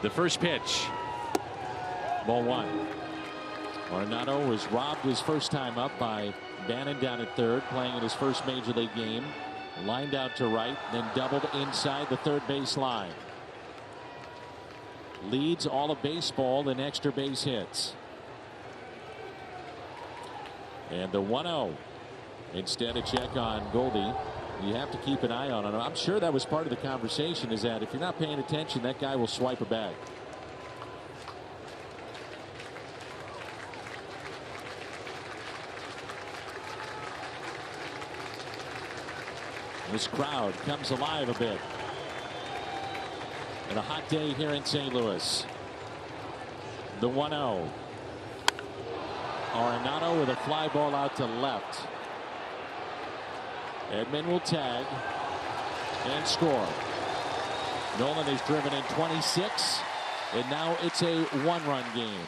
The first pitch. Ball 1. Arenado was robbed his first time up by Bannon down at third, playing in his first major league game. Lined out to right, then doubled inside the third base line. Leads all of baseball in extra base hits. And the 1-0. Instead, a check on Goldie. You have to keep an eye on him. I'm sure that was part of the conversation, is that if you're not paying attention, that guy will swipe a bag. This crowd comes alive a bit. And a hot day here in St. Louis. The 1-0. Arenado with a fly ball out to left. Edman will tag and score. Nolan has driven in 26, and now it's a 1-run game.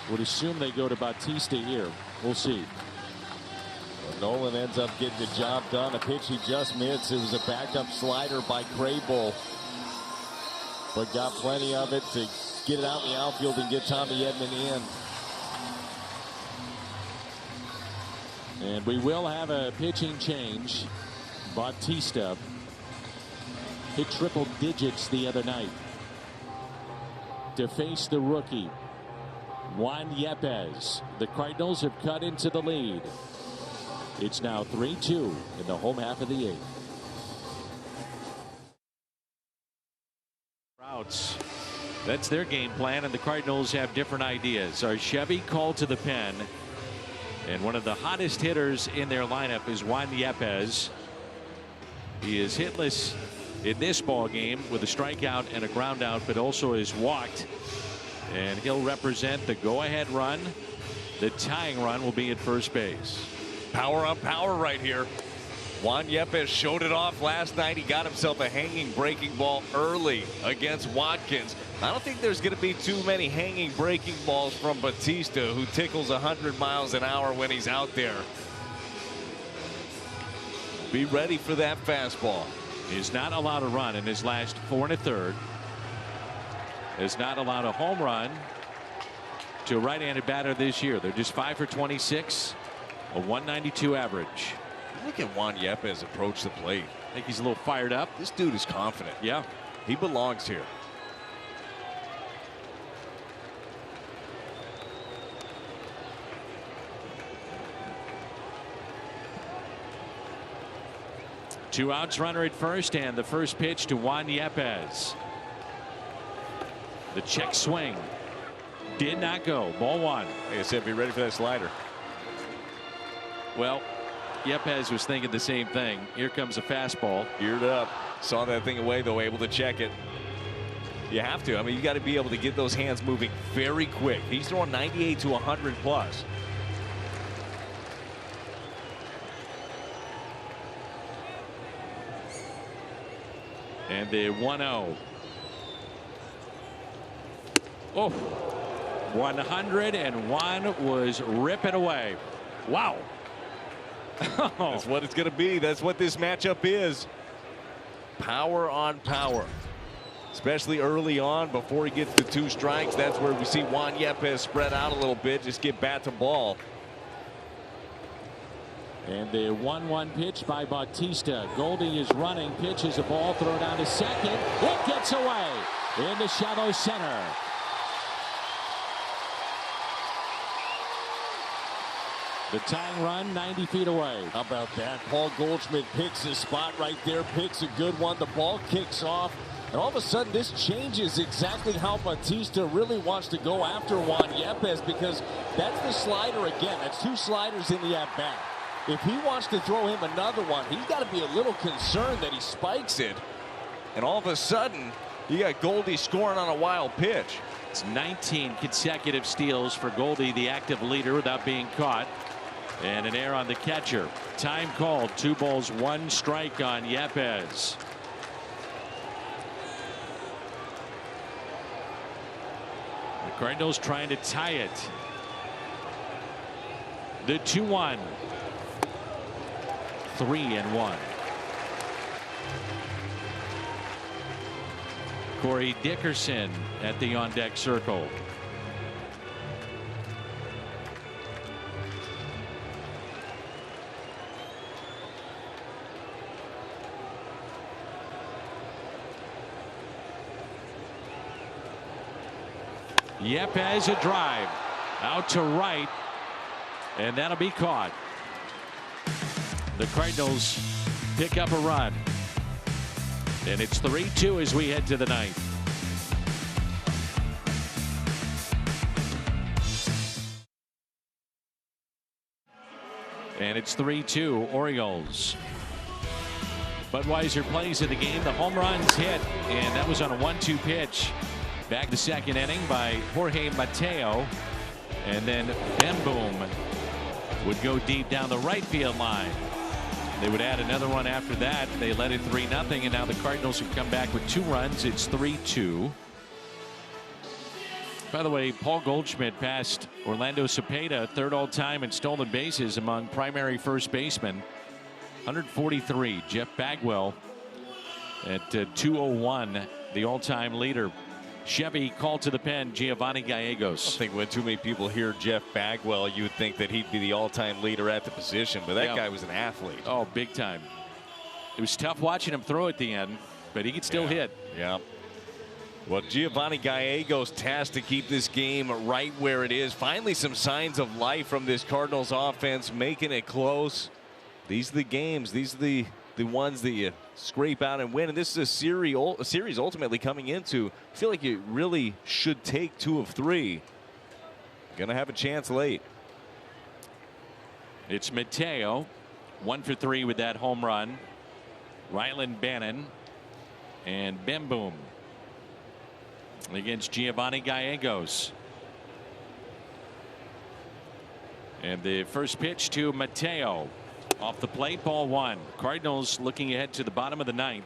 Would assume they go to Bautista here. We'll see. Nolan ends up getting the job done. A pitch he just missed. It was a backup slider by Crable, but got plenty of it to get it out in the outfield and get Tommy Edman in. And we will have a pitching change. Bautista hit triple digits the other night to face the rookie Juan Yepez. The Cardinals have cut into the lead. It's now 3-2 in the home half of the 8th. Routes. That's their game plan, and the Cardinals have different ideas. Chevy called to the pen, and one of the hottest hitters in their lineup is Juan Yepez. He is hitless in this ball game with a strikeout and a ground out, but also is walked, and he'll represent the go-ahead run. The tying run will be at first base. Power on power right here. Juan Yepez showed it off last night. He got himself a hanging breaking ball early against Watkins. I don't think there's going to be too many hanging breaking balls from Bautista, who tickles 100 miles an hour when he's out there. Be ready for that fastball. He's not allowed a run in his last 4 1/3. Has not allowed a home run to a right-handed batter this year. They're just 5 for 26, a 192 average. Look at Juan Yepez approach the plate. I think he's a little fired up. This dude is confident. Yeah. He belongs here. Two outs, runner at first, and the first pitch to Juan Yepez. The check swing did not go. Ball 1. Like I said, be ready for that slider. Well, Yepez was thinking the same thing. Here comes a fastball. Geared up. Saw that thing away, though, able to check it. You have to. I mean, you got to be able to get those hands moving very quick. He's throwing 98 to 100 plus. And the 1-0. Oh, 101 was ripping away. Wow. That's what it's going to be. That's what this matchup is. Power on power. Especially early on before he gets to 2 strikes. That's where we see Juan Yepez spread out a little bit. Just get bat to ball. And the 1-1 pitch by Bautista. Goldie is running. Pitches a ball. Throw down to second. It gets away in the shallow center. The tying run 90 feet away. How about that? Paul Goldschmidt picks his spot right there. Picks a good one. The ball kicks off. And all of a sudden this changes exactly how Bautista really wants to go after Juan Yepez, because that's the slider again. That's 2 sliders in the at-bat. If he wants to throw him another one, he's got to be a little concerned that he spikes it. And all of a sudden, you got Goldie scoring on a wild pitch. It's 19 consecutive steals for Goldie, the active leader, without being caught. And an error on the catcher. Time called. 2 balls, 1 strike on Yepez. The Cardinals trying to tie it. The 2-1. 3-1. Corey Dickerson at the on-deck circle. Yepez a drive out to right, and that'll be caught. The Cardinals pick up a run, and it's 3-2 as we head to the 9th. And it's 3-2 Orioles. Budweiser plays in the game. The home runs hit, and that was on a 1-2 pitch. Back the second inning by Jorge Mateo, and then Ben Boom would go deep down the right field line. They would add another one after that. They led it 3-0, and now the Cardinals have come back with 2 runs. It's 3-2. By the way, Paul Goldschmidt passed Orlando Cepeda, third all-time in stolen bases among primary first basemen. 143. Jeff Bagwell at 201, the all-time leader. Chevy called to the pen, Giovanni Gallegos. I think when too many people hear Jeff Bagwell, you would think that he'd be the all-time leader at the position, but that guy was an athlete. Oh, big time. It was tough watching him throw at the end, but he could still hit. Yeah. Well, Giovanni Gallegos tasked to keep this game right where it is. Finally, some signs of life from this Cardinals offense, making it close. These are the games. These are the ones that you scrape out and win. And this is a series ultimately coming into. I feel like you really should take 2 of 3. Going to have a chance late. It's Mateo, 1 for 3 with that home run. Ryland Bannon and Bim Boom against Giovanni Gallegos. And the first pitch to Mateo. Off the plate, ball 1. Cardinals looking ahead to the bottom of the 9th.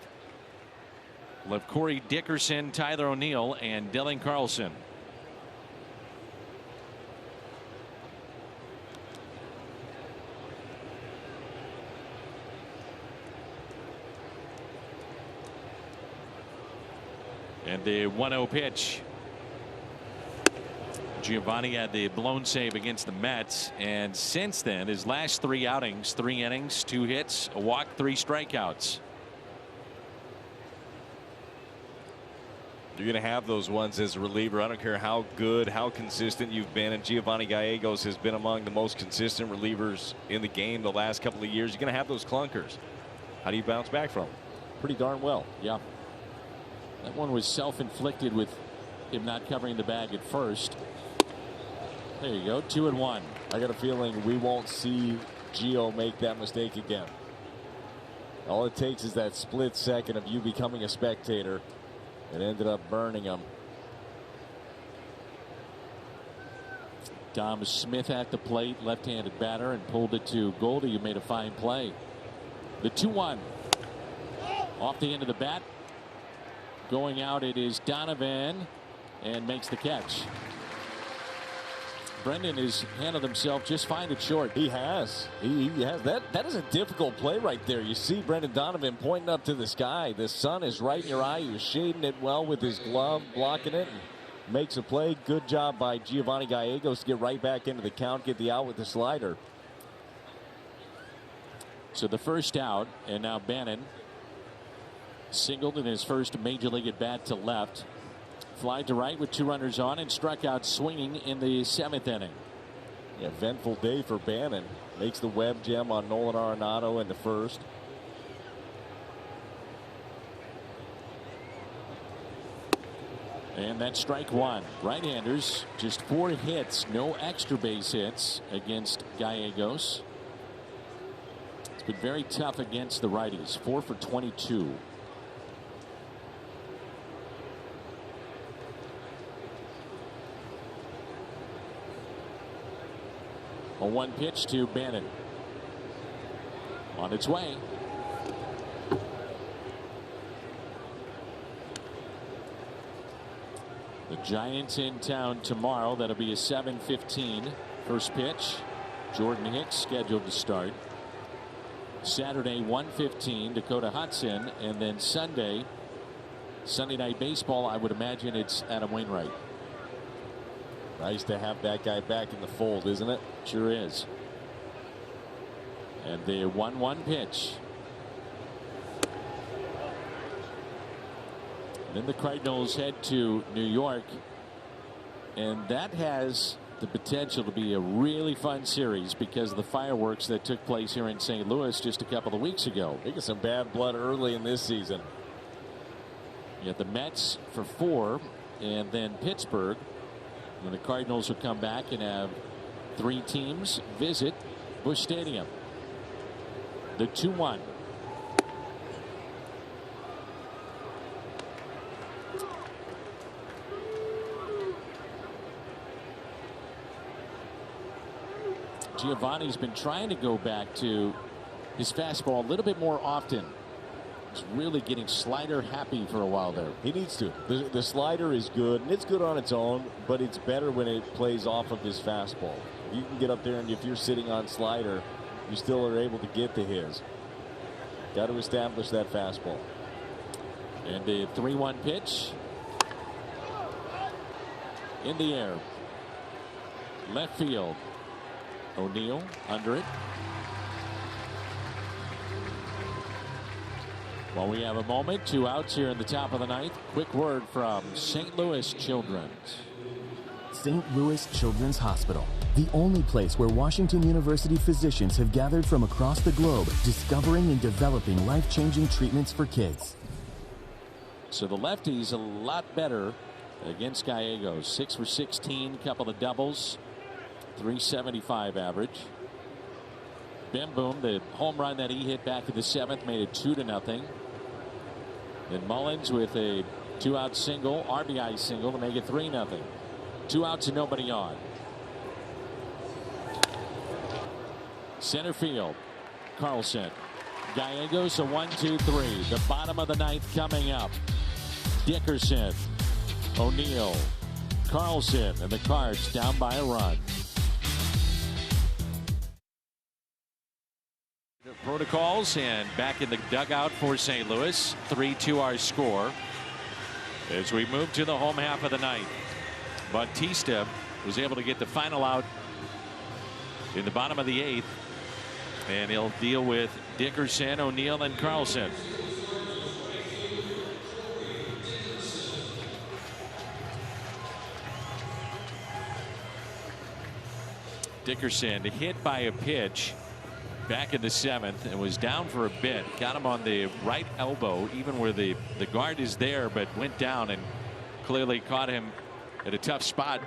We'll have Corey Dickerson, Tyler O'Neill, and Dylan Carlson. And the 1-0 pitch. Giovanni had the blown save against the Mets, and since then his last 3 outings, 3 innings, 2 hits, a walk, 3 strikeouts. You're going to have those ones as a reliever. I don't care how good, how consistent you've been, and Giovanni Gallegos has been among the most consistent relievers in the game the last couple of years. You're going to have those clunkers. How do you bounce back from them? Pretty darn well. Yeah. That one was self-inflicted with him not covering the bag at first. There you go, 2-1. I got a feeling we won't see Gio make that mistake again. All it takes is that split second of you becoming a spectator. It ended up burning him. Dom Smith at the plate, left-handed batter, and pulled it to Goldie, who made a fine play. The 2-1. Off the end of the bat. Going out, it is Donovan, and makes the catch. Brendan has handled himself just fine at short. He has. He has. That is a difficult play right there. You see Brendan Donovan pointing up to the sky. The sun is right in your eye. He was shading it well with his glove, blocking it, and makes a play. Good job by Giovanni Gallegos to get right back into the count, get the out with the slider. So the first out, and now Bannon singled in his first major league at bat to left. Fly to right with 2 runners on, and struck out swinging in the 7th inning. Yeah, eventful day for Bannon. Makes the web gem on Nolan Arenado in the first. And that's strike 1. Right-handers, just 4 hits, no extra base hits against Gallegos. It's been very tough against the righties. 4 for 22. A 1 pitch to Bannon. On its way. The Giants in town tomorrow. That'll be a 7:15 first pitch. Jordan Hicks scheduled to start. Saturday 1:15 Dakota Hudson, and then Sunday Night Baseball. I would imagine it's Adam Wainwright. Nice to have that guy back in the fold, isn't it? Sure is. And the 1-1 pitch. Then the Cardinals head to New York, and that has the potential to be a really fun series because of the fireworks that took place here in St. Louis just a couple of weeks ago. They get some bad blood early in this season. You got the Mets for 4, and then Pittsburgh. And the Cardinals will come back and have 3 teams visit Busch Stadium. The 2-1. Giovanni's been trying to go back to his fastball a little bit more often. He's really getting slider happy for a while there. He needs to. The slider is good, and it's good on its own, but it's better when it plays off of his fastball. You can get up there, and if you're sitting on slider, you still are able to get to his. Got to establish that fastball. And the 3-1 pitch. In the air. Left field. O'Neill under it. Well, we have a moment. 2 outs here in the top of the ninth. Quick word from St. Louis Children's. St. Louis Children's Hospital, the only place where Washington University physicians have gathered from across the globe, discovering and developing life-changing treatments for kids. So the lefty's a lot better against Gallegos. 6 for 16, couple of doubles, 375 average. Bim Boom, the home run that he hit back in the 7th, made it 2-0. Then Mullins with a 2-out single, RBI single to make it 3-0. 2 outs and nobody on. Center field, Carlson. Gallegos a 1-2-3. The bottom of the ninth coming up. Dickerson, O'Neill, Carlson, and the Cards down by a run. Protocols and back in the dugout for St. Louis. 3-2 our score as we move to the home half of the ninth. Bautista was able to get the final out in the bottom of the 8th, and he'll deal with Dickerson, O'Neill, and Carlson. Dickerson hit by a pitch back in the 7th and was down for a bit. Got him on the right elbow, even where the guard is there, but went down and clearly caught him at a tough spot.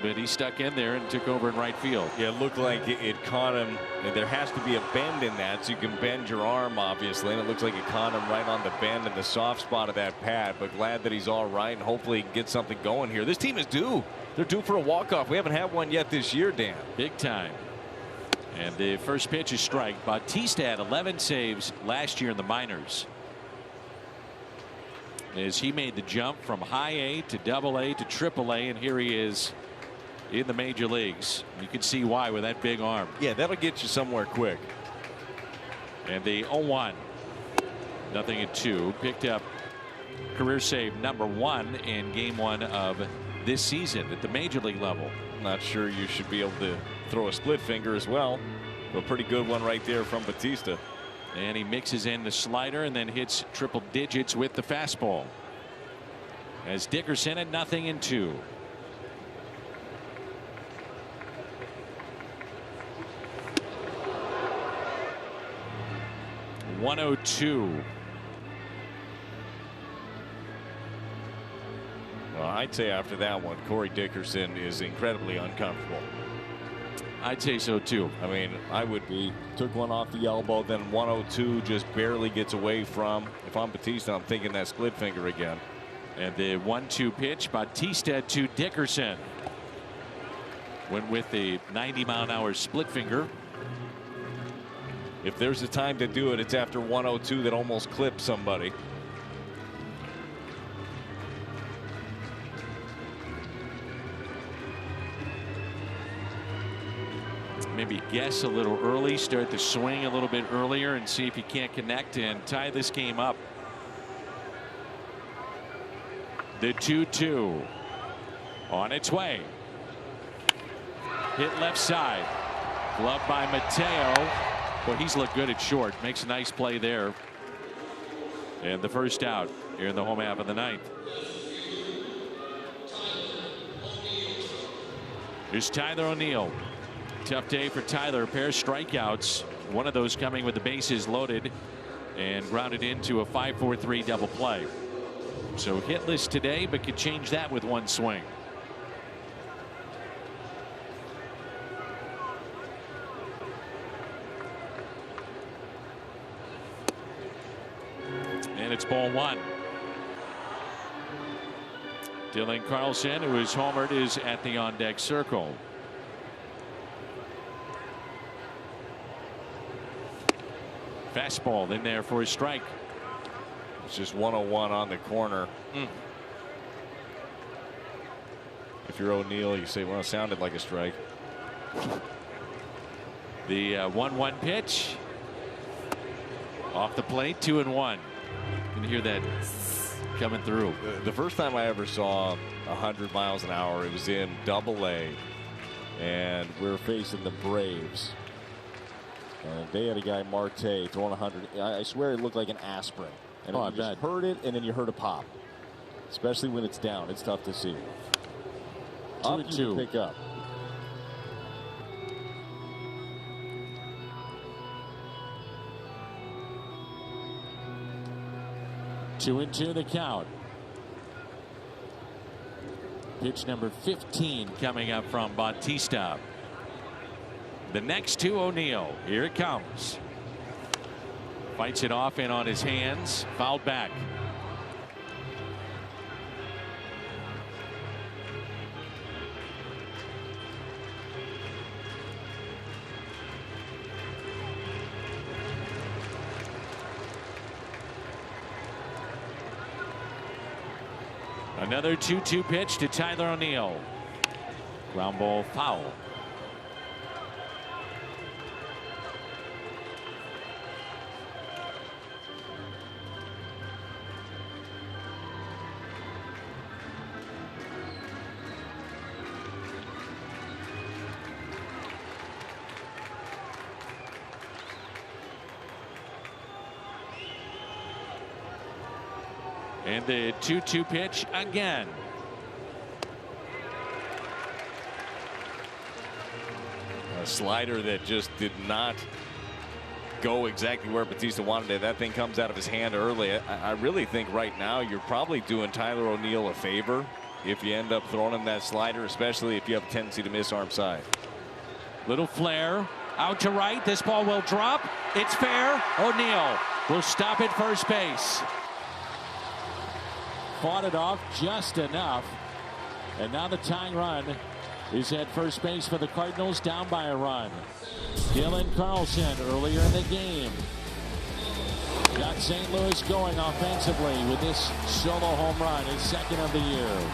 But he stuck in there and took over in right field. Yeah, it looked like it caught him. There has to be a bend in that, so you can bend your arm, obviously. And it looks like it caught him right on the bend in the soft spot of that pad. But glad that he's all right, and hopefully he can get something going here. This team is due. They're due for a walk-off. We haven't had one yet this year, Dan. Big time. And the first pitch is strike. Bautista had 11 saves last year in the minors, as he made the jump from high A to double A to triple A, and here he is in the major leagues. You can see why with that big arm. Yeah, that'll get you somewhere quick. And the 0-1, 0-2, picked up career save number 1 in game 1 of this season at the major league level. Not sure you should be able to throw a split finger as well. A pretty good one right there from Bautista. And he mixes in the slider and then hits triple digits with the fastball. As Dickerson at 0-2. .102. Well, I'd say after that one, Corey Dickerson is incredibly uncomfortable. I'd say so too. I mean, I would be. Took one off the elbow, then 102 just barely gets away from. If I'm Bautista, I'm thinking that split finger again. And the 1-2 pitch, Bautista to Dickerson. Went with the 90-mile-an-hour split finger. If there's a time to do it, it's after 102 that almost clipped somebody. Maybe guess a little early, start the swing a little bit earlier, and see if you can't connect and tie this game up. The 2-2 on its way. Hit left side. Glove by Mateo. Well, he's looked good at short. Makes a nice play there. And the first out here in the home half of the ninth. Here's Tyler O'Neill. Tough day for Tyler. A pair of strikeouts. One of those coming with the bases loaded and grounded into a 5-4-3 double play. So hitless today, but could change that with one swing. And it's ball 1. Dylan Carlson, who is homered, is at the on-deck circle. Fastball in there for a strike. It's just 101 on the corner. If you're O'Neill, you say, well, it sounded like a strike. The 1-1 pitch. Off the plate, 2-1. You can hear that coming through. The first time I ever saw 100 miles an hour, it was in Double-A, and we're facing the Braves. And they had a guy, Marte, throwing 100. I swear it looked like an aspirin. And you just heard it, and then you heard a pop. Especially when it's down. It's tough to see. 2-2. Pick up. Two and 2 the count. Pitch number 15 coming up from Bautista. The next to O'Neill. Here it comes. Fights it off in on his hands. Fouled back. Another 2-2 pitch to Tyler O'Neill. Ground ball foul. And the 2-2 pitch again. A slider that just did not go exactly where Bautista wanted it. That thing comes out of his hand early. I really think right now you're probably doing Tyler O'Neill a favor if you end up throwing him that slider, especially if you have a tendency to miss arm side. Little flare out to right. This ball will drop. It's fair. O'Neill will stop at first base. Fought it off just enough. And now the tying run is at first base for the Cardinals, down by a run. Dylan Carlson earlier in the game got St. Louis going offensively with this solo home run, his second of the year.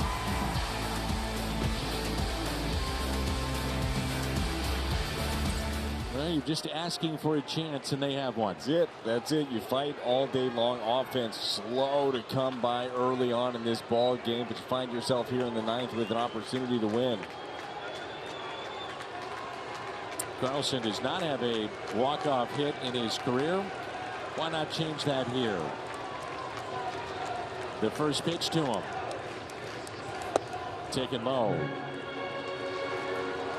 Well, you're just asking for a chance, and they have one. That's it. You fight all day long. Offense slow to come by early on in this ball game, but you find yourself here in the ninth with an opportunity to win. Carlson does not have a walk-off hit in his career. Why not change that here? The first pitch to him. Taken low.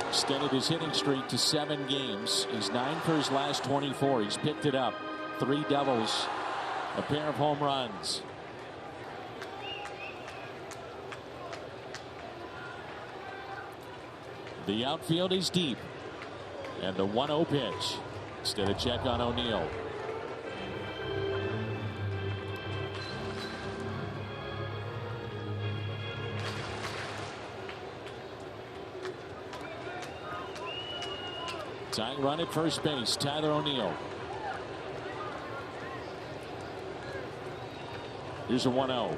Extended his hitting streak to 7 games. He's 9 for his last 24. He's picked it up. 3 doubles, a pair of home runs. The outfield is deep. And the 1-0 pitch. Instead of check on O'Neill. Tying run at first base, Tyler O'Neill. Here's a 1-0.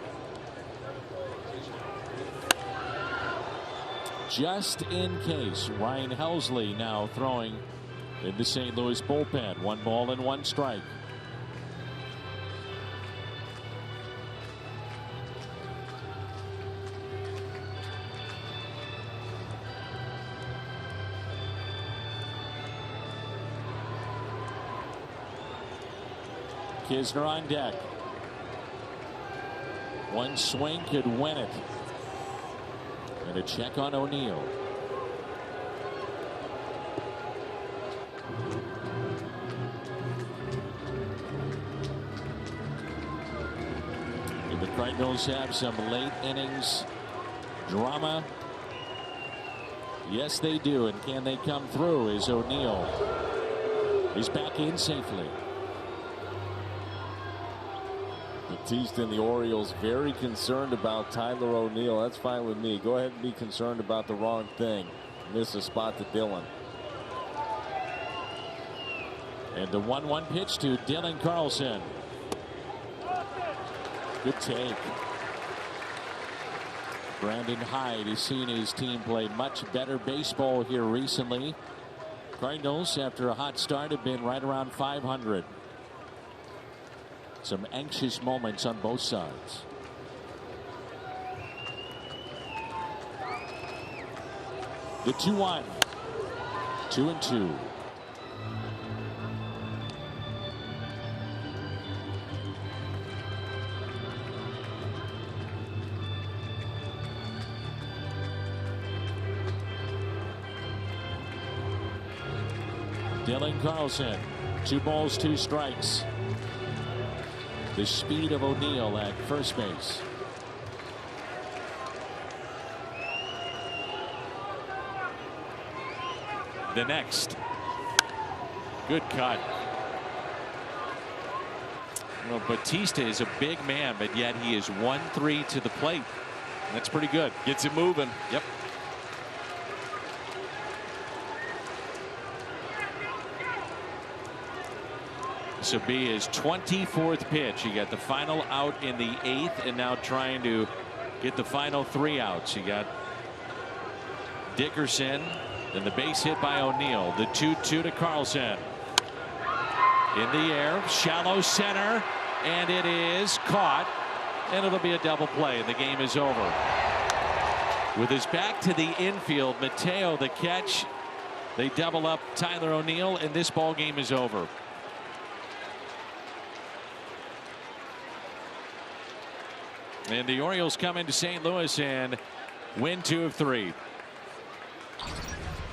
Just in case, Ryan Helsley now throwing in the St. Louis bullpen. 1 ball and 1 strike. Kisner on deck. One swing could win it. And a check on O'Neill. And the Cardinals have some late innings drama. Yes, they do. And can they come through as O'Neill is back in safely? Bautista and the Orioles very concerned about Tyler O'Neill. That's fine with me. Go ahead and be concerned about the wrong thing. Miss a spot to Dylan. And the 1-1 pitch to Dylan Carlson. Good take. Brandon Hyde has seen his team play much better baseball here recently. Cardinals, after a hot start, have been right around 500. Some anxious moments on both sides. The 2-1. 2-2. Dylan Carlson, 2 balls, 2 strikes. The speed of O'Neill at first base. The next. Good cut. Well, Batista is a big man, but yet he is 1-3 to the plate. That's pretty good. Gets it moving. Yep. This will be his 24th pitch. He got the final out in the 8th and now trying to get the final 3 outs. He got Dickerson, then the base hit by O'Neill. The 2-2 to Carlson. In the air, shallow center, and it is caught, and it'll be a double play, and the game is over. With his back to the infield, Mateo the catch. They double up Tyler O'Neill, and this ball game is over. And the Orioles come into St. Louis and win 2 of 3.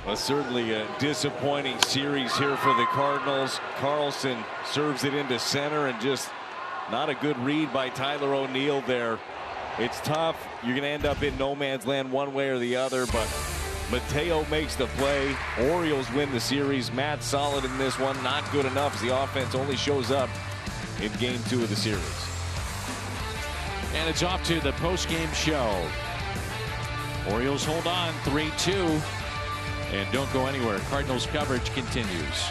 Well, certainly a disappointing series here for the Cardinals. Carlson serves it into center, and just not a good read by Tyler O'Neill there. It's tough. You're going to end up in no man's land one way or the other, but Mateo makes the play. Orioles win the series. Matt solid in this one. Not good enough as the offense only shows up in game 2 of the series. And it's off to the post-game show. Orioles hold on 3-2. And don't go anywhere. Cardinals coverage continues.